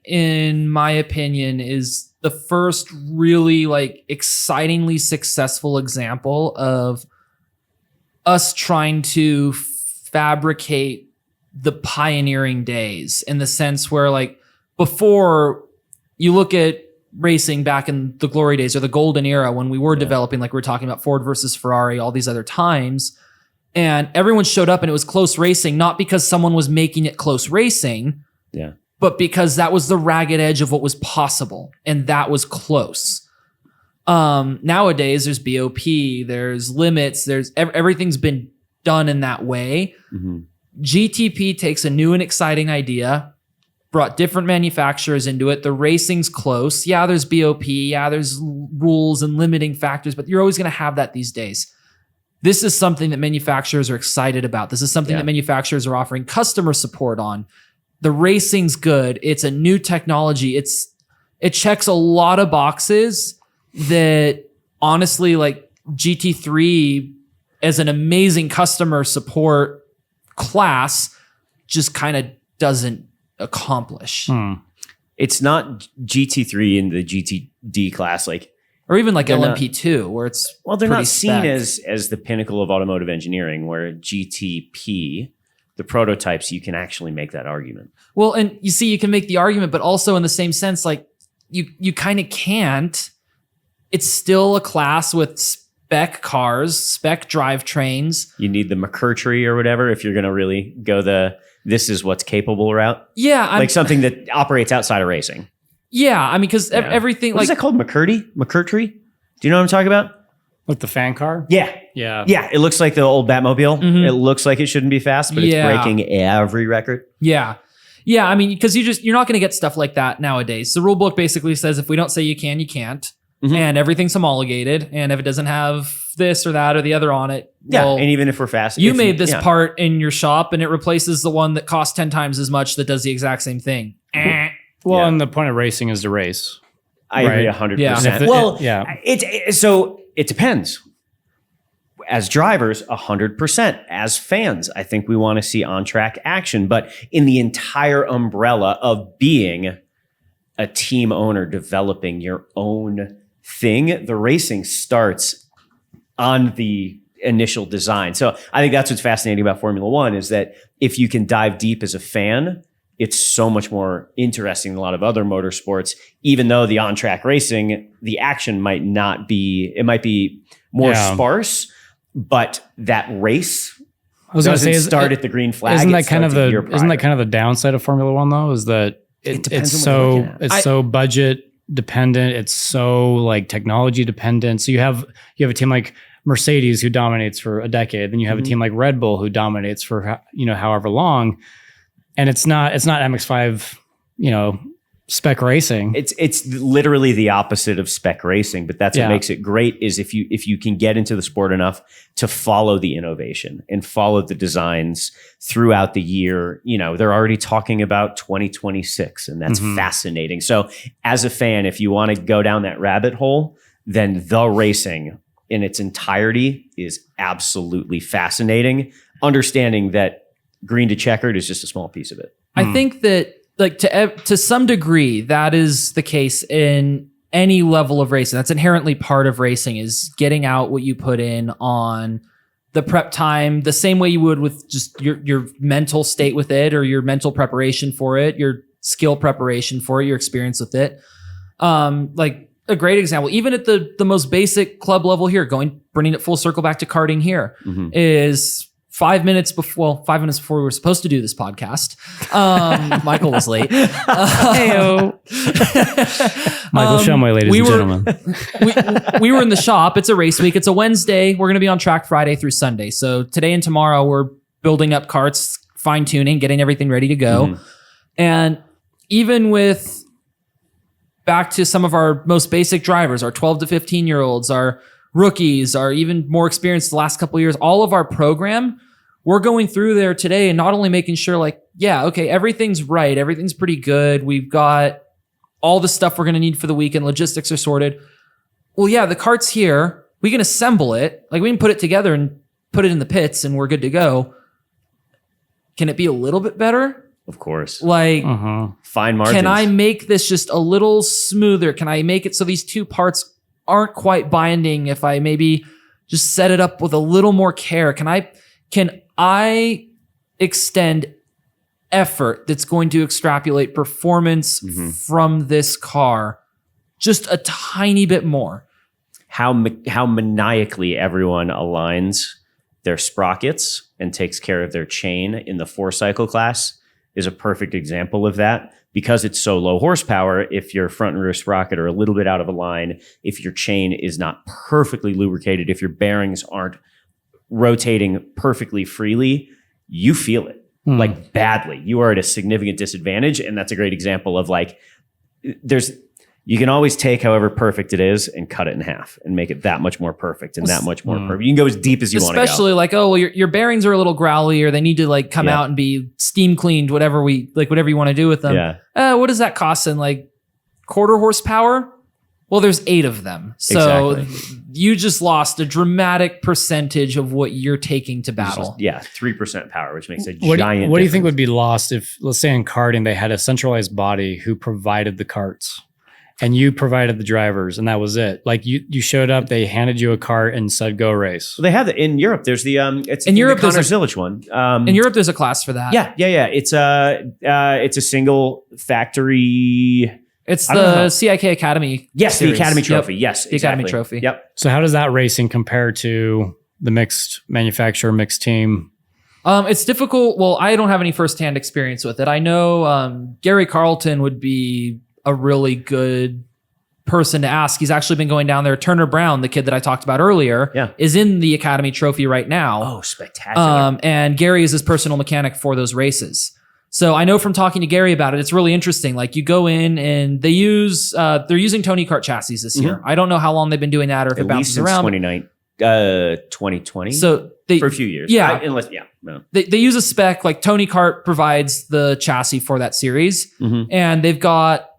in my opinion, is the first really like excitingly successful example of us trying to fabricate the pioneering days, in the sense where, like, before you look at racing back in the glory days or the golden era when we were developing, like we were talking about Ford versus Ferrari, all these other times, and everyone showed up and it was close racing, not because someone was making it close racing, but because that was the ragged edge of what was possible, and that was close. Nowadays there's BOP, there's limits, there's everything's been done in that way. GTP takes a new and exciting idea, brought different manufacturers into it. The racing's close. Yeah, there's BOP. Yeah, there's rules and limiting factors, but you're always going to have that these days. This is something that manufacturers are excited about. This is something that manufacturers are offering customer support on. The racing's good. It's a new technology. It checks a lot of boxes that, honestly, like GT3 as an amazing customer support class just kind of doesn't accomplish. It's not GT3 in the GTD class, like, or even like LMP2, where it's they're not spec. seen as the pinnacle of automotive engineering, where GTP, the prototypes, you can actually make that argument. Well, and you see, you can make the argument, but also in the same sense, like you kind of can't. It's still a class with spec cars, spec drivetrains. You need the McCurtry or whatever if you're going to really go this is what's capable route. Yeah. Like something that operates outside of racing. Yeah. I mean, because everything, What is that called? McCurtry? Do you know what I'm talking about? Like the fan car? Yeah. Yeah. Yeah. It looks like the old Batmobile. It looks like it shouldn't be fast, but it's breaking every record. Yeah. Yeah. I mean, because you're not going to get stuff like that nowadays. The rule book basically says if we don't say you can, you can't. And everything's homologated. And if it doesn't have this or that or the other on it, well, and even if we're fast, you made this part in your shop and it replaces the one that costs 10 times as much that does the exact same thing. Well, and the point of racing is to race. I agree 100%. Yeah. So it depends. As drivers, 100%. As fans, I think we want to see on-track action. But in the entire umbrella of being a team owner, developing your own thing, the racing starts on the initial design. So I think that's what's fascinating about Formula One is that if you can dive deep as a fan, it's so much more interesting than a lot of other motorsports, even though the on-track racing, the action might not be, it might be more sparse, but that race doesn't start at the green flag. Isn't that kind of the downside of Formula One though? Is that it's so budget dependent. It's so like technology dependent. So you have a team like Mercedes who dominates for a decade, then you have a team like Red Bull who dominates for however long, and it's not MX5 spec racing. It's literally the opposite of spec racing, but that's what makes it great is if you can get into the sport enough to follow the innovation and follow the designs throughout the year. They're already talking about 2026 and that's fascinating. So as a fan, if you want to go down that rabbit hole, then the racing in its entirety is absolutely fascinating. Understanding that green to checkered is just a small piece of it. I think that like to some degree, that is the case in any level of racing. That's inherently part of racing is getting out what you put in on the prep time, the same way you would with just your mental state with it or your mental preparation for it, your skill preparation for it, your experience with it. Like a great example, even at the most basic club level here, bringing it full circle back to karting here is 5 minutes before we were supposed to do this podcast. Michael was late. Heyo. Michael Shumway, ladies and gentlemen. We were in the shop. It's a race week. It's a Wednesday. We're going to be on track Friday through Sunday. So today and tomorrow we're building up karts, fine tuning, getting everything ready to go. And even with back to some of our most basic drivers, our 12 to 15 year olds, our rookies, our even more experienced the last couple of years, all of our program, we're going through there today and not only making sure like, everything's right. Everything's pretty good. We've got all the stuff we're going to need for the weekend. Logistics are sorted. Well, the kart's here. We can assemble it. Like we can put it together and put it in the pits and we're good to go. Can it be a little bit better? Of course. Like fine margins. Can I make this just a little smoother? Can I make it so these two parts aren't quite binding if I maybe just set it up with a little more care? Can I extend effort that's going to extrapolate performance from this car just a tiny bit more? How maniacally everyone aligns their sprockets and takes care of their chain in the 4-cycle class is a perfect example of that. Because it's so low horsepower, if your front and rear sprocket are a little bit out of a line, if your chain is not perfectly lubricated, if your bearings aren't rotating perfectly freely, you feel it like badly. You are at a significant disadvantage. And that's a great example of like, you can always take however perfect it is and cut it in half and make it that much more perfect and that much more perfect. You can go as deep as you want to go. Especially like, your bearings are a little growly or they need to like come out and be steam cleaned, whatever you want to do with them. What does that cost in like quarter horsepower? Well, there's 8 of them. So you just lost a dramatic percentage of what you're taking to battle. 3% power, which makes a giant difference. What do you think would be lost if, let's say in karting, they had a centralized body who provided the karts? And you provided the drivers, and that was it. Like you showed up, they handed you a cart and said, "Go race." Well, they have it in Europe. There's the Connors Village one. In Europe, there's a class for that. Yeah. It's a single factory. It's the CIK Academy. Yes, series. the Academy Trophy. Yep. Yes, the Academy Trophy. Yep. So how does that racing compare to the mixed manufacturer, mixed team? It's difficult. Well, I don't have any firsthand experience with it. I know Gary Carlton would be a really good person to ask. He's actually been going down there. Turner Brown, the kid that I talked about earlier, is in the Academy Trophy right now. Oh, spectacular. And Gary is his personal mechanic for those races. So I know from talking to Gary about it, it's really interesting. Like you go in and they're using Tony Kart chassis this year. I don't know how long they've been doing that or if it bounces around. 2020. So for a few years. They use a spec like Tony Kart provides the chassis for that series and they've got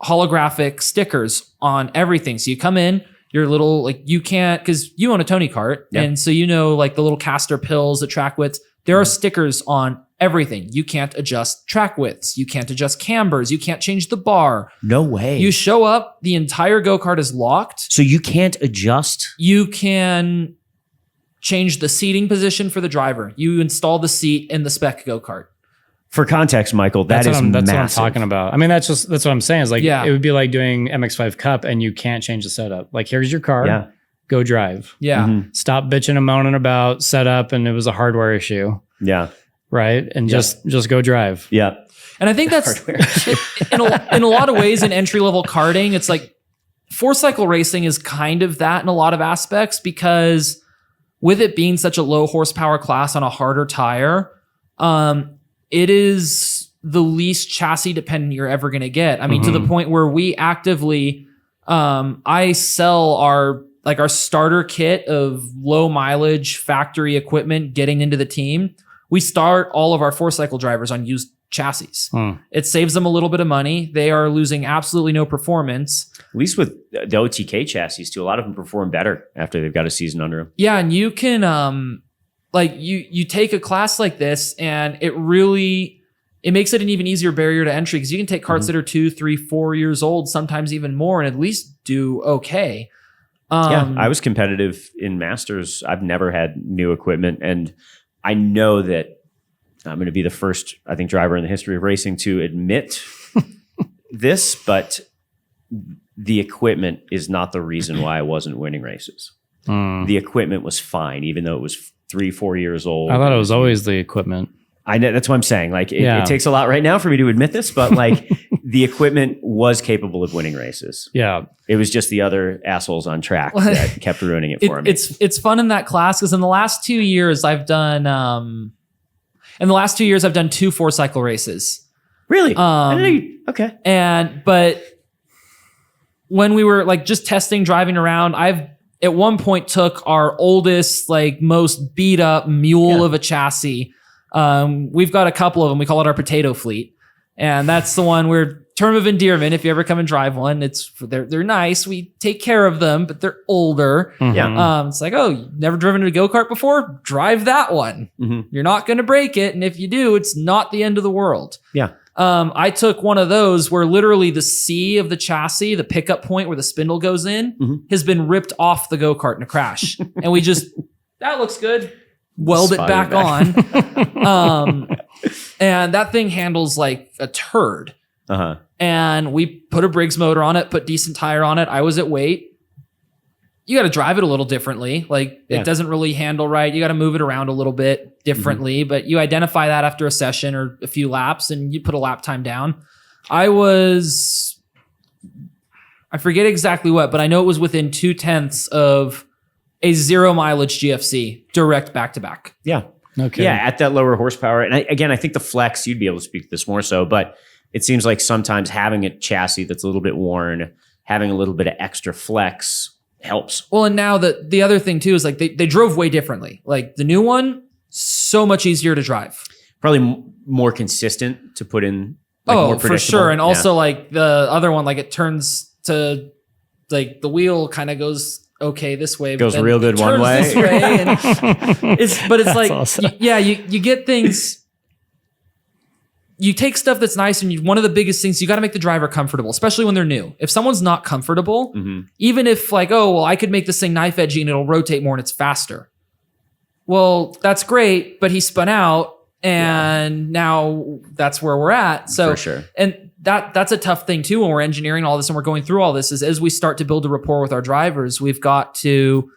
holographic stickers on everything. So you come in, your little, like you can't, because you own a Tony Kart. And so like the little caster pills, the track widths, there are stickers on everything. You can't adjust track widths. You can't adjust cambers. You can't change the bar. No way. You show up, the entire go-kart is locked. So you can't adjust? You can change the seating position for the driver. You install the seat in the spec go-kart. For context, Michael, that's what I'm massive. talking about. I mean, that's what I'm saying is like, Yeah. it would be like doing MX5 Cup and you can't change the setup. Like, here's your car, Yeah. go drive. Yeah. Mhm. Stop bitching and moaning about setup and it was a hardware issue, Yeah. right? And just go drive. Yeah. And I think that's in a lot of ways in entry-level karting, it's like four-cycle racing is kind of that in a lot of aspects, because with it being such a low horsepower class on a harder tire, it is the least chassis dependent you're ever going to get. I mean, to the point where we actively, I sell our starter kit of low mileage factory equipment getting into the team. We start all of our four-cycle drivers on used chassis. It saves them a little bit of money. They are losing absolutely no performance. At least with the OTK chassis too, a lot of them perform better after they've got a season under them. Yeah, and you can you take a class like this and it makes it an even easier barrier to entry, because you can take karts that are 2, 3, 4 years old, sometimes even more, and at least do okay. Yeah, I was competitive in Masters. I've never had new equipment, and I know that I'm going to be the first, I think, driver in the history of racing to admit this, but the equipment is not the reason why I wasn't winning races. The equipment was fine, even though it was 3-4 years old. I thought it was always the equipment. I know, that's what I'm saying. Like it takes a lot right now for me to admit this, but like the equipment was capable of winning races. Yeah. It was just the other assholes on track that kept ruining it for me. It's fun in that class because in the last 2 years I've done 2 four-cycle races. Really? Okay. But when we were like just testing, driving around, I've at one point took our oldest, like most beat up mule of a chassis. We've got a couple of them. We call it our potato fleet. And that's the one where term of endearment, if you ever come and drive one, they're nice. We take care of them, but they're older. Yeah. It's like, oh, you've never driven a go-kart before? Drive that one. You're not going to break it. And if you do, it's not the end of the world. Yeah. I took one of those where literally the C of the chassis, the pickup point where the spindle goes in, has been ripped off the go-kart in a crash. And we just, that looks good. Weld it back on. And that thing handles like a turd. And we put a Briggs motor on it, put decent tire on it. I was at weight. You got to drive it a little differently. Like it doesn't really handle right. You got to move it around a little bit differently, but you identify that after a session or a few laps and you put a lap time down. I forget exactly what, but I know it was within 0.2 of a 0 mileage GFC direct back to back. Yeah. Okay. Yeah. At that lower horsepower. And I think the flex, you'd be able to speak to this more so, but it seems like sometimes having a chassis that's a little bit worn, having a little bit of extra flex helps. Well, and now the other thing too is like they drove way differently. Like the new one, so much easier to drive. Probably more consistent to put in. Like more for sure. And also like the other one, like it turns to like the wheel kind of goes okay this way. Goes real good one way. This way and it's like, awesome. You get things. You take stuff that's nice, and one of the biggest things, you got to make the driver comfortable, especially when they're new. If someone's not comfortable, even if like, oh, well, I could make this thing knife edgy and it'll rotate more and it's faster. Well, that's great, but he spun out and now that's where we're at. So, for sure. And that's a tough thing too when we're engineering all this and we're going through all this is as we start to build a rapport with our drivers, we've got to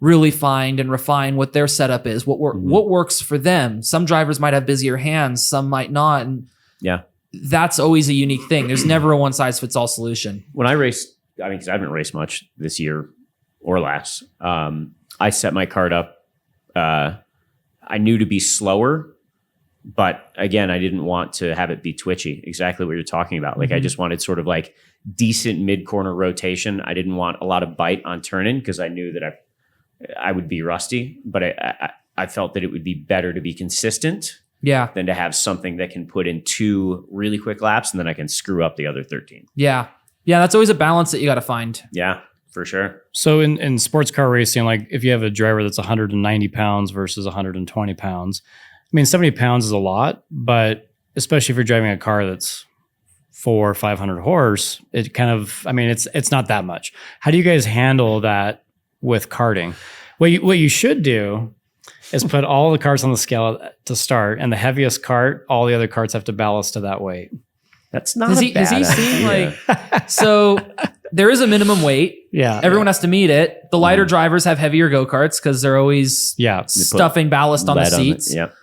really find and refine what their setup is, what works for them. Some drivers might have busier hands, some might not. And that's always a unique thing. There's never a one size fits all solution. When I race, because I haven't raced much this year or last, I set my kart up. I knew to be slower, but again, I didn't want to have it be twitchy. Exactly what you're talking about. Like I just wanted sort of like decent mid-corner rotation. I didn't want a lot of bite on turn-in because I knew that I would be rusty, but I felt that it would be better to be consistent than to have something that can put in 2 really quick laps and then I can screw up the other 13. Yeah. That's always a balance that you got to find. Yeah, for sure. So in sports car racing, like if you have a driver that's 190 pounds versus 120 pounds, I mean, 70 pounds is a lot, but especially if you're driving a car that's 400 or 500 horse, it kind of, I mean, it's not that much. How do you guys handle that with karting? What you should do is put all the carts on the scale to start, and the heaviest cart, all the other carts have to ballast to that weight. That's not Has a he bad seen idea. like, so there is a minimum weight. Yeah. Everyone has to meet it. The lighter drivers have heavier go-karts because they're always stuffing ballast on the lead seats. Yep.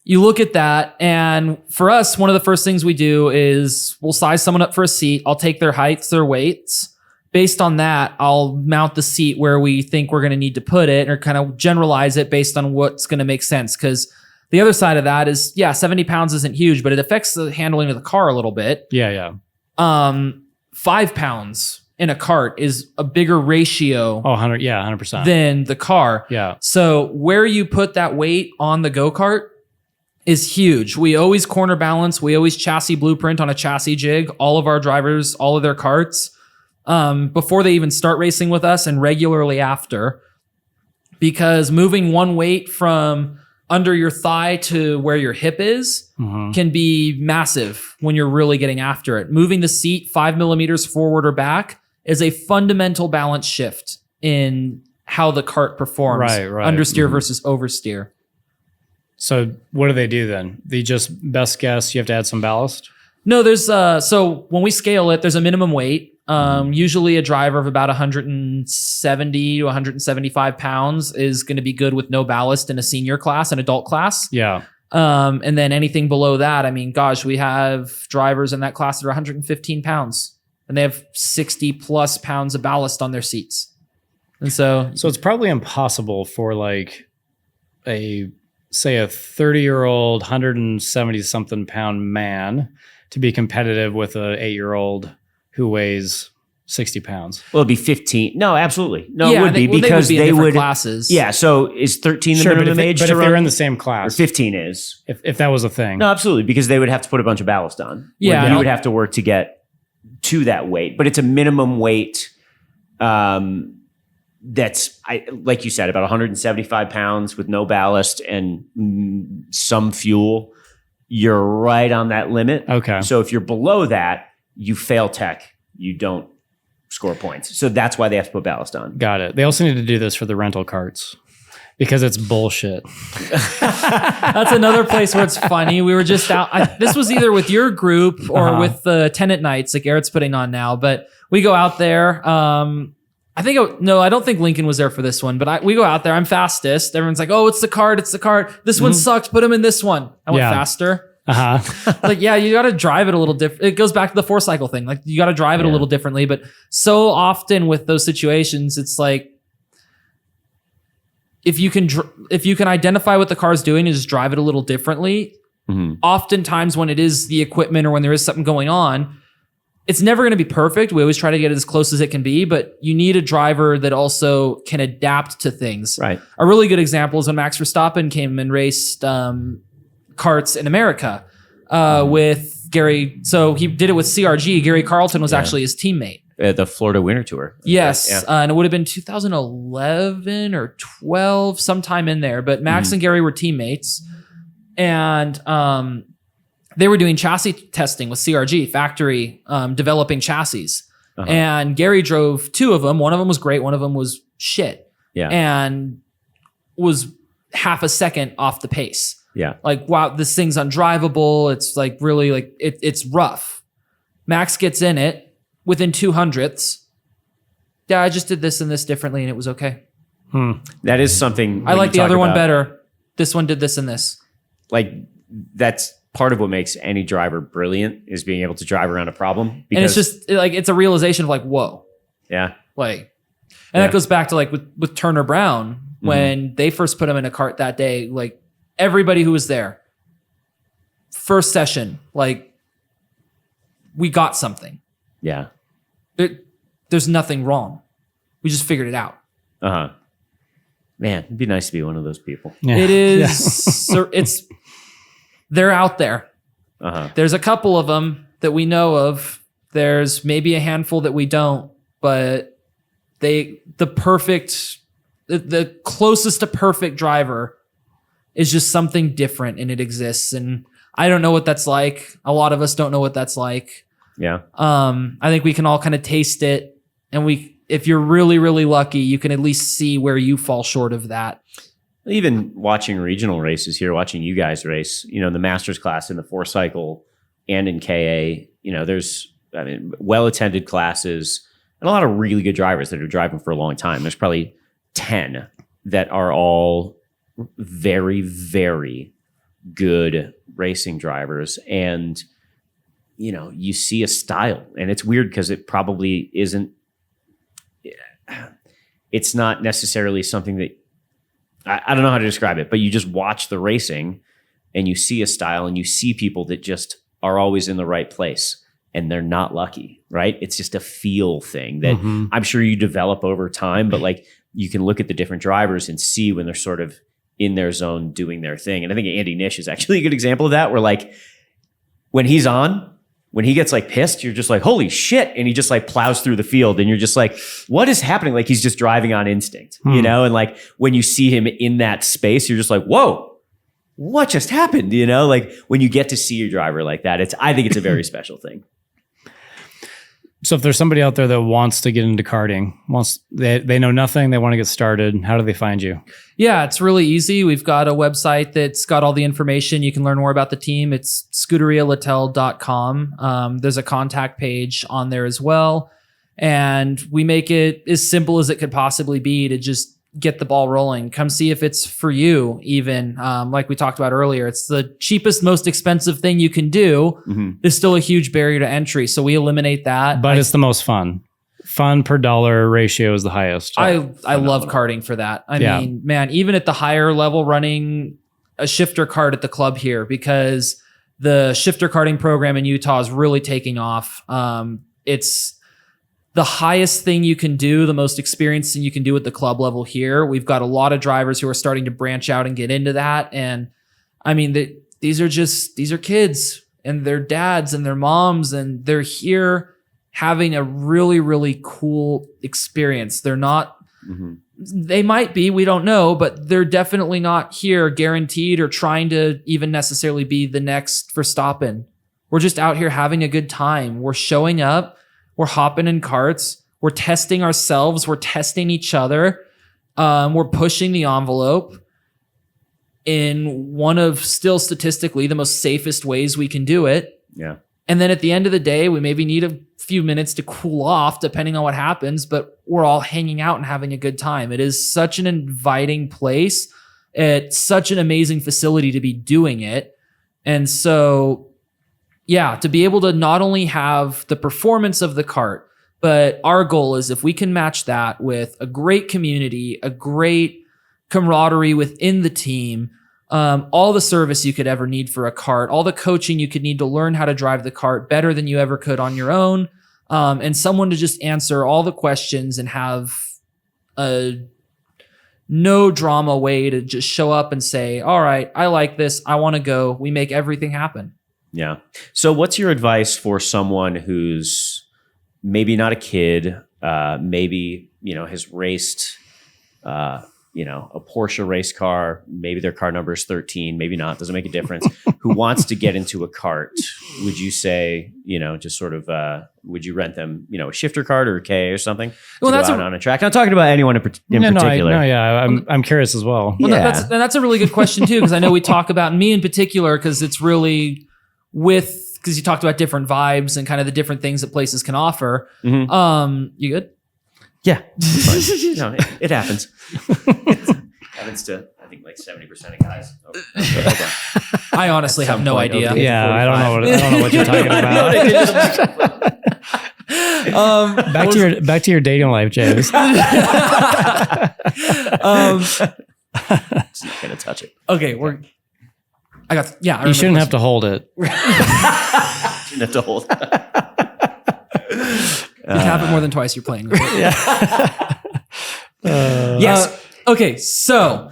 You look at that, and for us, one of the first things we do is we'll size someone up for a seat. I'll take their heights, their weights. Based on that, I'll mount the seat where we think we're going to need to put it, or kind of generalize it based on what's going to make sense. Because the other side of that is, 70 pounds isn't huge, but it affects the handling of the car a little bit. Yeah. 5 pounds in a cart is a bigger ratio 100%. than the car. Yeah. So where you put that weight on the go-kart is huge. We always corner balance. We always chassis blueprint on a chassis jig. All of our drivers, all of their carts, before they even start racing with us and regularly after, because moving one weight from under your thigh to where your hip is can be massive when you're really getting after it. Moving the seat 5 millimeters forward or back is a fundamental balance shift in how the cart performs. Right. Understeer versus oversteer. So what do they do then? They just best guess you have to add some ballast? No, there's so when we scale it, there's a minimum weight. Usually a driver of about 170 to 175 pounds is going to be good with no ballast in a senior class, an adult class. Yeah. And then anything below that, I mean, gosh, we have drivers in that class that are 115 pounds and they have 60 plus pounds of ballast on their seats. And so it's probably impossible for like say a 30-year-old, 170 something pound man to be competitive with a 8-year-old who weighs 60 pounds. Well, it'd be 15. No, absolutely. No, it would be well, because they they would be in would. different classes. Yeah. So is 13 the minimum age but to if run? they're in the same Or class, 15 is. if that was a thing. No, absolutely, because they would have to put a bunch of ballast on. Yeah. You would have to work to get to that weight, but it's a minimum weight. That's like you said, about 175 pounds with no ballast and some fuel. You're right on that limit. Okay. So if you're below that, you fail tech. You don't score points. So that's why they have to put ballast on. Got it. They also need to do this for the rental carts because it's bullshit. That's another place where it's funny. We were just out. This was either with your group or with the tenant nights like Garrett's putting on now. But we go out there. I don't think Lincoln was there for this one, but we go out there. I'm fastest. Everyone's like, "Oh, it's the cart. It's the cart. This one sucked. Put him in this one." I went faster. Like, yeah, you got to drive it a little different. It goes back to the 4-cycle thing. Like, you got to drive it a little differently. But so often with those situations, it's like, if you can identify what the car's doing and just drive it a little differently, oftentimes when it is the equipment or when there is something going on, it's never going to be perfect. We always try to get it as close as it can be, but you need a driver that also can adapt to things. Right. A really good example is when Max Verstappen came and raced karts in America with Gary. So he did it with CRG. Gary Carlton was actually his teammate. The Florida Winter Tour. Yes. Yeah. And it would have been 2011 or 12, sometime in there. But Max and Gary were teammates. And they were doing chassis testing with CRG, factory, developing chassis. And Gary drove 2 of them. One of them was great. One of them was shit. Yeah. And was half a second off the pace. Yeah. Like, wow, this thing's undrivable. It's like really like it's rough. Max gets in it within 200ths. Yeah, I just did this and this differently and it was okay. That is something. I like the other one better. This one did this and this. Like, that's part of what makes any driver brilliant, is being able to drive around a problem. And it's just like, it's a realization of like, whoa. Yeah. Like, and that goes back to like with Turner Brown, when they first put him in a cart that day, like everybody who was there, first session, like, we got something. Yeah. There's nothing wrong. We just figured it out. Man, it'd be nice to be one of those people. Yeah. It is. They're out there. There's a couple of them that we know of. There's maybe a handful that we don't, but the closest to perfect driver is just something different, and it exists. And I don't know what that's like. A lot of us don't know what that's like. Yeah. I think we can all kind of taste it, and if you're really, really lucky, you can at least see where you fall short of that. Even watching regional races here, watching you guys race, the Masters class in the 4-cycle and in KA, there's well-attended classes and a lot of really good drivers that are driving for a long time. There's probably 10 that are all very, very good racing drivers. And, you see a style, and it's weird because it probably isn't, it's not necessarily something that, I don't know how to describe it, but you just watch the racing and you see a style and you see people that just are always in the right place and they're not lucky, right? It's just a feel thing that I'm sure you develop over time, but like you can look at the different drivers and see when they're sort of in their zone doing their thing. And I think Andy Nish is actually a good example of that, where like when he's on, when he gets like pissed, you're just like, holy shit. And he just like plows through the field and you're just like, what is happening? Like he's just driving on instinct, and like when you see him in that space, you're just like, whoa, what just happened? Like when you get to see your driver like that, I think it's a very special thing. So if there's somebody out there that wants to get into karting, they know nothing, they want to get started, how do they find you? Yeah, it's really easy. We've got a website that's got all the information. You can learn more about the team. It's scuderialittel.com. There's a contact page on there as well. And we make it as simple as it could possibly be to just get the ball rolling. Come see if it's for you even. Like we talked about earlier, it's the cheapest, most expensive thing you can do. There's still a huge barrier to entry. So we eliminate that. But it's the most fun. Fun per dollar ratio is the highest. I love karting for that. I mean, man, even at the higher level, running a shifter kart at the club here, because the shifter karting program in Utah is really taking off. It's the highest thing you can do, the most experienced thing you can do at the club level here. We've got a lot of drivers who are starting to branch out and get into that. And I mean, these are kids and their dads and their moms, and they're here having a really, really cool experience. They're not, they might be, we don't know, but they're definitely not here guaranteed or trying to even necessarily be the next Verstappen. We're just out here having a good time. We're showing up. We're hopping in karts. We're testing ourselves. We're testing each other. We're pushing the envelope in one of still statistically the most safest ways we can do it. Yeah. And then at the end of the day, we maybe need a few minutes to cool off depending on what happens, but we're all hanging out and having a good time. It is such an inviting place. It's such an amazing facility to be doing it. And so, yeah, to be able to not only have the performance of the kart, but our goal is if we can match that with a great community, a great camaraderie within the team, all the service you could ever need for a kart, all the coaching you could need to learn how to drive the kart better than you ever could on your own, and someone to just answer all the questions and have a no drama way to just show up and say, all right, I like this, I want to go. We make everything happen. Yeah. So what's your advice for someone who's maybe not a kid, maybe, has raced, a Porsche race car, maybe their car number is 13, maybe not, doesn't make a difference, who wants to get into a kart? Would you say, just sort of, would you rent them, a shifter kart or a K or something? Well, that's on a track. I'm not talking about anyone in particular. I'm curious as well. Well, that's a really good question too, because I know we talk about me in particular, because it's really because you talked about different vibes and kind of the different things that places can offer. You good? Yeah. No, it happens. It happens to, I think, like 70% of guys. I honestly have no idea. Yeah, I don't know what you're talking about. Back to your dating life, James. Just not gonna touch it. Okay, You shouldn't have to hold it. Shouldn't have to hold it. You can have it more than twice you're playing with it. Yes. Okay, so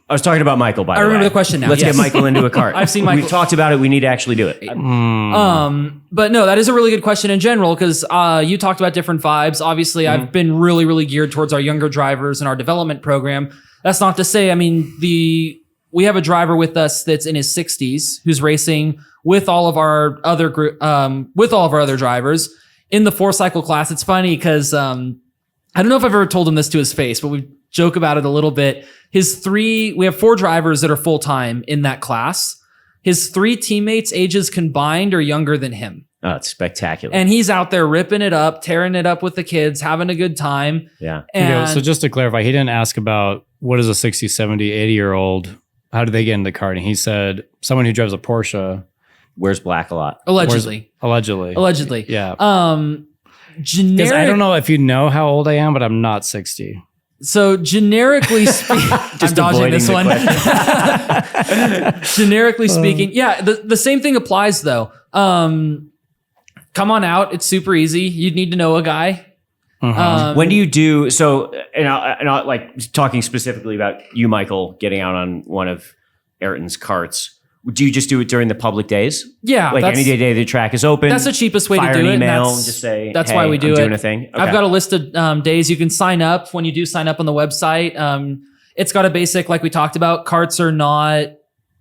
I was talking about Michael, by the way. I remember the question now. Let's get Michael into a kart. I've seen Michael. We've talked about it. We need to actually do it. But no, that is a really good question in general, because you talked about different vibes. Obviously, I've been really, really geared towards our younger drivers and our development program. That's not to say, we have a driver with us that's in his 60s who's racing with all of our other drivers in the 4-cycle class. It's funny because I don't know if I've ever told him this to his face, but we joke about it a little bit. We have 4 drivers that are full-time in that class. His 3 teammates ages combined are younger than him. Oh, it's spectacular. And he's out there ripping it up, tearing it up with the kids, having a good time. Yeah. And so just to clarify, he didn't ask about what is a 60, 70, 80-year-old, how do they get into karting? He said someone who drives a Porsche. Wears black a lot. Allegedly. Yeah. Generic. Because I don't know if you know how old I am, but I'm not 60. So generically speaking, I'm dodging this one. Generically speaking, yeah, the same thing applies though. Come on out. It's super easy. You'd need to know a guy. When do you do so? And I'll like talking specifically about you, Michael, getting out on one of Ayrton's karts. Do you just do it during the public days? Yeah, like any day the track is open. That's the cheapest way to do an it. Email and just say that's hey, why we do I'm it. Doing a thing. Okay. I've got a list of days you can sign up. When you do sign up on the website, it's got a basic, like we talked about. Karts are not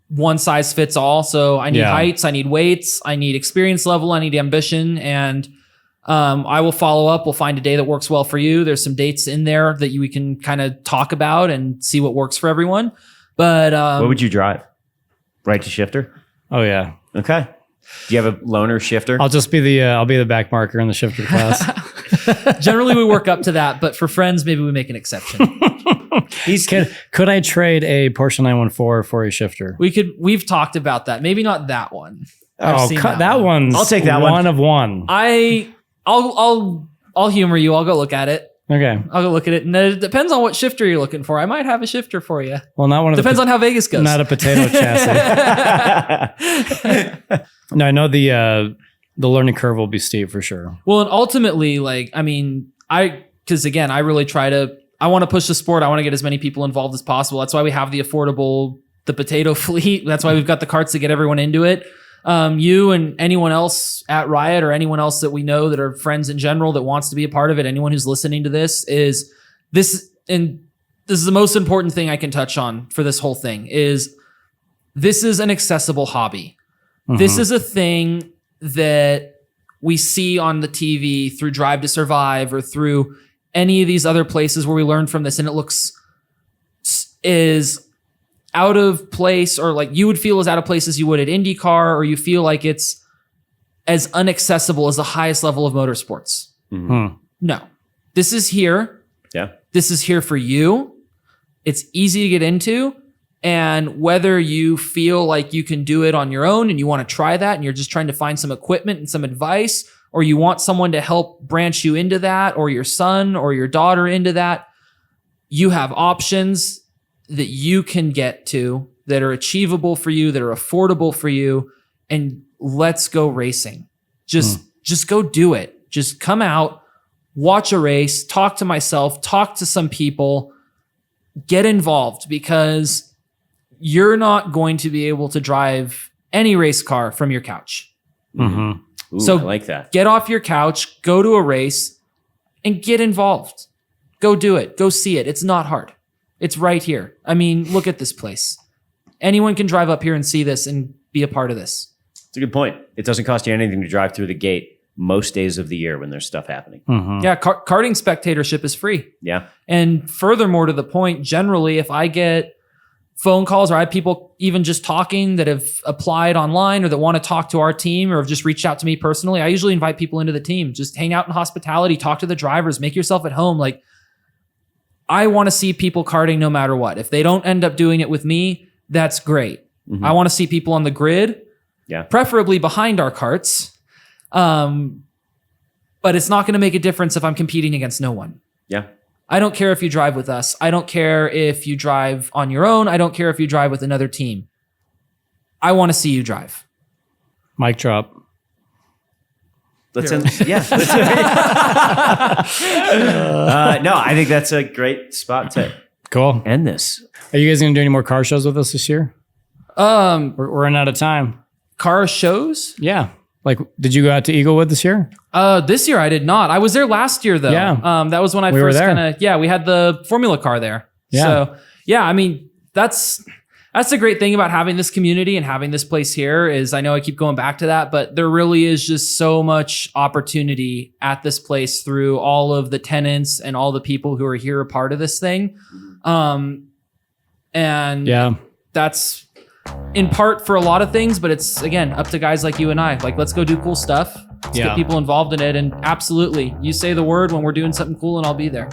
one size fits all. So I need heights, I need weights, I need experience level, I need ambition, and I will follow up. We'll find a day that works well for you. There's some dates in there that we can kind of talk about and see what works for everyone. But what would you drive? Right to shifter? Oh yeah. Okay. Do you have a loaner shifter? I'll just be the back marker in the shifter class. Generally, we work up to that, but for friends, maybe we make an exception. Could I trade a Porsche 914 for a shifter? We've talked about that. Maybe not that one. That one's. I'll take that one of one. I'll humor you. I'll go look at it. Okay. I'll go look at it. And it depends on what shifter you're looking for. I might have a shifter for you. Well, not one of Depends on how Vegas goes. Not a potato chassis. No, I know the learning curve will be steep for sure. Well, and ultimately, because again, I really I want to push the sport. I want to get as many people involved as possible. That's why we have the potato fleet. That's why we've got the karts to get everyone into it. You and anyone else at Riot or anyone else that we know that are friends in general that wants to be a part of it, anyone who's listening to this is the most important thing I can touch on for this whole thing is this is an accessible hobby. Mm-hmm. This is a thing that we see on the TV through Drive to Survive or through any of these other places where we learn from this, and it looks is out of place, or like you would feel as out of place as you would at IndyCar, or you feel like it's as inaccessible as the highest level of motorsports. Mm-hmm. No, this is here. Yeah. This is here for you. It's easy to get into. And whether you feel like you can do it on your own and you want to try that and you're just trying to find some equipment and some advice, or you want someone to help branch you into that, or your son or your daughter into that, you have options that you can get to that are achievable for you, that are affordable for you, and let's go racing. Just go do it. Just come out, watch a race, talk to myself, talk to some people, get involved, because you're not going to be able to drive any race car from your couch. Mm-hmm. Ooh, so I like that. Get off your couch, go to a race, and get involved. Go do it. Go see it. It's not hard. It's right here. I mean, look at this place. Anyone can drive up here and see this and be a part of this. It's a good point. It doesn't cost you anything to drive through the gate most days of the year when there's stuff happening. Mm-hmm. Yeah, karting spectatorship is free. Yeah. And furthermore to the point, generally, if I get phone calls or I have people even just talking that have applied online or that want to talk to our team or have just reached out to me personally, I usually invite people into the team. Just hang out in hospitality, talk to the drivers, make yourself at home. Like, I want to see people karting no matter what. If they don't end up doing it with me, that's great. Mm-hmm. I want to see people on the grid, preferably behind our karts. But it's not going to make a difference if I'm competing against no one. Yeah. I don't care if you drive with us. I don't care if you drive on your own. I don't care if you drive with another team. I want to see you drive. Mic drop. Let's end. Yeah. No, I think that's a great spot to end this. Are you guys going to do any more car shows with us this year? We're running out of time. Car shows? Yeah. Like, did you go out to Eaglewood this year? This year I did not. I was there last year though. Yeah. That was when I first we had the Formula car there. Yeah. So yeah, I mean, That's the great thing about having this community and having this place here is I know I keep going back to that, but there really is just so much opportunity at this place through all of the tenants and all the people who are here a part of this thing. And Yeah. that's in part for a lot of things, but it's again up to guys like you and I. Like, let's go do cool stuff. Let's get people involved in it. And absolutely, you say the word when we're doing something cool and I'll be there.